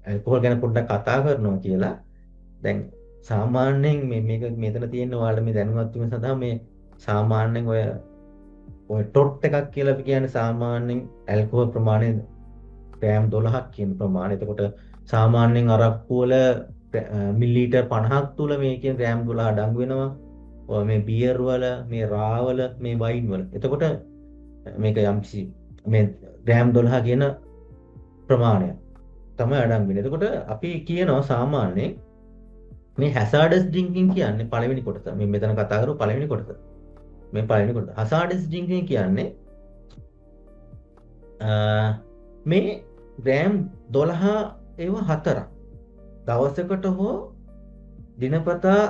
B: ඇල්කොහොල් ගැන පොඩ්ඩක් කතා කරනවා කියලා. දැන් සාමාන්‍යයෙන් මේක මෙතන තියෙන ඔයාලට මේ දැනුවත් වීම සඳහා මේ සාමාන්‍යයෙන් ඔය ටොට් එකක් කියලා අපි කියන්නේ සාමාන්‍යයෙන් ඇල්කොහොල් ප්‍රමාණය ග්‍රෑම් 12ක් කියන ප්‍රමාණය. එතකොට සාමාන්‍යයෙන් අරක්කු වල මිලිලීටර් 50ක් තුල මේකෙන් ග්‍රෑම් 12 අඩංගු වෙනවා. ඔය මේ බියර් වල මේ රාවල මේ වයින් වල. එතකොට මේක යම්කිසි මේ ග්‍රෑම් 12 කියන ප්‍රමාණය තමයි අඩංගු වෙන්නේ. එතකොට අපි කියනවා සාමාන්‍යයෙන් මේ හැසාඩස් ඩ්‍රින්කින් කියන්නේ පළවෙනි කොටස. මේ මෙතන කතා කරපු පළවෙනි කොටස. මේ පළවෙනි කොටස. හැසාඩස් ඩ්‍රින්කින් කියන්නේ මේ ග්‍රෑම් 12 ඒව 4ක් දවසකට හෝ දිනපතා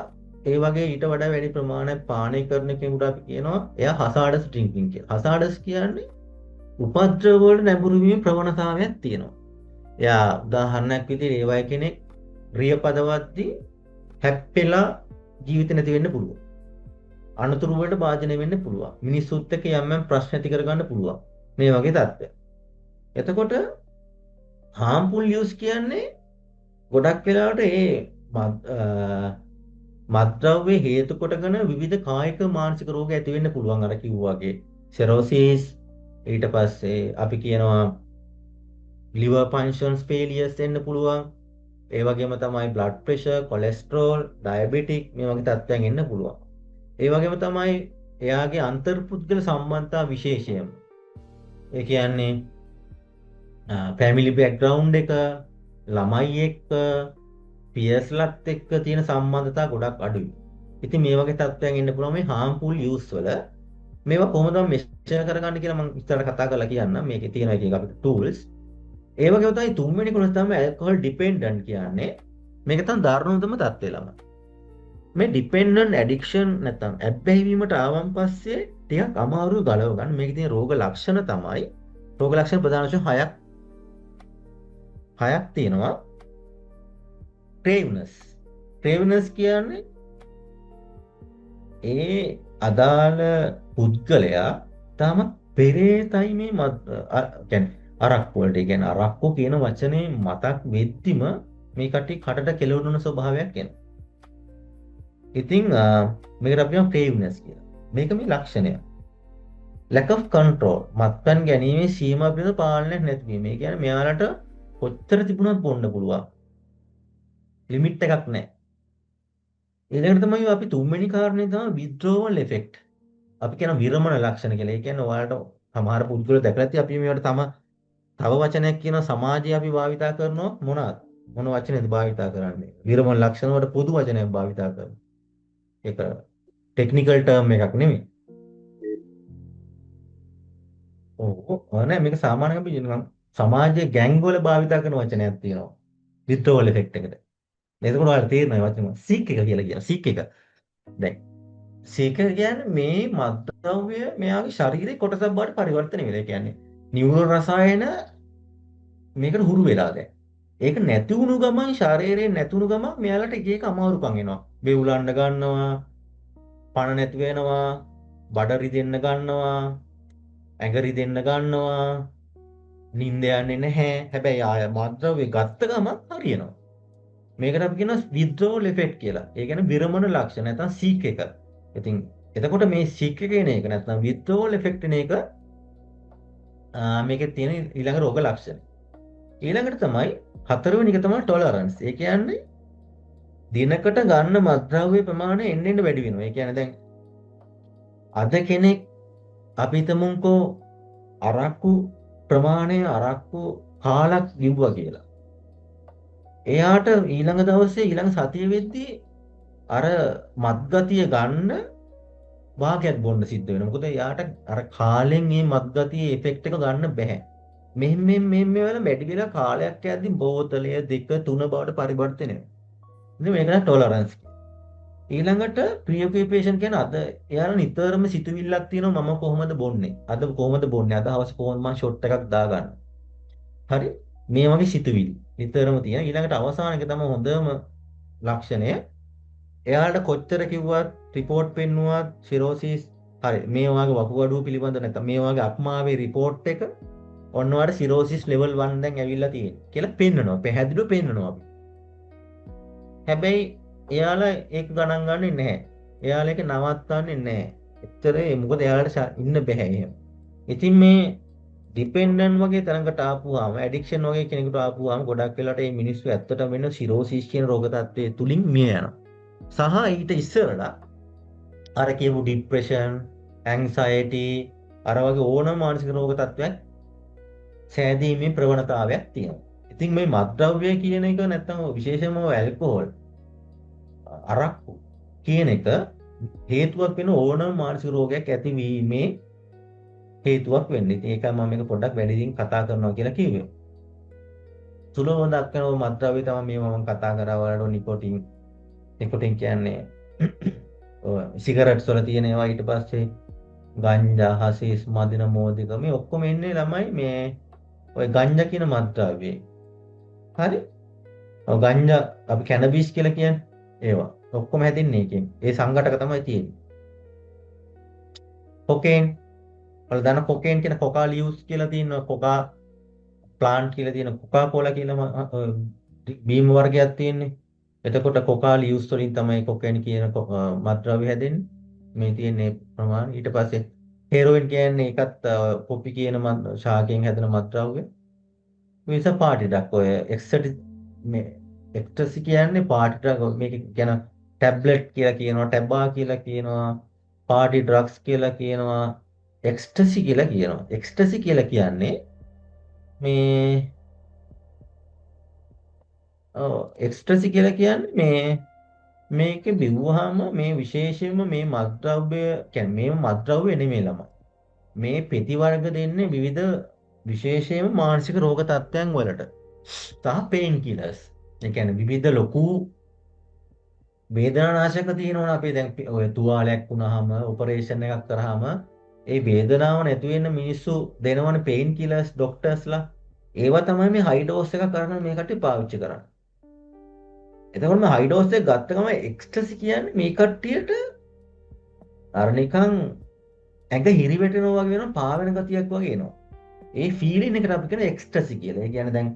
B: ඒ වගේ ඊට වඩා වැඩි ප්‍රමාණයක් පානය කරන කෙනෙකුට අපි කියනවා එයා හසාඩස් ඩ්‍රින්කින් කියලා. හසාඩස් කියන්නේ උපද්‍රව වලට නැඹුරු වීමේ ප්‍රවණතාවයක් තියෙනවා. එයා උදාහරණයක් විදිහට ඒ වගේ කෙනෙක් රිය පදවද්දී හැප්පෙලා ජීවිත නැති වෙන්න පුළුවන්. අනතුරු වලට භාජනය වෙන්න පුළුවන්. මිනිස්සුත් එක්ක යම් යම් ප්‍රශ්න ඇති කරගන්න පුළුවන්. මේ වගේ තත්ත්වයක්. එතකොට harmful use කියන්නේ ගොඩක් වෙලාවට මත්ද්‍රව්‍ය හේතු කොටගෙන විවිධ කායික මානසික රෝග ඇති වෙන්න පුළුවන්. අර කිව්වා වගේ සෙරෝසිස්, ඊට පස්සේ අපි කියනවා liver functions failures එන්න පුළුවන්. ඒ වගේම තමයි blood pressure, cholesterol, diabetic මේ වගේ තත්ත්වයන් එන්න පුළුවන්. ඒ වගේම තමයි එයාගේ අන්තර්පුද්ගල සම්බන්ධතා විශේෂයම. ඒ කියන්නේ family background එක, ළමයි එක්ක, පියර්ස්ලත් එක්ක තියෙන සම්බන්ධතා ගොඩක් අඩුයි. ඉතින් මේ වගේ තත්ත්වයන් එන්න පුළුවන් මේ harmful use වල. මේවා කොහොමද මෙෂර් කරගන්න කියලා මම ඉස්සරහ කතා කරලා කියන්නම්. මේකේ තියෙන එක අපිට tools. ඒ වගේම තමයි තුන්වෙනි කොටස තමයි alcohol dependent කියන්නේ. මේක තමයි දරුණුතම තත්ත්වය ළම. මේ dependent addiction නැත්නම් ඇබ්බැහි වීමට ආවන් පස්සේ ටිකක් අමාරුයි ගලව ගන්න. මේකේ තියෙන රෝග ලක්ෂණ තමයි රෝග ලක්ෂණ ප්‍රධාන වශයෙන් හයක් තියෙනවා. craveness කියන්නේ ඒ අදාළ පුද්ගලයා තම පෙරේතයි මේ කියන්නේ අරක්කු වලට. ඒ කියන්නේ අරක්කු කියන වචනේ මතක් වෙද්දිම මේ කට්ටිය කටට කෙලවුන ස්වභාවයක් එනවා. ඉතින් මේකට අපි කියනවා craveness කියලා. මේක මේ ලක්ෂණය. lack of control මත්පැන් ගැනීමේ සීමා පිළිබඳ පාලනයක් නැතිවීම. ඒ කියන්නේ මෙයාලට කොච්චර තිබුණත් බොන්න පුළුවන්. ලිමිට් එකක් නැහැ. ඊළඟට තමයි අපි තුන්වෙනි කාරණේ තමයි withdrawal effect. අපි කියන විරමණ ලක්ෂණ කියලා. ඒ කියන්නේ ඔයාලට සමහර පුද්ගලයෝ දැකලා ඇති අපි මේවට තව වචනයක් කියන සමාජයේ අපි භාවිතා කරනවා මොනවාද? මොන වචනේද භාවිතා කරන්නේ? විරමණ ලක්ෂණ වලට පොදු වචනයක් භාවිතා කරනවා. ඒක ටෙක්නිකල් ටර්ම් එකක් නෙමෙයි. ඔව් නෑ මේක සාමාන්‍ය අපි සමාජයේ ගෑන්ග් වල භාවිතා කරන වචනයක් තියෙනවා. withdrawal effect එකට. එතකොට ඔයාලට තේරෙනවා වචන සීක් එක කියලා කියන සීක් එක. දැන් සීක් එක කියන්නේ මේ මත්ද්‍රව්‍ය මෙයාගේ ශරීරයේ කොටසක් බවට පරිවර්තනය වෙලා. ඒ කියන්නේ නියුරෝ රසායන මේකට හුරු වෙලා දැන්. ඒක නැති වුණු ගමන් ශරීරයෙන් නැති වුණු ගමන් මෙයාලට එක එක අමාරුකම් එනවා. බෙවුලන්න ගන්නවා, පණ නැති වෙනවා, බඩ රිදෙන්න ගන්නවා, ඇඟ රිදෙන්න ගන්නවා, නිින්ද යන්නේ නැහැ. හැබැයි ආය මත්ද්‍රව්‍ය ගත්ත ගමන් හරියනවා. මේකට අපි කියනවා withdrawal effect කියලා. ඒ කියන්නේ විරමණ ලක්ෂණ නැත්නම් සීක් එක. ඉතින් එතකොට මේ සීක් එක කියන එක නැත්නම් withdrawal effect එන එක මේකේ තියෙන ඊළඟ රෝග ලක්ෂණ. ඊළඟට තමයි හතරවෙනි එක තමයි tolerance. ඒ කියන්නේ දිනකට ගන්න මත්ද්‍රව්‍ය ප්‍රමාණය එන්න එන්න වැඩි වෙනවා. ඒ කියන්නේ දැන් අද කෙනෙක් අපි හිතමුකෝ අරක්කු ප්‍රමාණය අරක්කු කාලක් ගිව්වා කියලා. එයාට ඊළඟ දවසේ ඊළඟ සතිය වෙද්දී අර මත්ගතිය ගන්න භාගයක් බොන්න සිද්ධ වෙනවා. මොකද එයාට අර කාලෙන් මේ මත්ගතියේ ඉෆෙක්ට් එක ගන්න බෑ. මෙහෙම වෙලා වැඩි වෙලා කාලයක් යද්දී බෝතලය 2 3 බවට පරිවර්තනය වෙනවා. ඉතින් මේකට ටොලරන්ස්. ඊළඟට ප්‍රියොකියුපේෂන් කියන්නේ අද එයාලා නිතරම සිතුවිල්ලක් තියෙනවා මම කොහොමද බොන්නේ? අද කොහොමද බොන්නේ? අද හවස කොහොමද මම ෂොට් එකක් දාගන්න? හරි? මේ වගේ සිතුවිලි නිතරම තියෙන. ඊළඟට අවසාන එක තමයි හොඳම ලක්ෂණය. එයාලට කොච්චර කිව්වත් රිපෝට් පෙන්නුවත් සිරෝසිස් හරි මේ වගේ වකුගඩුව පිළිබඳ නැත්නම් මේ වගේ අක්මාවේ රිපෝට් එක ඔන්න ඔයාලට සිරෝසිස් ලෙවල් 1 දැන් ඇවිල්ලා තියෙනවා කියලා පෙන්නනවා. පැහැදිලිව පෙන්නනවා අපි. හැබැයි එයාලා ඒක ගණන් ගන්නේ නැහැ. එයාලා ඒක නවත්තන්නේ නැහැ. එච්චර මොකද එයාලට ඉන්න බෑ එහෙම. ඉතින් මේ ඩිපෙන්ඩන්ට් වගේ තරඟට ආපුවාම ඇඩික්ෂන් වගේ කෙනෙකුට ආපුවාම ගොඩක් වෙලාට මේ මිනිස්සු ඇත්තටම වෙන සිරෝසිස් කියන රෝග තත්ත්වයේ තුලින් මිය යනවා. සහ ඊට ඉස්සරලා අර කියපු ડિප්‍රෙෂන්, ඇන්සයිටි අර වගේ ඕනම මානසික රෝග තත්ත්වයක් සෑදීමේ ප්‍රවණතාවයක් තියෙනවා. ඉතින් මේ මත්ද්‍රව්‍ය කියන එක නැත්තම් විශේෂයෙන්ම ඇල්කොහොල් අරක්කු කියන එක හේතුවක් වෙන ඕනම මානසික රෝගයක් ඇතිවීමේ හේතුවක් වෙන්නේ. ඉතින් ඒකයි මම මේක පොඩ්ඩක් වැඩිදින් කතා කරනවා කියලා කිව්වේ. සුලභව දක්වන මත්ද්‍රව්‍ය තමයි මේ මම කතා කරා වලට නිකොටින් කියන්නේ සිගරට්ස් වල තියෙන ඒවා ඊට පස්සේ ගංජා, හසිස්, මදින මෝදික මේ ඔක්කොම එන්නේ ළමයි මේ ඔය ගංජා කියන මත්ද්‍රව්‍යයේ. හරි? ඔය ගංජා අපි කැනබිස් කියලා කියන්නේ ඒවා. ඔක්කොම හැදින්නේ ඒකෙන්. ඒ සංඝටක තමයි තියෙන්නේ. කොකේන් වල දාන කොකේන් කියන කොකා ලියුස් කියලා තියෙනවා. කොකා ප්ලාන්ට් කියලා තියෙන කොකා කෝලා කියලා බීම වර්ගයක් තියෙන්නේ. එතකොට කොකා ලියුස් වලින් තමයි කොකේන් කියන මත්ද්‍රව්‍ය හැදෙන්නේ. මේ තියෙන්නේ ප්‍රමාණය. ඊට පස්සේ හෙරොයින් කියන්නේ ඒකත් පොපි කියන ශාකයෙන් හැදෙන මත්ද්‍රව්‍ය. මේස පාටි ඩක් ඔය එක්ස්ටසි කියන්නේ පාටි ඩ්‍රග් මේක කියන ටැබ්ලට් කියලා කියනවා, ටැබා කියලා කියනවා, පාටි ඩ්‍රග්ස් කියලා කියනවා, එක්ස්ටසි කියලා කියනවා. එක්ස්ටසි කියලා කියන්නේ මේ එක්ස්ටසි කියලා කියන්නේ මේක බිව්වහම මේ විශේෂයෙන්ම මේ මත්ද්‍රව්‍ය කියන්නේ මේ මත්ද්‍රව්‍ය නෙමෙයි ළමයි. මේ පෙති වර්ග දෙන්නේ විවිධ විශේෂයෙන්ම මානසික රෝග තත්ත්වයන් වලට. සහ පේන් කිලර්ස්. ඒ කියන්නේ විවිධ ලොකු වේදනානාශක තියෙනවනේ අපි දැන් ඔය තුවාලයක් වුණාම ඔපරේෂන් එකක් කරාම ඒ වේදනාව නැති වෙන මිනිස්සු දෙනවනේ පේන් කිලර්ස් ડોක්ටර්ස්ලා. ඒවා තමයි මේ හයි ඩෝස් එකක් කරගෙන මේ කට්ටිය පාවිච්චි කරන්නේ. එතකොට මේ හයි ඩෝස් එක ගත්ත ගමන් එක්ස්ටසි කියන්නේ මේ කට්ටියට අර නිකන් ඇඟ හිරි වැටෙනවා වගේ වෙනවා, පාවෙන ගතියක් වගේ එනවා. ඒ ෆීලින් එකට අපි කියන එක්ස්ටසි කියලා. ඒ කියන්නේ දැන්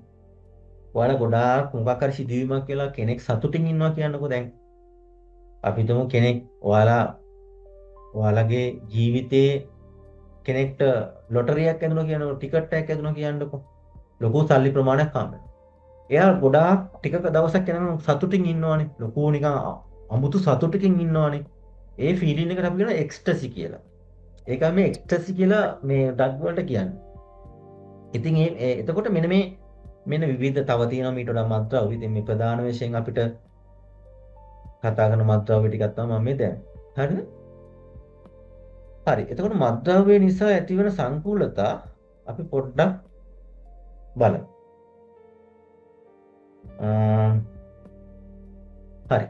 B: ඔයාලා ගොඩාක් මොකක් හරි සිදුවීමක් කියලා කෙනෙක් සතුටින් ඉන්නවා කියන්නකෝ. දැන් අපි හිතමු කෙනෙක් ඔයාලගේ ජීවිතේ කෙනෙක්ට ලොටරියක් ඇදුණා කියනකො ටිකට් එකක් ඇදුණා කියන්නකෝ. ලොකු සල්ලි ප්‍රමාණයක් හම්බ වෙනවා. එයා ගොඩාක් ටික දවසක් යනකම් සතුටින් ඉන්නවනේ. ලොකු නිකන් අමුතු සතුටකින් ඉන්නවනේ. ඒ ෆීලින් එකට අපි කියන එක්ස්ටසි කියලා. ඒක මේ එක්ස්ටසි කියලා මේ ඩග් වලට කියන්නේ. ඉතින් එතකොට මෙන්න විවිධ තව තියෙනවා මීට වඩා මත්ද්‍රව්‍ය. ඉතින් මේ ප්‍රධාන වශයෙන් අපිට කතා කරන මත්ද්‍රව්‍ය ටිකක් තමයි මම මේ දැන්. හරිද? හරි. එතකොට මත්ද්‍රව්‍ය නිසා ඇතිවන සංකූලතා අපි පොඩ්ඩක් බලමු. හරි.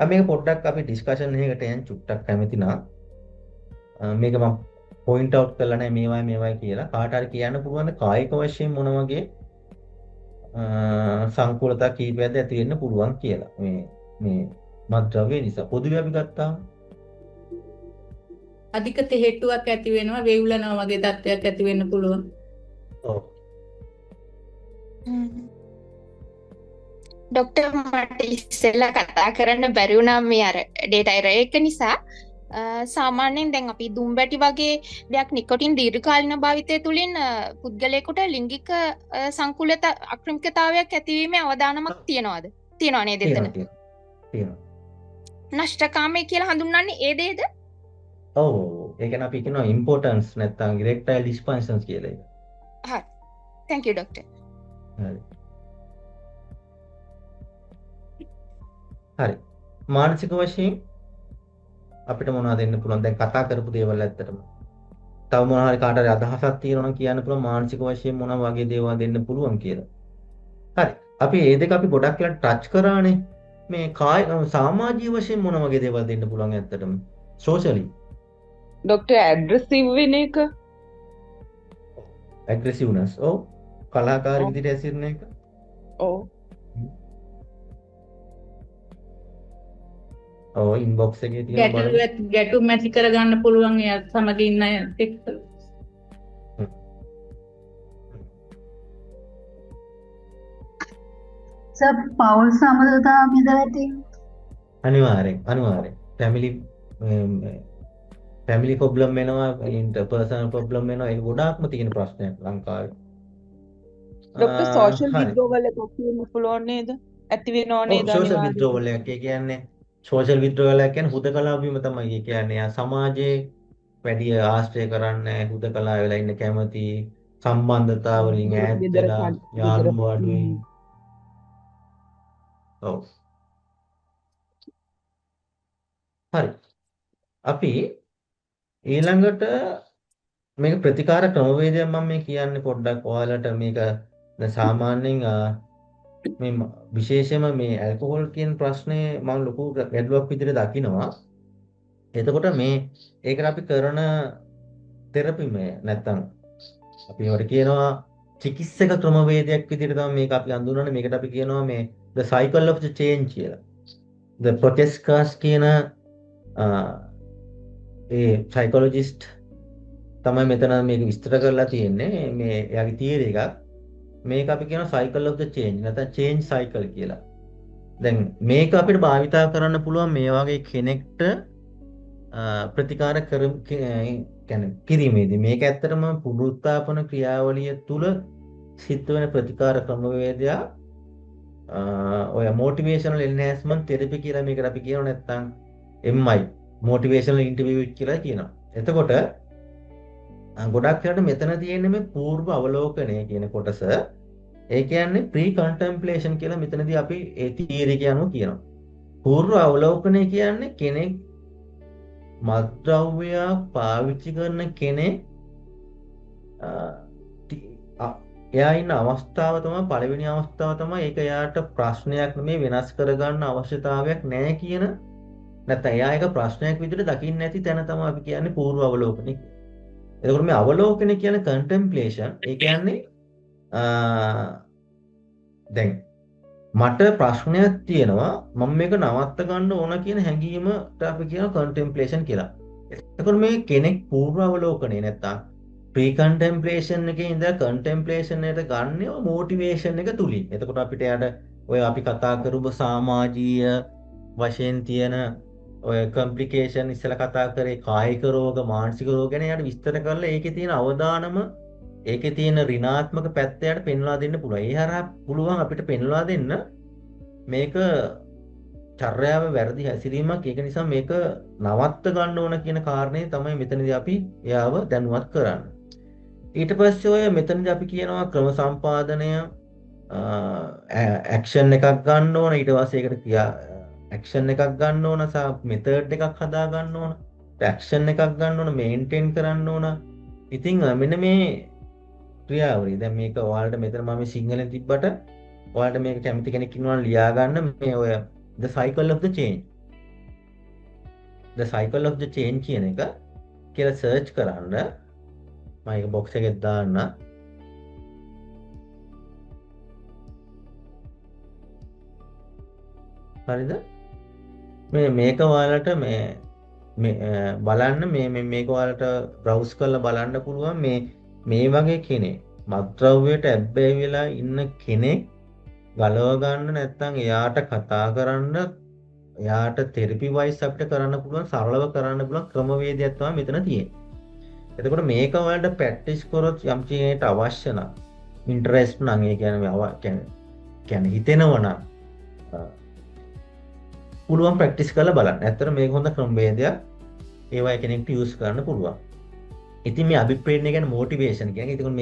B: අපි මේක පොඩ්ඩක් අපි ඩිස්කෂන් එකකට යන්න චුට්ටක් කැමති නම් මේක මම පොයින්ට් අවුට් කරලා නැහැ මේවයි කියලා. කාට හරි කියන්න පුළුවන් කායික වශයෙන් මොන වගේ සංකූලතා කීපයක්ද ඇති වෙන්න පුළුවන් කියලා. මේ මත්ද්‍රව්‍ය නිසා පොදුවේ අපි ගත්තාම
D: අධික තෙහෙට්ටුවක් ඇති වෙනවා, වේවුලනවා වගේ තත්ත්වයක් ඇති වෙන්න පුළුවන්.
B: ඔව්.
F: ඩොක්ටර් මට ඉස්සෙල්ලා කතා කරන්න බැරි වුණා මේ අර ඩේටා එරර් එක නිසා. සාමාන්‍යයෙන් දැන් අපි දුම්බැටි වගේ දෙයක් නිකොටින් දීර්ඝකාලීන භාවිතය තුළින් පුද්ගලයෙකුට ලිංගික සංකූලතා අක්‍රමිකතාවයක් ඇතිවීමේ අවදානමක් තියනවාද? තියනවා නේද එතන?
B: තියෙනවා.
F: නෂ්ටකාමී කියලා හඳුන්වන්නේ ඒ දේද?
B: ඔව්. ඒ කියන්නේ අපි කියනවා ඉම්පෝටන්ස් නැත්නම් ඉරෙක්ටයිල් ඩිස්ෆන්ක්ෂන්ස් කියලා එක.
F: හරි. thank you doctor.
B: හරි. හරි. මානසික වශයෙන් අපිට මොනවද දෙන්න පුළුවන්? දැන් කතා කරපු දේවල් ඇත්තටම. තව මොනවා හරි කාට හරි අදහසක් තියෙනවා නම් කියන්න පුළුවන් මානසික වශයෙන් මොන වගේ දේවල් දෙන්න පුළුවන් කියලා. හරි. අපි මේ දෙක අපි ගොඩක් වෙලා ටච් කරානේ. මේ සමාජීය වශයෙන් මොන වගේ දේවල් දෙන්න පුළුවන් ඇත්තටම? සෝෂලි.
E: ඩොක්ටර් ඇග්‍රෙසිව් වෙන එක.
B: ඇග්‍රෙසිව්නස්. ඔව්. කලාකාර විදිහට ඇසිරෙන එක.
E: ඔව්.
B: ඔව් ඉන්බොක්ස් එකේ තියෙන බලන්න.
D: ගැටුම් ඇති කරගන්න පුළුවන් එයා සමග ඉන්න අය එක්ක.
G: සර් පෞල් සමගතා බෙදලා
B: අනිවාර්යෙන් ෆැමිලි ප්‍රොබ්ලම් වෙනවා, ඉන්ටර්පර්සනල් ප්‍රොබ්ලම් වෙනවා. ඒක ගොඩාක්ම තියෙන ප්‍රශ්නයක් ලංකාවේ.
E: ඩොක්ටර් සෝෂල් විත්ඩ්‍රෝවල් එකක් තියෙන්න පුළුවන් නේද? ඇති වෙනව නේද?
B: සෝෂල් විත්ඩ්‍රෝවල් එක කියන්නේ සෝෂල් විත්ඩ්‍රෝවල් එක කියන්නේ හුදකලා වීම තමයි. ඒ කියන්නේ යා සමාජයේ වැඩි ආශ්‍රය කරන්නේ, හුදකලා වෙලා ඉන්න කැමති, සම්බන්ධතා වලින් ඈත් වෙලා යාළුවෝ අඩුයි. ඔව්. හරි. අපි ඊළඟට මේක ප්‍රතිකාර ක්‍රමවේදයක් මම මේ කියන්නේ පොඩ්ඩක් ඔයාලට මේක දැන් සාමාන්‍යයෙන් මේ විශේෂයෙන්ම මේ ඇල්කොහොල් කියන ප්‍රශ්නේ මම ලොකු ගැටලුවක් විදිහට දකිනවා. එතකොට ඒකට අපි කරන තෙරපි නැත්තම් අපි ඒවට කියනවා චිකිත්සක ක්‍රමවේදයක් විදිහට තමයි මේක අපි හඳුන්වන්නේ. මේකට අපි කියනවා මේ the cycle of the change කියලා. the Prochaska කියන ඒ සයිකොලොජිස්ට් තමයි මෙතන මේක විස්තර කරලා තියෙන්නේ. මේ එයාගේ තියරි එකක්. මේක අපි කියනවා cycle of the change නැත්නම් change cycle කියලා. දැන් මේක අපිට භාවිතා කරන්න පුළුවන් මේ වගේ කෙනෙක්ට ප්‍රතිකාර කිරීමේදී. මේක ඇත්තටම පුනරුත්ථාපන ක්‍රියාවලිය තුල සිද්ධ වෙන ප්‍රතිකාර ක්‍රමවේදයක්. ඔය motivational enhancement therapy කියලා මේකට අපි කියනවා නැත්නම් MI motivational interview කියලා කියනවා. එතකොට ගොඩක් වෙලාවට මෙතන තියෙන්නේ මේ పూర్ව අවලෝකනය කියන කොටස. ඒ කියන්නේ pre contemplation කියලා මෙතනදී අපි ඒ තියරි කියනවා කියනවා. పూర్ව අවලෝකනය කියන්නේ කෙනෙක් මත්ද්‍රව්‍යයක් පාවිච්චි කරන කෙනෙක් එයා ඉන්න අවස්ථාව තමයි පළවෙනි අවස්ථාව තමයි ඒක එයාට ප්‍රශ්නයක් නෙමෙයි වෙනස් කරගන්න අවශ්‍යතාවයක් නැහැ කියන නැත්නම් එයා ඒක ප්‍රශ්නයක් විදිහට දකින්න නැති තැන තමයි අපි කියන්නේ పూర్ව අවලෝකනය. එතකොට මේ අවලෝකනය කියන්නේ contemplation. ඒ කියන්නේ දැන් මට ප්‍රශ්නයක් තියෙනවා මම මේක නවත්ත ගන්න ඕන කියන හැඟීමට අපි කියනවා contemplation කියලා. එතකොට මේ කෙනෙක් పూర్ව අවලෝකනය නැත්නම් pre-contemplation එකේ ඉඳලා contemplation එකට ගන්නව motivation එක තුලින්. එතකොට අපිට යාට ඔය අපි කතා කරපු සමාජීය වශයෙන් තියෙන ඔය complication ඉස්සලා කතා කරේ කායික රෝග මානසික රෝග ගැන යාට විස්තර කරලා ඒකේ තියෙන අවදානම ඒකේ තියෙන ඍණාත්මක පැත්ත යාට පෙන්වලා දෙන්න පුළුවන්. ඒ හරහා පුළුවන් අපිට පෙන්වලා දෙන්න මේක චර්යාව වැරදි හැසිරීමක්. ඒක නිසා මේක නවත්ත ගන්න ඕන කියන කාරණේ තමයි මෙතනදී අපි එයාව දැනුවත් කරන්නේ. ඊට පස්සේ ඔය මෙතනදී අපි කියනවා ක්‍රම සම්පාදනය ඇක්ෂන් එකක් ගන්න ඕන. ඊට පස්සේ ඒකට ඇක්ෂන් එකක් ගන්න ඕන සහ මෙතඩ් එකක් හදා ගන්න ඕන. ඇක්ෂන් එකක් ගන්න ඕන, මේන්ටේන් කරන්න ඕන. ඉතින් මෙන්න මේ ක්‍රියාවලිය දැන් මේක ඔයාලට මෙතන මම සිංහලෙන් තිබ්බට ඔයාලට මේක කැමති කෙනෙක් ඉන්නවා ලියා ගන්න මේ ඔය the cycle of the change කියන එක කියලා සර්ච් කරන්න. මම ඒක බොක්ස් එකේ දාන්න. හරිද? මේක ඔයාලට බලන්න මේක ඔයාලට බ්‍රවුස් කරලා බලන්න පුළුවන්. මේ වගේ කෙනෙක් මත්ද්‍රව්‍යයට ඇබ්බැහි වෙලා ඉන්න කෙනෙක් ගලව ගන්න නැත්නම් එයාට කතා කරන්න, එයාට තෙරපි වයිස් අපිට කරන්න පුළුවන්, සරලව කරන්න පුළුවන් ක්‍රමවේදයක් තමයි මෙතන තියෙන්නේ. එතකොට මේක ඔයාලට ප්‍රැක්ටිස් කරොත් යම් කෙනෙක්ට අවශ්‍ය නම්, ඉන්ටරෙස්ට් නම්, ඒ කියන්නේ හිතෙනවා නම් පුළුවන් ප්‍රැක්ටිස් කරලා බලන්න. ඇත්තට මේක හොඳ ක්‍රමවේදයක්. ඒවයි කෙනෙක්ට යූස් කරන්න පුළුවන්. ඉතින් මේ අභිප්‍රේරණය කියන්නේ මොටිවේෂන් කියන්නේ. ඉතින්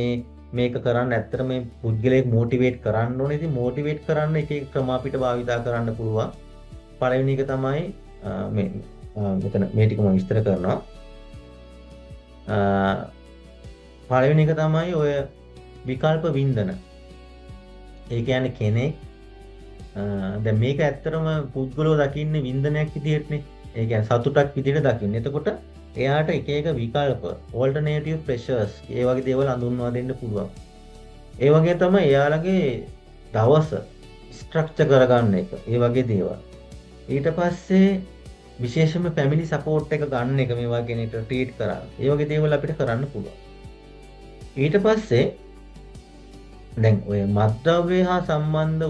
B: මේක කරන්න ඇත්තට මේ පුද්ගලයෙක් මොටිවේට් කරන්න ඕනේ. ඉතින් මොටිවේට් කරන්න එක එක ක්‍රම අපිට භාවිතා කරන්න පුළුවන්. පළවෙනි එක තමයි මෙතන මේ ටික මම විස්තර කරනවා. පළවෙනි එක තමයි ඔය විකල්ප වින්දන. ඒ කියන්නේ කෙනෙක් දැන් මේක ඇත්තටම පුද්ගලව දකින්නේ වින්දනයක් විදිහටනේ. ඒ කියන්නේ සතුටක් විදිහට දකින්නේ. එතකොට එයාට එක එක විකල්ප, alternative pressures, ඒ වගේ දේවල් හඳුන්වා දෙන්න පුළුවන්. ඒ වගේ තමයි එයාලගේ දවස ස්ට්‍රක්චර් කරගන්න එක. ඒ වගේ දේවල්. ඊට පස්සේ විශේෂයෙන්ම family support එක ගන්න එක මේ වගේ කෙනෙක්ට ට්‍රීට් කරන්න. ඒ වගේ දේවල් අපිට කරන්න පුළුවන්. ඊට පස්සේ දැන් ඔය මත්ද්‍රව්‍ය හා සම්බන්ධ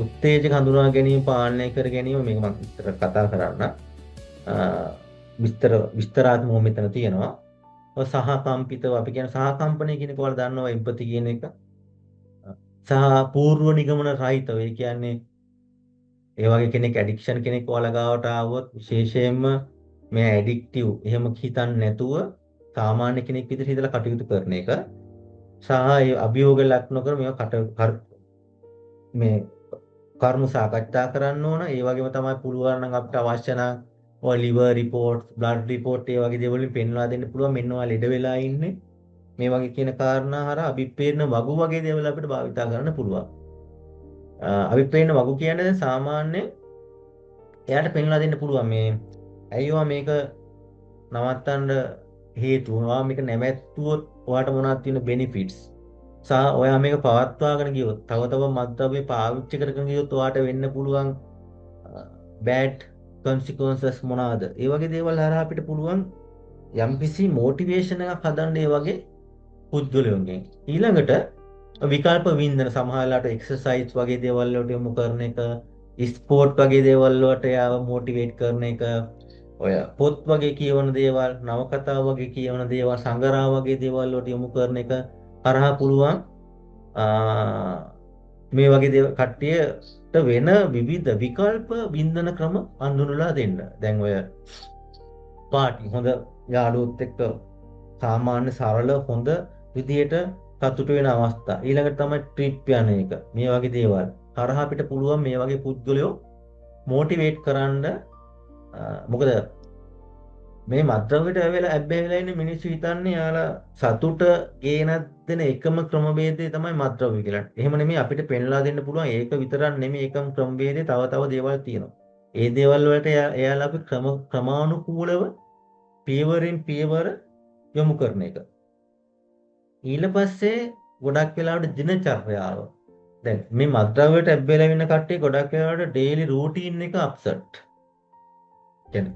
B: උත්තේජක හඳුනා ගැනීම, පාලනය කර ගැනීම මේක මම විස්තර කතා කරන්න. විස්තරාත්මකව මෙතන තියෙනවා. ඔය සහකම්පිතව අපි කියන සහකම්පනය කියන එක ඔයාලා දන්නවා එම්පති කියන එක. සහ පූර්ව නිගමන රහිතව. ඒ කියන්නේ ඒ වගේ කෙනෙක් ඇඩික්ෂන් කෙනෙක් ඔයාලා ගාවට ආවොත් විශේෂයෙන්ම මේ ඇඩික්ටිව් එහෙම හිතන්නේ නැතුව සාමාන්‍ය කෙනෙක් විදිහට හිතලා කටයුතු කරන එක. සහ ඒ අභියෝග ලක් නොකර මේවා මේ කරුණු සාකච්ඡා කරන්න ඕන. ඒ වගේම තමයි පුළුවන් නම් අපිට අවශ්‍ය නම් ඔය liver report, blood report ඒ වගේ දේවල් වලින් පෙන්වා දෙන්න පුළුවන්. මෙන්න ඔයා ලෙඩ වෙලා ඉන්නේ. මේ වගේ කියන කාරණා හරහා අභිප්‍රේරණ වගු වගේ දේවල් අපිට භාවිතා කරන්න පුළුවන්. අභිප්‍රේරණ වගු කියන්නේ සාමාන්‍ය එයාට පෙන්වා දෙන්න පුළුවන් මේ ඇයිවා මේක නවත්තන්න හේතුව. ඔයා මේක නැවැත්තුවොත් ඔයාට මොනවද තියෙන benefits. සහ ඔයා මේක පවත්වාගෙන ගියොත් තව මත්ද්‍රව්‍ය පාවිච්චි කරගෙන ගියොත් ඔයාට වෙන්න පුළුවන් bad consequences මොනවාද? ඒ වගේ දේවල් හරහා අපිට පුළුවන් යම්කිසි motivation එකක් හදන්න ඒ වගේ පුද්ගලයන්ගෙන්. ඊළඟට විකල්ප වින්දන සමහරලාට exercise වගේ දේවල් වලට යොමු කරන එක, ස්පෝර්ට් වගේ දේවල් වලට යාව මොටිවේට් කරන එක, ඔය පොත් වගේ කියවන දේවල්, නවකතා වගේ කියවන දේවල්, සංගරා වගේ දේවල් වලට යොමු කරන එක හරහා පුළුවන් මේ වගේ දේවල් කට්ටියට වෙන විවිධ විකල්ප වින්දන ක්‍රම හඳුන්වලා දෙන්න. දැන් ඔය පාටි හොඳ යාළුවොත් එක්ක සාමාන්‍ය සරල හොඳ විදියට සතුට වෙන අවස්ථා. ඊළඟට තමයි ට්‍රිප් යන එක. මේ වගේ දේවල් හරහා අපිට පුළුවන් මේ වගේ පුද්ගලයෝ මොටිවේට් කරන්න. මොකද මේ මත්ද්‍රව්‍යයට ඇබ්බැහි වෙලා ඉන්න මිනිස්සු හිතන්නේ යාලා සතුට ගේන දෙන එකම ක්‍රමවේදය තමයි මත්ද්‍රව්‍ය කියලා. එහෙම නෙමෙයි අපිට පෙන්ලා දෙන්න පුළුවන් ඒක විතරක් නෙමෙයි එකම ක්‍රමවේදය තව දේවල් තියෙනවා. ඒ දේවල් වලට එයාලා අපි ක්‍රමානුකූලව පියවරෙන් පියවර යොමු කරන එක. ඊට පස්සේ ගොඩක් වෙලාවට දිනචර්යාව. දැන් මේ මත්ද්‍රව්‍යයට ඇබ්බැහිලා ඉන්න කට්ටිය ගොඩක් වෙලාවට ඩේලි රූටින් එක අප්සෙට්. කියන්නේ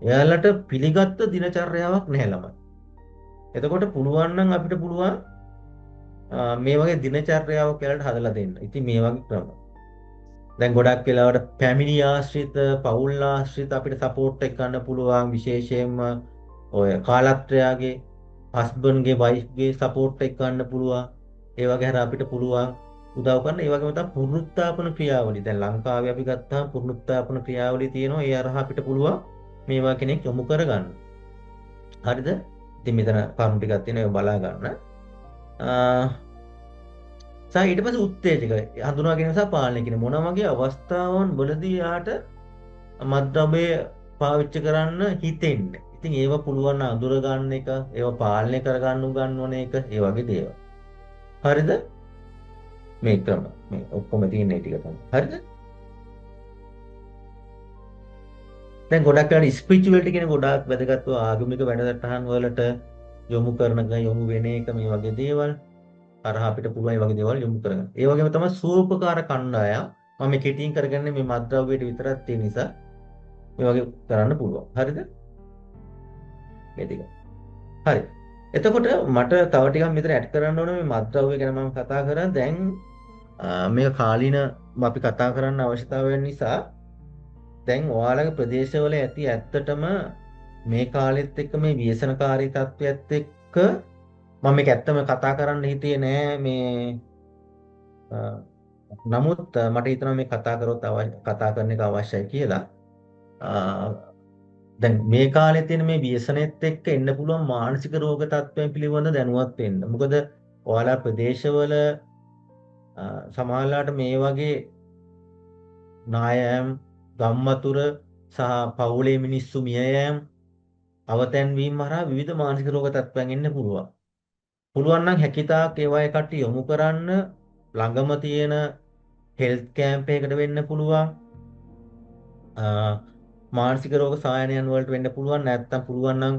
B: එයාලට පිළිගත්ත දිනචර්යාවක් නැහැ ළමයි. එතකොට පුළුවන් නම් අපිට පුළුවන් මේ වගේ දිනචර්යාවක් එයාලට හදලා දෙන්න. ඉතින් මේ වගේ ක්‍රම. දැන් ගොඩක් වෙලාවට ෆැමිලි ආශ්‍රිත, පවුල් ආශ්‍රිත අපිට සපෝට් එක ගන්න පුළුවන්. විශේෂයෙන්ම ඔය කාලත්‍රයාගේ හස්බන්ඩ්ගේ වයිෆ්ගේ සපෝට් එක ගන්න පුළුවන්. ඒ වගේ හර අපිට පුළුවන් උදව් කරන ඒ වගේම තමයි පුනරුත්ථාපන ක්‍රියාවලිය. දැන් ලංකාවේ අපි ගත්තාම පුනරුත්ථාපන ක්‍රියාවලිය තියෙනවා. ඒ අරහා අපිට පුළුවන් මේවා කෙනෙක් යොමු කරගන්න. හරිද? ඉතින් මෙතන කරුණු ටිකක් තියෙනවා ඒක බලා ගන්න. ඊට පස්සේ උත්තේජක හඳුනා ගැනීම සහ පාලනය කියන මොන වගේ අවස්ථාවන් වලදී යාට මත්ද්‍රව්‍ය පාවිච්චි කරන්න හිතෙන්නේ. ඉතින් ඒව පුළුවන් නම් අඳුර ගන්න එක, ඒව පාලනය කරගන්න උගන්වන එක, ඒ වගේ දේවල්. හරිද? මේ ක්‍රම මේ ඔක්කොම තියෙන ටික තමයි. හරිද? දැන් ගොඩක් වෙලාවට ස්පිරිචුවලිටි කියන ගොඩාක් වැදගත්ව ආගමික වැඩසටහන් වලට යොමු කරන යොමු වෙන එක මේ වගේ දේවල් අරහා අපිට පුළුවන් මේ වගේ දේවල් යොමු කරගන්න. ඒ වගේම තමයි සූපකාර කණ්ඩායම් මම මේ කෙටියෙන් කරගන්නේ මේ මත්ද්‍රව්‍යයට විතරක් තියෙන නිසා මේ වගේ කරන්න පුළුවන්. හරිද? මේ ටික. හරි. එතකොට මට තව ටිකක් මෙතන ඇඩ් කරන්න ඕන මේ මත්ද්‍රව්‍ය ගැන මම කතා කරා. දැන් මේක කාලීන අපි කතා කරන්න අවශ්‍යතාවය නිසා දැන් ඔයාලගේ ප්‍රදේශවල ඇති ඇත්තටම මේ කාලෙත් එක්ක මේ ව්‍යසනකාරී තත්ත්වයත් එක්ක මම මේක ඇත්තම කතා කරන්න හිතියේ නෑ මේ නමුත් මට හිතෙනවා මේ කතා කරන එක අවශ්‍යයි කියලා. දැන් මේ කාලේ තියෙන මේ ව්‍යසනෙත් එක්ක එන්න පුළුවන් මානසික රෝග තත්ත්වයන් පිළිබඳ දැනුවත් වෙන්න. මොකද ඔයාලා ප්‍රදේශවල සමහරවිට මේ වගේ නායම් ගම්මතුර සහ පවුලේ මිනිස්සු මිය යෑම අවතැන්වීම හරහා විවිධ මානසික රෝග තත්ත්වයන් එන්න පුළුවන්. පුළුවන් නම් හැකිතාක් ඒවායේ කට්ටිය යොමු කරන්න ළඟම තියෙන හෙල්ත් කැම්ප් එකකට වෙන්න පුළුවන්. මානසික රෝග සායනයන් වලට වෙන්න පුළුවන්. නැත්නම් පුළුවන් නම්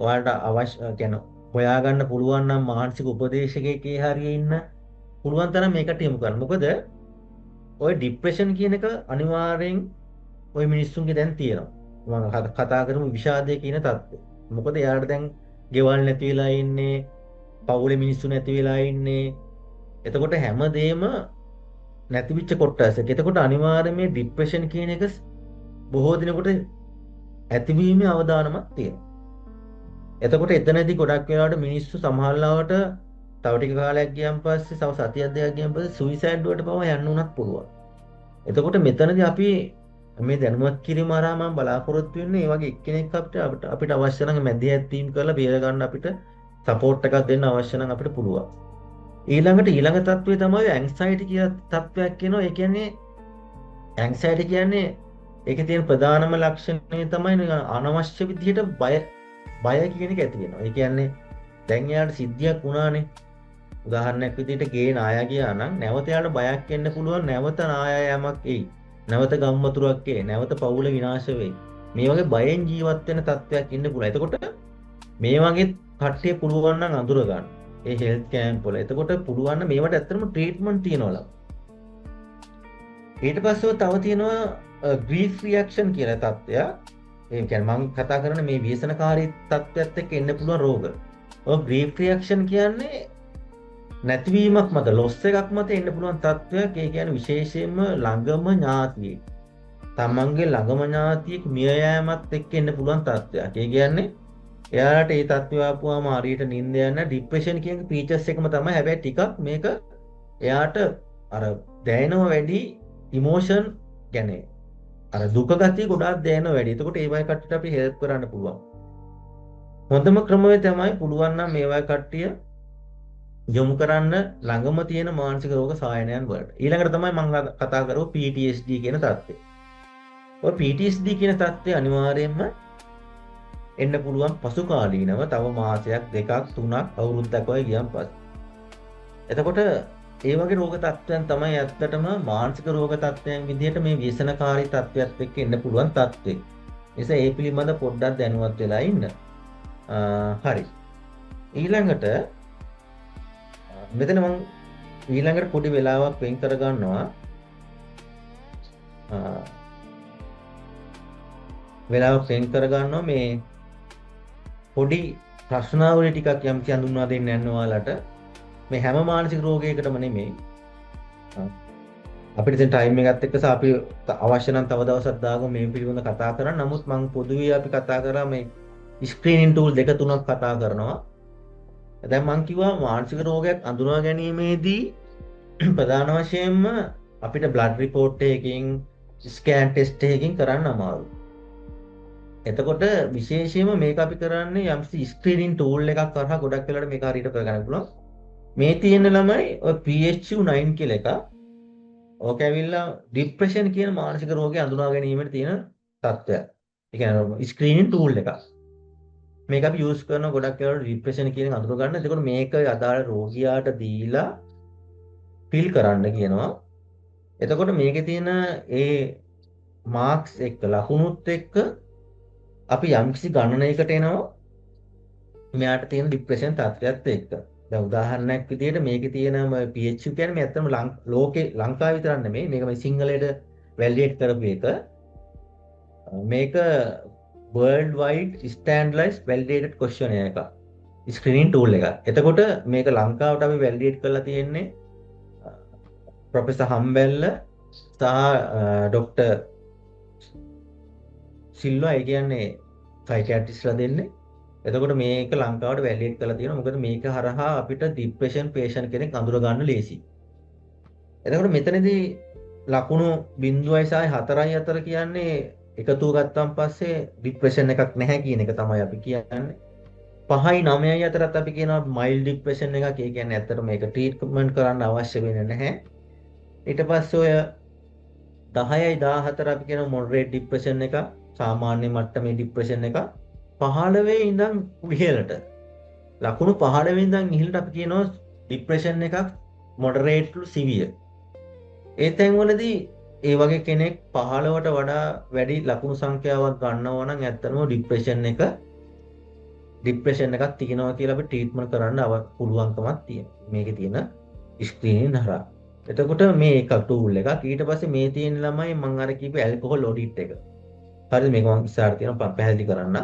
B: ඔයාලට අවශ්‍ය කියන්නේ හොයාගන්න පුළුවන් නම් මානසික උපදේශකයෙක් හරිය ඉන්න පුළුවන් තරම් මේකට යොමු කරන්න. මොකද ඔය ડિප්‍රෙෂන් කියන එක අනිවාර්යෙන් ඔය මිනිස්සුන්ගේ දැන් තියෙනවා. මම කතා කරමු විෂාදය කියන தත්ත්වය. මොකද එයාට දැන් ගෙවල් නැති වෙලා ඉන්නේ, පවුලේ මිනිස්සු නැති වෙලා ඉන්නේ. එතකොට හැමදේම නැතිවිච්ච කොටසක්. එතකොට අනිවාර්යයෙන් මේ ડિප්‍රෙෂන් කියන එක බොහෝ දිනකට ඇතිවීමේ අවදානමක් තියෙනවා. එතකොට එතනදී ගොඩක් වෙලාවට මිනිස්සු සමහරවිට තව ටික කාලයක් ගියන් පස්සේ තව සතියක් දෙකක් ගියන් පස්සේ සුයිසයිඩ් වලට පවා යන්න උනත් පුළුවන්. එතකොට මෙතනදී අපි මේ දැනුවත් කිරීම හරහා මම බලාපොරොත්තු වෙන්නේ මේ වගේ එක්කෙනෙක් අපිට අවශ්‍ය නම් මැදිහත් වීම කරලා බේර ගන්න අපිට සපෝට් එකක් දෙන්න අවශ්‍ය නම් අපිට පුළුවන්. ඊළඟ තත්ත්වය තමයි ඇන්සයිටි කියන තත්ත්වයක් කියනවා. ඒ කියන්නේ ඇන්සයිටි කියන්නේ ඒකේ තියෙන ප්‍රධානම ලක්ෂණය තමයි අනවශ්‍ය විදිහට බය කියන එක ඇති වෙනවා. ඒ කියන්නේ දැන් යාට සිද්ධියක් වුණානේ. උදාහරණයක් විදිහට ගේ නායා ගියා නම් නැවත යාට බයක් එන්න පුළුවන්. නැවත නායා යෑමක් එයි. නැවත ගම්මතුරක් එයි. නැවත පවුල විනාශ වෙයි. මේ වගේ බයෙන් ජීවත් වෙන තත්ත්වයක් ඉන්න පුළුවන්. එතකොට මේ වගේ කට්ටිය පුළුවන් නම් අඳුර ගන්න. ඒ හෙල්ත් කැම්ප් වල. එතකොට පුළුවන් නම් මේවට ඇත්තටම ට්‍රීට්මන්ට් තියනවා. ඊට පස්සේ තව තියෙනවා ග්‍රීෆ් රියැක්ෂන් කියලා තත්ත්වයක්. ඒ කියන්නේ මම කතා කරන මේ ව්‍යසනකාරී තත්ත්වයක් එක්ක එන්න පුළුවන් රෝග. ඔය ග්‍රීෆ් රියැක්ෂන් කියන්නේ නැතිවීමක් මත ලොස් එකක් මත එන්න පුළුවන් තත්ත්වයක්. ඒ කියන්නේ විශේෂයෙන්ම ළඟම ඥාතියෙක්. තමන්ගේ ළඟම ඥාතියෙක් මිය යෑමත් එක්ක එන්න පුළුවන් තත්ත්වයක්. ඒ කියන්නේ එයාට ඒ තත්ත්වය ආපුවාම හරියට නිින්ද යන ડિප්‍රෙෂන් කියන ෆීචර්ස් එකම තමයි. හැබැයි ටිකක් මේක එයාට අර දැනෙනව වැඩි ඉමෝෂන් කියන්නේ අර දුක ගතිය ගොඩාක් දැනෙනව වැඩි. එතකොට ඒ වගේ කට්ටියට අපි හෙල්ප් කරන්න පුළුවන්. හොඳම ක්‍රමය තමයි පුළුවන් නම් මේ වගේ කට්ටිය යොමු කරන්න ළඟම තියෙන මානසික රෝග සායනයන් වලට. ඊළඟට තමයි මම කතා කරුවා PTSD කියන තත්ත්වය. ඔය PTSD කියන තත්ත්වය අනිවාර්යයෙන්ම එන්න පුළුවන් පසු කාලීනව තව මාසයක් දෙකක් තුනක් අවුරුද්දක් වගේ ගියන් පස්සේ. එතකොට ඒ වගේ රෝග තත්ත්වයන් තමයි ඇත්තටම මානසික රෝග තත්ත්වයන් විදිහට මේ ව්‍යසනකාරී තත්ත්වයක් එක්ක එන්න පුළුවන් තත්ත්වෙ. නිසා ඒ පිළිබඳ පොඩ්ඩක් දැනුවත් වෙලා ඉන්න. හරි. ඊළඟට මෙතන මම ඊළඟට පොඩි වෙලාවක් වෙන් කර ගන්නවා. මේ පොඩි ප්‍රශ්නාවලිය ටිකක් යම්කි හඳුන්වා දෙන්න යන්න ඔයාලට. මේ හැම මානසික රෝගයකටම නෙමෙයි. අපිට දැන් ටයිම් එකත් එක්ක අපි අවශ්‍ය නම් තව දවසක් දාගමු මේ පිළිබඳව කතා කරන්න. නමුත් මම පොදුවේ අපි කතා කරා මේ ස්ක්‍රීනින් ටූල් දෙක තුනක් කතා කරනවා. දැන් මම කිව්වා මානසික රෝගයක් අඳුනා ගැනීමේදී ප්‍රධාන වශයෙන්ම අපිට බ්ලඩ් රිපෝට් එකකින් ස්කෑන් ටෙස්ට් එකකින් කරන්න අමාරුයි. එතකොට විශේෂයෙන්ම මේක අපි කරන්නේ යම්සි ස්ක්‍රීනින් ටූල් එකක් කරහා ගොඩක් වෙලාවට මේක හරියට කරගන්න පුළුවන්. මේ තියෙන ළමයි ඔය PHU-9 කියලා එක. ඕක ඇවිල්ලා ડિප්‍රෙෂන් කියන මානසික රෝගය අඳුනා ගැනීමට තියෙන තත්ත්වයක්. ඒ කියන්නේ ස්ක්‍රීනින් ටූල් එකක්. මේක අපි යූස් කරන ගොඩක් වෙලාවට ડિප්‍රෙෂන් කියන එක අඳුර ගන්න. එතකොට මේක අදාළ රෝගියාට දීලා ෆිල් කරන්න කියනවා. එතකොට මේකේ තියෙන ඒ මාක්ස් එක්ක ලකුණුත් එක්ක අපි යම්කිසි ගණනයකට එනවා මෙයාට තියෙන ડિප්‍රෙෂන් තත්ත්වයත් එක්ක. දැන් උදාහරණයක් විදිහට මේකේ තියෙන PHU කියන්නේ මේ ඇත්තම ලෝකේ ලංකාවේ විතරක් නෙමෙයි මේක මේ සිංහලයට වැලිඩේට් කරපු එක. මේක world wide standardized validated questionnaire එක. ස්ක්‍රීනින් ටූල් එක. එතකොට මේක ලංකාවට අපි වැලිඩේට් කරලා තියෙන්නේ ප්‍රොෆෙසර් හම්බෙල්ල සහ ඩොක්ටර් සිල්වා ඒ කියන්නේ සයිකියාට්‍රිස්ට්ලා දෙන්නේ. එතකොට මේක ලංකාවට වැලිඩේට් කරලා තියෙනවා. මොකද මේක හරහා අපිට ડિප්‍රෙෂන් පේෂන්ට් කෙනෙක් අඳුර ගන්න ලේසි. එතකොට මෙතනදී ලකුණු 0.4 අතර කියන්නේ එකතු ගත්තන් පස්සේ ડિප්‍රෙෂන් එකක් නැහැ කියන එක තමයි අපි කියන්නේ. 5යි 9යි අතරත් අපි කියනවා මයිල්ඩ් ડિප්‍රෙෂන් එකක්. ඒ කියන්නේ ඇත්තට මේක ට්‍රීට්මන්ට් කරන්න අවශ්‍ය වෙන්නේ නැහැ. ඊට පස්සේ ඔය 10යි 14 අපි කියනවා මොඩරේට් ડિප්‍රෙෂන් එක, සාමාන්‍ය මට්ටමේ ડિප්‍රෙෂන් එක. 15 ඉඳන් ඉහළට ලකුණු 15 ඉඳන් ඉහළට අපි කියනවා ડિප්‍රෙෂන් එකක් මොඩරේට් ටු සිවියර්. ඒ තැන්වලදී ඒ වගේ කෙනෙක් 15ට වඩා වැඩි ලකුණු සංඛ්‍යාවක් ගන්නවා නම් ඇත්තටම ડિප්‍රෙෂන් එකක් තියෙනවා කියලා අපි ට්‍රීට්මන්ට් කරන්න පුළුවන්කමක් තියෙනවා. මේකේ තියෙන ස්ක්‍රීනින් හරහා. එතකොට මේ එක ටූල් එකක්. ඊට පස්සේ මේ තියෙන ළමයි මම අර කියපු ඇල්කොහොල් ඔඩිට් එක. හරිද? මේක මම ඉස්සරහට තියෙනවා පැහැදිලි කරන්න.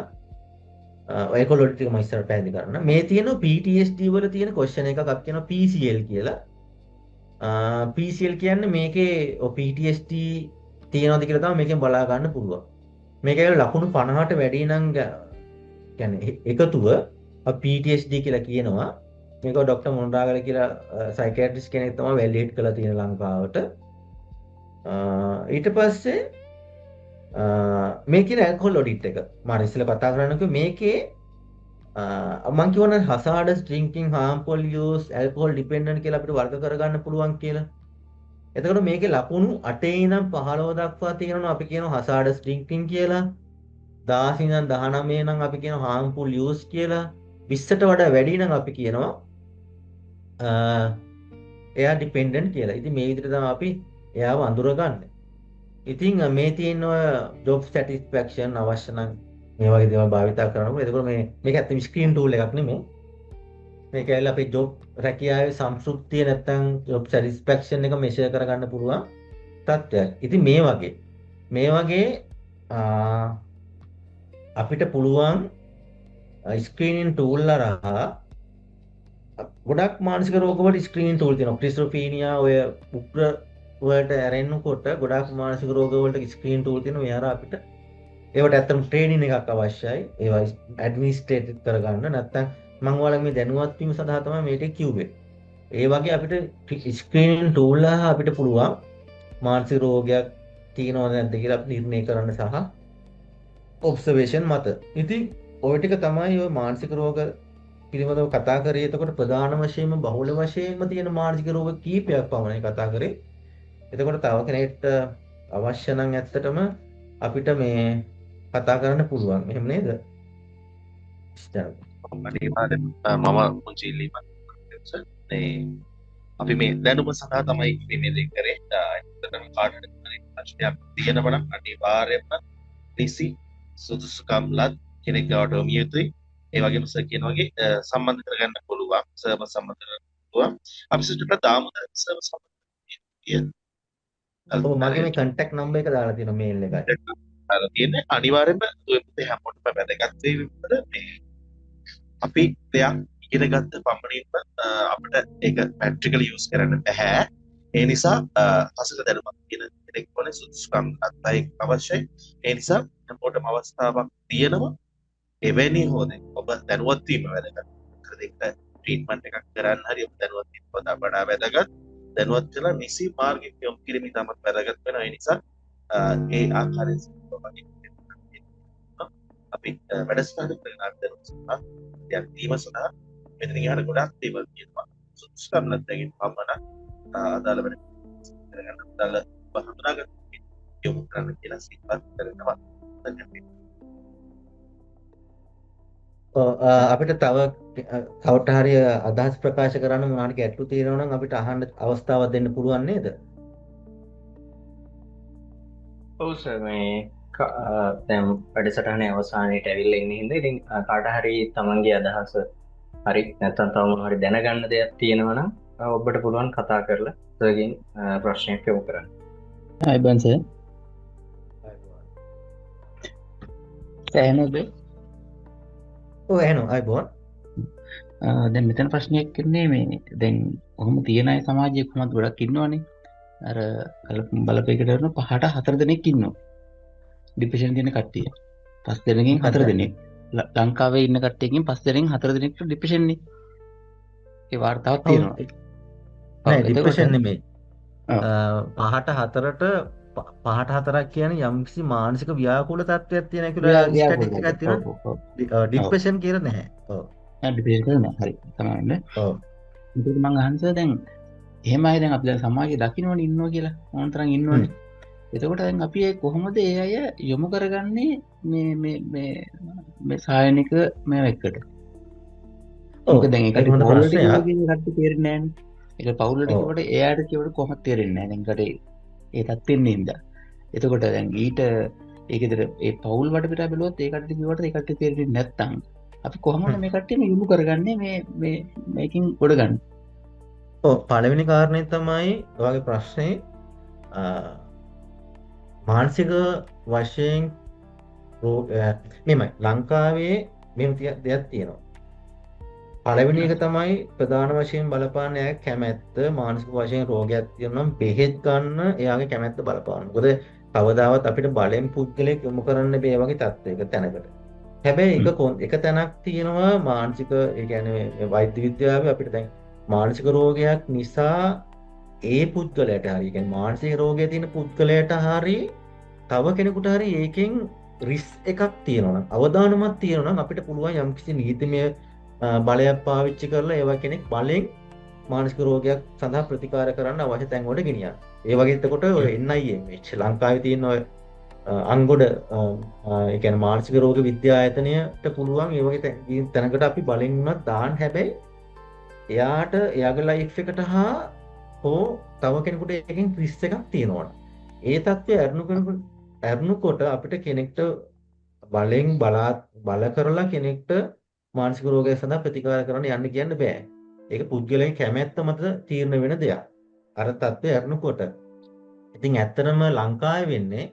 B: ඇල්කොහොල් ඔඩිට් එක මම ඉස්සරහට පැහැදිලි කරන්න. මේ තියෙන PTSD වල තියෙන ක්වෙස්චන් එකක් අපි කියනවා PCL කියලා. PCL කියන්නේ මේකේ PTSD තියෙනවද කියලා තමයි මේකෙන් බලා ගන්න පුළුවන්. මේකේ ලකුණු 50ට වැඩි නම් කියන්නේ එකතුව PTSD කියලා කියනවා. මේක ඩොක්ටර් මොන්රාගල කියලා සයිකියාට්‍රිස්ට් කෙනෙක් තමයි වැලිඩේට් කරලා තියෙන ලංකාවට. ඊට පස්සේ මේ කියන ඇල්කොහොල් ඔඩිට් එක මම ඉස්සෙල්ලා කතා කරන්නකෝ මේකේ මම කියවන hazardous drinking, harmful use, alcohol dependent කියලා අපිට වර්ග කරගන්න පුළුවන් කියලා. එතකොට මේකේ ලකුණු 8 ඉඳන් 15 දක්වා තියෙනවා අපි කියනවා hazardous drinking කියලා. 10 ඉඳන් 19 නම් අපි කියනවා harmful use කියලා. 20ට වඩා වැඩි නම් අපි කියනවා එයා dependent කියලා. ඉතින් මේ විදිහට තමයි අපි එයාව අඳුරගන්නේ. ඉතින් මේ තියෙන job satisfaction අවශ්‍ය නම් මේ වගේ දේවල් භාවිතා කරනකොට එතකොට මේක ඇත්තටම ස්ක්‍රීන් ටූල් එකක් නෙමෙයි. මේක ඇවිල්ලා අපේ ජොබ් රැකියාවේ සම්තෘප්තිය නැත්තම් ජොබ් සැටිස්ෆැක්ෂන් එක මෙෂර් කරගන්න පුළුවන් තත්ත්වයක්. ඉතින් මේ වගේ අපිට පුළුවන් ස්ක්‍රීනින් ටූල් හරහා ගොඩක් මානසික රෝගවල ස්ක්‍රීනින් ටූල් තියෙනවා. ස්කිසොෆ්‍රීනියා ඔය උග්‍ර වලට ඇරෙන්නකොට ගොඩක් මානසික රෝගවලට ස්ක්‍රීන් ටූල් තියෙනවා. මේ හරහා අපිට ඒවට ඇත්තටම ට්‍රේනින් එකක් අවශ්‍යයි. ඒවා ඇඩ්මිනිස්ට්‍රේට් කරගන්න. නැත්තම් මම ඔයාලගේ මේ දැනුවත් වීම සඳහා තමයි මේ ටික කිව්වේ. ඒ වගේ අපිට ස්ක්‍රීනින් ටූල් එක අපිට පුළුවන් මානසික රෝගයක් තියෙනවද නැද්ද කියලා අපි නිර්ණය කරන්න සහ ඔබ්සර්වේෂන් මත. ඉතින් ওই ටික තමයි ඔය මානසික රෝග පිළිබඳව කතා කරේ. එතකොට ප්‍රධාන වශයෙන්ම බහුල වශයෙන්ම තියෙන මානසික රෝග කීපයක් පමණයි කතා කරේ. එතකොට තව කෙනෙක්ට අවශ්‍ය නම් ඇත්තටම අපිට මේ කතා කරන්න පුළුවන්. එහෙම නේද?
H: අනිවාර්යෙන්ම මම පුංචි ඉල්ලීමක් අපි මේ දැනුම සඳහා තමයි මේ දේ කරේ. ඇත්තටම කාටද ප්‍රශ්නයක් තියෙනවා නම් අනිවාර්යෙන්ම නිසි සුදුසුකම්ලත් කෙනෙක් ගාවට යොමු යුතුයි. ඒ වගේම සර් කියන වගේ සම්බන්ධ කරගන්න පුළුවන්. සර්ම සම්බන්ධ කරගන්න පුළුවන්. අපි සුදුට දාමු සර්ම සම්බන්ධ
B: මගේ මේ contact number එක දාලා තියෙනවා mail එකයි.
H: තියෙන්නේ අනිවාර්යෙන්ම ඔය හැමෝටම වැදගත් වේ විතර මේ අපි දෙයක් ඉගෙන ගත්ත පමණින්ම අපිට ඒක ප්‍රැක්ටිකලි යූස් කරන්න බෑ. ඒ නිසා අසල දැනුමක් තියෙන කෙනෙක් වනේ සුදුසුකම් අත්යි අවශ්‍යයි. ඒ නිසා හැමෝටම අවස්ථාවක් තියෙනවා. එවැනි හොදේ ඔබ දැනුවත් වීම වැදගත්. ඒකට ට්‍රීට්මන්ට් එකක් කරන්න හරි ඔබ දැනුවත් වීම වඩා වැදගත්. දැනුවත් කරලා නිසි මාර්ගයක යොමු කිරීම ඉතාමත් වැදගත් වෙනවා. ඒ නිසා ඒ ආකාරයෙන් අපි වැඩසටහන ප්‍රකාශ කරනවා. දැන් ටීම සඳහා මෙතන ගියාට ගොඩක් දේවල් තියෙනවා. සුදුසුකම් නැත්නම් පමණ අදාළ වැඩ කරගන්න අදාළ හඳුනාගන්න යොමු කරන්න කියලා සිතපත් කරනවා.
B: අපිට තව කවට හරි අදහස් ප්‍රකාශ කරන්න මොනවාරි ගැටලු තියෙනවා නම් අපිට අහන්න අවස්ථාවක් දෙන්න පුළුවන් නේද?
C: ඔව් සර් මේ දැන් වැඩසටහනේ අවසානයේට ඇවිල්ලා ඉන්නේ හින්දා ඉතින් කාට හරි තමන්ගේ අදහස හරි නැත්නම් තව මොනවා හරි දැනගන්න දෙයක් තියෙනවා නම් ඔබට පුළුවන් කතා කරලා සර්ගෙන් ප්‍රශ්නයක් යොමු කරන්න.
I: අයිබන් සර්. සෑහෙනද?
B: ඔව් එහෙනම් අයිබෝන්.
I: දැන් මෙතන ප්‍රශ්නයක් ඉන්නේ මේ දැන් කොහොම තියන අය සමාජයේ කොහොමද ගොඩක් ඉන්නවනේ. අර බලපෑකට කරන 5ට 4 දෙනෙක් ඉන්නවා. ડિප්‍රෙෂන් තියෙන කට්ටිය. 5 දෙනෙකින් 4 දෙනෙක්. ලංකාවේ ඉන්න කට්ටියකින් 5 දෙනෙකින් 4 දෙනෙක්ට ડિප්‍රෙෂන් නේ. ඒ වාර්තාවක් තියෙනවා.
B: නෑ ડિප්‍රෙෂන් නෙමෙයි. 5ට 4ට 5ට 4ක් කියන්නේ යම්කිසි මානසික ව්‍යාකූල තත්ත්වයක් තියෙන කියලා ස්ටැටික් එකක් තියෙනවා. ડિප්‍රෙෂන් කියලා නැහැ. ඔව්.
I: ඩිප්‍රෙෂන් කියලා නෑ. හරි. තමයි.
B: ඔව්.
I: ඒක මම අහන්සර් දැන් එහෙම අය දැන් අපි දැන් සමාජයේ දකින්නවනේ ඉන්නවා කියලා. ඕන තරම් ඉන්නවනේ. එතකොට දැන් අපි ඒ කොහොමද ඒ අය යොමු කරගන්නේ මේ සායනික මේ එකට? ඔව් දැන් ඒකට පෞල් වලට කට්ටි තේරෙන්නේ නැහැනේ. ඒක පෞල් වලට කිව්වට එයාට කිව්වට කොහොමද තේරෙන්නේ නැහැ. දැන් ඒ තත්ත්වෙන්නේ ඉඳලා. එතකොට දැන් ඊට ඒකෙදර ඒ පෞල් වලට පිටා බැලුවොත් ඒ කට්ටි කිව්වට ඒ කට්ටි තේරෙන්නේ නැත්තම් අපි කොහොමද මේ කට්ටියම යොමු කරගන්නේ මේකින් ගොඩ ගන්න?
B: ඔව් පළවෙනි කාරණේ තමයි ඔයගේ ප්‍රශ්නේ මානසික වශයෙන් මෙමය ලංකාවේ මෙහෙම දෙයක් තියෙනවා. පළවෙනි එක තමයි ප්‍රධාන වශයෙන් බලපාන එයාගේ කැමැත්ත. මානසික වශයෙන් රෝගයක් තියෙනවා නම් බෙහෙත් ගන්න එයාගේ කැමැත්ත බලපාන. මොකද කවදාවත් අපිට බලෙන් පුද්ගලයෙක් යොමු කරන්න බෑ වගේ තත්ත්වයක තැනකට. හැබැයි එක තැනක් තියෙනවා මානසික ඒ කියන්නේ වෛද්‍ය විද්‍යාවේ අපිට දැන් මානසික රෝගයක් නිසා ඒ පුද්ගලයාට හරි කියන්නේ මානසික රෝගය තියෙන පුද්ගලයාට හරි තව කෙනෙකුට හරි ඒකෙන් රිස්ක් එකක් තියෙනවා නම් අවදානමක් තියෙනවා නම් අපිට පුළුවන් යම්කිසි නීතිමය බලයක් පාවිච්චි කරලා ඒවා කෙනෙක් බලෙන් මානසික රෝගයක් සඳහා ප්‍රතිකාර කරන්න අවශ්‍ය තැන් වලට ගෙනියන්න. ඒ වගේ එතකොට ඔය NIMH ලංකාවේ තියෙන ඔය අංගොඩ ඒ කියන්නේ මානසික රෝග විද්‍යායතනයට පුළුවන් ඒ වගේ තැනකට අපි බලෙන් උනත් දාන්න. හැබැයි එයාට එයාගේ ලයිෆ් එකට හෝ තව කෙනෙකුට එකකින් රිස්ක් එකක් තියෙනවා. ඒ தත්ත්වය අරනුකොට අපිට කෙනෙක්ට බලෙන් බල කරලා කෙනෙක්ට මානසික රෝගය සඳහා ප්‍රතිකාර කරන්න යන්න කියන්න බෑ. ඒක පුද්ගලයන් කැමැත්ත මත තීරණය වෙන දෙයක්. අර தත්ත්වය අරනුකොට. ඉතින් ඇත්තටම ලංකාවේ වෙන්නේ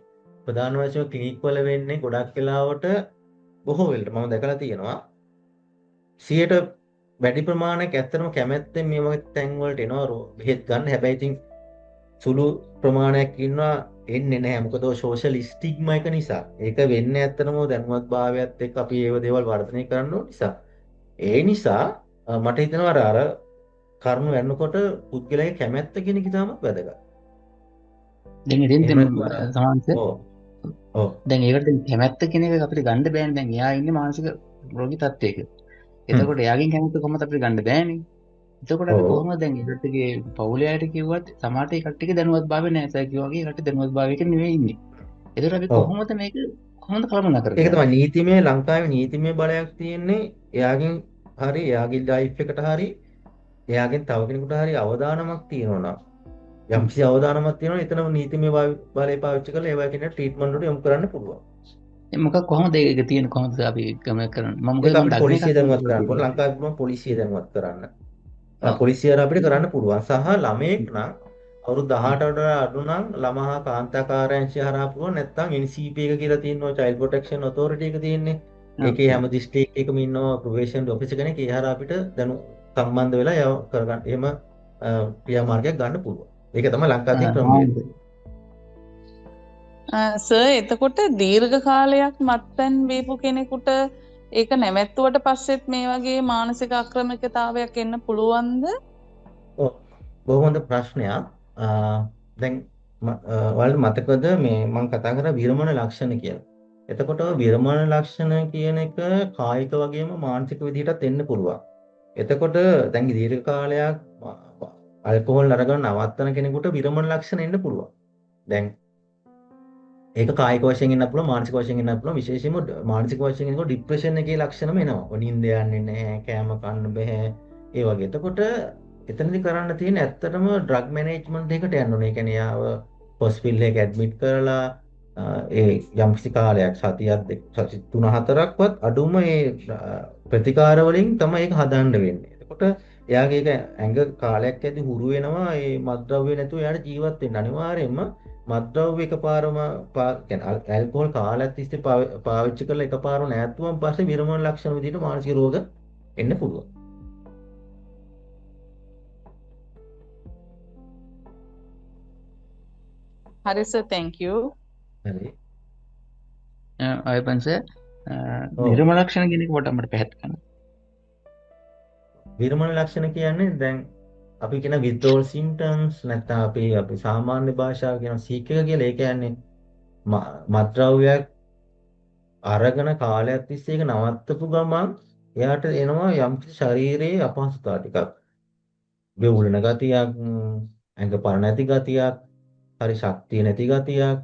B: ප්‍රධාන වශයෙන් ක්ලිනික් වල වෙන්නේ ගොඩක් වෙලාවට බොහෝ වෙලට මම දැකලා තියෙනවා 100ට වැඩි ප්‍රමාණයක් ඇත්තටම කැමැත්තෙන් මේ වගේ තැන් වලට එනවා බෙහෙත් ගන්න. හැබැයි ඉතින් සුළු ප්‍රමාණයක් ඉන්නවා එන්නේ නැහැ. මොකද ඔය සෝෂල් ස්ටිග්මා එක නිසා. ඒක වෙන්නේ ඇත්තටම දැනුවත්භාවයත් එක්ක අපි ඒව දේවල් වර්ධනය කරන්න ඕන නිසා. ඒ නිසා මට හිතෙනවා අර කරුණු වෙනකොට පුද්ගලයාගේ කැමැත්ත කියන එක තමයි වැදගත්.
I: දැන් ඉතින් සමාන්ත ඔව් දැන් ඒකට කැමැත්ත කියන එක අපිට ගන්න බෑනේ. දැන් එයා ඉන්නේ මානසික රෝගී තත්ත්වයක. එතකොට එයාගෙන් කැමැත්ත කොහොමද අපිට ගන්න බෑනේ. එතකොට අපි කොහොමද දැන් ඒකටගේ පවුලයට කිව්වත් සමහරට ඒ කට්ටියක දැනුවත්භාවය නැහැ. සර් කිව්වා වගේ කට්ටිය දැනුවත්භාවයක නෙවෙයි ඉන්නේ. එතකොට අපි කොහොමද මේක කළමනා කරන්නේ? ඒක
B: තමයි නීතිමය ලංකාවේ නීතිමය බලයක් තියෙන්නේ. එයාගෙන් හරි එයාගේ ලයිෆ් එකට හරි එයාගෙන් තව කෙනෙකුට හරි අවදානමක් තියෙනවා නම් යම්කිසි අවදානමක් තියෙනවා එතනම නීතිමය බලය පාවිච්චි කරලා ඒවා කියන ට්‍රීට්මන්ට් වලට යොමු කරන්න පුළුවන්.
I: මොකක් කොහොමද ඒක තියෙන කොහොමද අපි ගමන කරන්නේ? මම
B: මොකද පොලිසිය දැනුවත් කරන්න ඕන. ලංකාවේ පුළුවන් පොලිසිය දැනුවත් කරන්න. පොලිසිය අපිට කරන්න පුළුවන්. සහ ළමයෙක් නම් අවුරුදු 18ට අඩු නම් ළමා හා කාන්තා කාර්යාංශය හරහා පුළුවන්. නැත්නම් NCP එක කියලා තියෙනවා Child Protection Authority එක තියෙන්නේ. ඒකේ හැම දිස්ත්‍රික්ක එකකම ඉන්නවා ප්‍රොබේෂන් ඔෆිසර් කෙනෙක්. ඒ හරහා අපිට දැනු සම්බන්ධ වෙලා ඒව කරගන්න. එහෙම ක්‍රියාමාර්ගයක් ගන්න පුළුවන්. ඒක තමයි ලංකාවේ තියෙන ක්‍රමය.
D: සර් එතකොට දීර්ඝ කාලයක් මත්පැන් බීපු කෙනෙකුට ඒක නැවැත්තුවට පස්සෙත් මේ වගේ මානසික අක්‍රමිකතාවයක් එන්න පුළුවන්ද?
B: ඔව්. බොහොම හොඳ ප්‍රශ්නයක්. දැන් ඔයාලට මතකද මේ මම කතා කරා විරමණ ලක්ෂණ කියලා. එතකොට ඔය විරමණ ලක්ෂණ කියන එක කායික වගේම මානසික විදිහටත් එන්න පුළුවන්. එතකොට දැන් දීර්ඝ කාලයක් ඇල්කොහොල් අරගෙන නවත්තන කෙනෙකුට විරමණ ලක්ෂණ එන්න පුළුවන්. දැන් ඒක කායික වශයෙන් එන්න පුළුවන් මානසික වශයෙන් එන්න පුළුවන් විශේෂයෙන්ම මානසික වශයෙන් එනකොට ડિප්‍රෙෂන් එකේ ලක්ෂණම එනවා. නිින්ද යන්නේ නැහැ, කෑම කන්න බෑ. ඒ වගේ. එතකොට එතනදී කරන්න තියෙන ඇත්තටම ඩ්‍රග් මැනේජ්මන්ට් එකට යන්න ඕනේ. ඒ කියන්නේ යාව හොස්පිටල් එක ඇඩ්මිට් කරලා ඒ යම්කිසි කාලයක් සතියක් සති 3-4ක්වත් අඩුම ඒ ප්‍රතිකාර වලින් තමයි ඒක හදන්න වෙන්නේ. එතකොට එයාගේ ඒක ඇඟ කාලයක් ඇද්දි හුරු වෙනවා ඒ මත්ද්‍රව්‍ය නැතුව එයාට ජීවත් වෙන්න අනිවාර්යයෙන්ම මත්ද්‍රව්‍ය එකපාරම කියන්නේ ඇල්කොහොල් කාලයක් තිස්සේ පාවිච්චි කරලා එකපාරම නැතුවම පස්සේ විරමණ ලක්ෂණ විදිහට මානසික රෝග එන්න පුළුවන්.
D: හරි සර් thank you.
B: හරි.
I: ආයපන්ස විරමණ ලක්ෂණ කියන එක පොඩ්ඩක් මට පැහැදිලි කරන්න.
B: විරමණ ලක්ෂණ කියන්නේ දැන් අපි කියන withdrawal symptoms නැත්නම් අපි සාමාන්‍ය භාෂාව කියන සීක් එක කියලා. ඒ කියන්නේ මත්ද්‍රව්‍යයක් අරගෙන කාලයක් තිස්සේ ඒක නවත්තපු ගමන් එයාට එනවා යම්කිසි ශරීරයේ අපහසුතාව ටිකක්. වෙවුලන ගතියක්, ඇඟ පර නැති ගතියක්, හරි ශක්තිය නැති ගතියක්,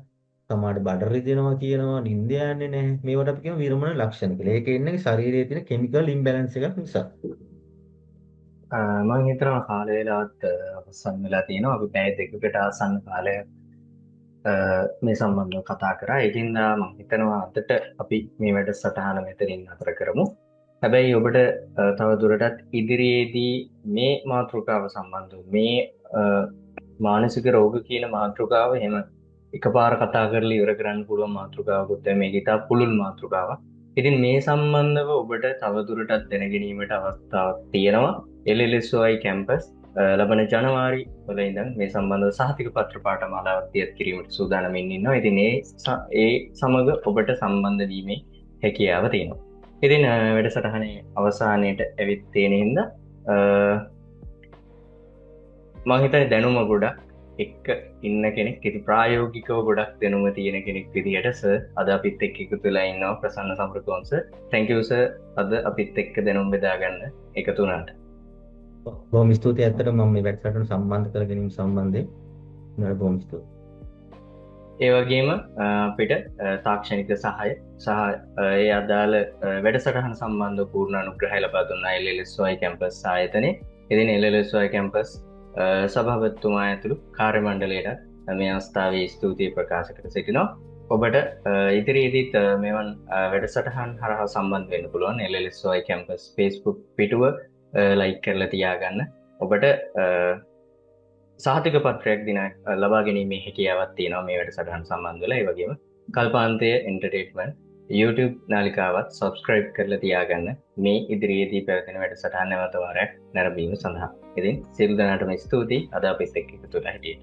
B: සමහරට බඩ රිදෙනවා කියනවා, නිින්ද යන්නේ නැහැ. මේවට අපි කියන විරමණ ලක්ෂණ කියලා. ඒක ඉන්නේ ශරීරයේ තියෙන කිමිකල් ඉම්බැලන්ස් එකක් නිසා.
C: මම හිතනවා කාල වේලාවත් අවසන් වෙලා තියෙනවා. අපි පැය දෙකකට ආසන්න කාලයක් මේ සම්බන්ධව කතා කරා. ඒකින්ද මම හිතනවා අදට අපි මේ වැඩසටහන මෙතනින් නතර කරමු. හැබැයි ඔබට තව දුරටත් ඉදිරියේදී මේ මාතෘකාව සම්බන්ධව මේ මානසික රෝග කියන මාතෘකාව එහෙම එකපාර කතා කරලා ඉවර කරන්න පුළුවන් මාතෘකාවකුත් මේක ඉතා පුළුල් මාතෘකාවක්. ඉතින් මේ සම්බන්ධව ඔබට තව දුරටත් දැන ගැනීමට අවස්ථාවක් තියෙනවා. LLSOI කැම්පස් ලබන ජනවාරි වල ඉඳන් මේ සම්බන්ධව සහතික පත්‍ර පාඨමාලාවක් තියත් කිරීමට සූදානම්ින් ඉන්නවා. ඉතින් ඒ සමග ඔබට සම්බන්ධ වීමේ හැකියාව තියෙනවා. ඉතින් වැඩසටහනේ අවසානයේට ඇවිත් තියෙන හින්දා මම හිතන්නේ දැනුම ගොඩක් එක්ක ඉන්න කෙනෙක් ඉතින් ප්‍රායෝගිකව ගොඩක් දැනුම තියෙන කෙනෙක් විදිහට සර් අද අපිත් එක්ක එකතු වෙලා ඉන්නවා Prasanna Samarakoon sir. thank you sir අද අපිත් එක්ක දැනුම් බෙදා ගන්න එකතු වුණාට.
B: බොහොම ස්තුතියි. ඇත්තටම මම මේ වැඩසටහන සම්බන්ධ කර ගැනීම සම්බන්ධයෙන් මම බොහොම ස්තුතියි.
C: ඒ වගේම අපිට තාක්ෂණික සහාය සහ ඒ අදාළ වැඩසටහන සම්බන්ධ පූර්ණ අනුග්‍රහය ලබා දුන්නා LLSOI කැම්පස් ආයතනයේ. ඉතින් LLSOI කැම්පස් සභාපතිතුමා ඇතුළු කාර්ය මණ්ඩලයට මේ අවස්ථාවේ ස්තුතිය ප්‍රකාශ කර සිටිනවා. ඔබට ඉදිරියේදීත් මෙවන් වැඩසටහන් හරහා සම්බන්ධ වෙන්න පුළුවන්. LLSOI කැම්පස් Facebook පිටුව ලයික් කරලා තියාගන්න. ඔබට සහතික පත්‍රයක් දින ලබා ගැනීමේ හැකියාවක් තියෙනවා මේ වැඩසටහන සම්බන්ධ වෙලා. ඒ වගේම කල්පාන්තය එන්ටර්ටේන්මන්ට් YouTube නාලිකාවත් subscribe කරලා තියාගන්න මේ ඉදිරියේදී පැවැත්වෙන වැඩසටහන් නැවත වාරයක් නැරඹීම සඳහා. ඉතින් සියලු දෙනාටම ස්තුතියි අද අපිත් එක්ක එකතු වෙලා හිටියට.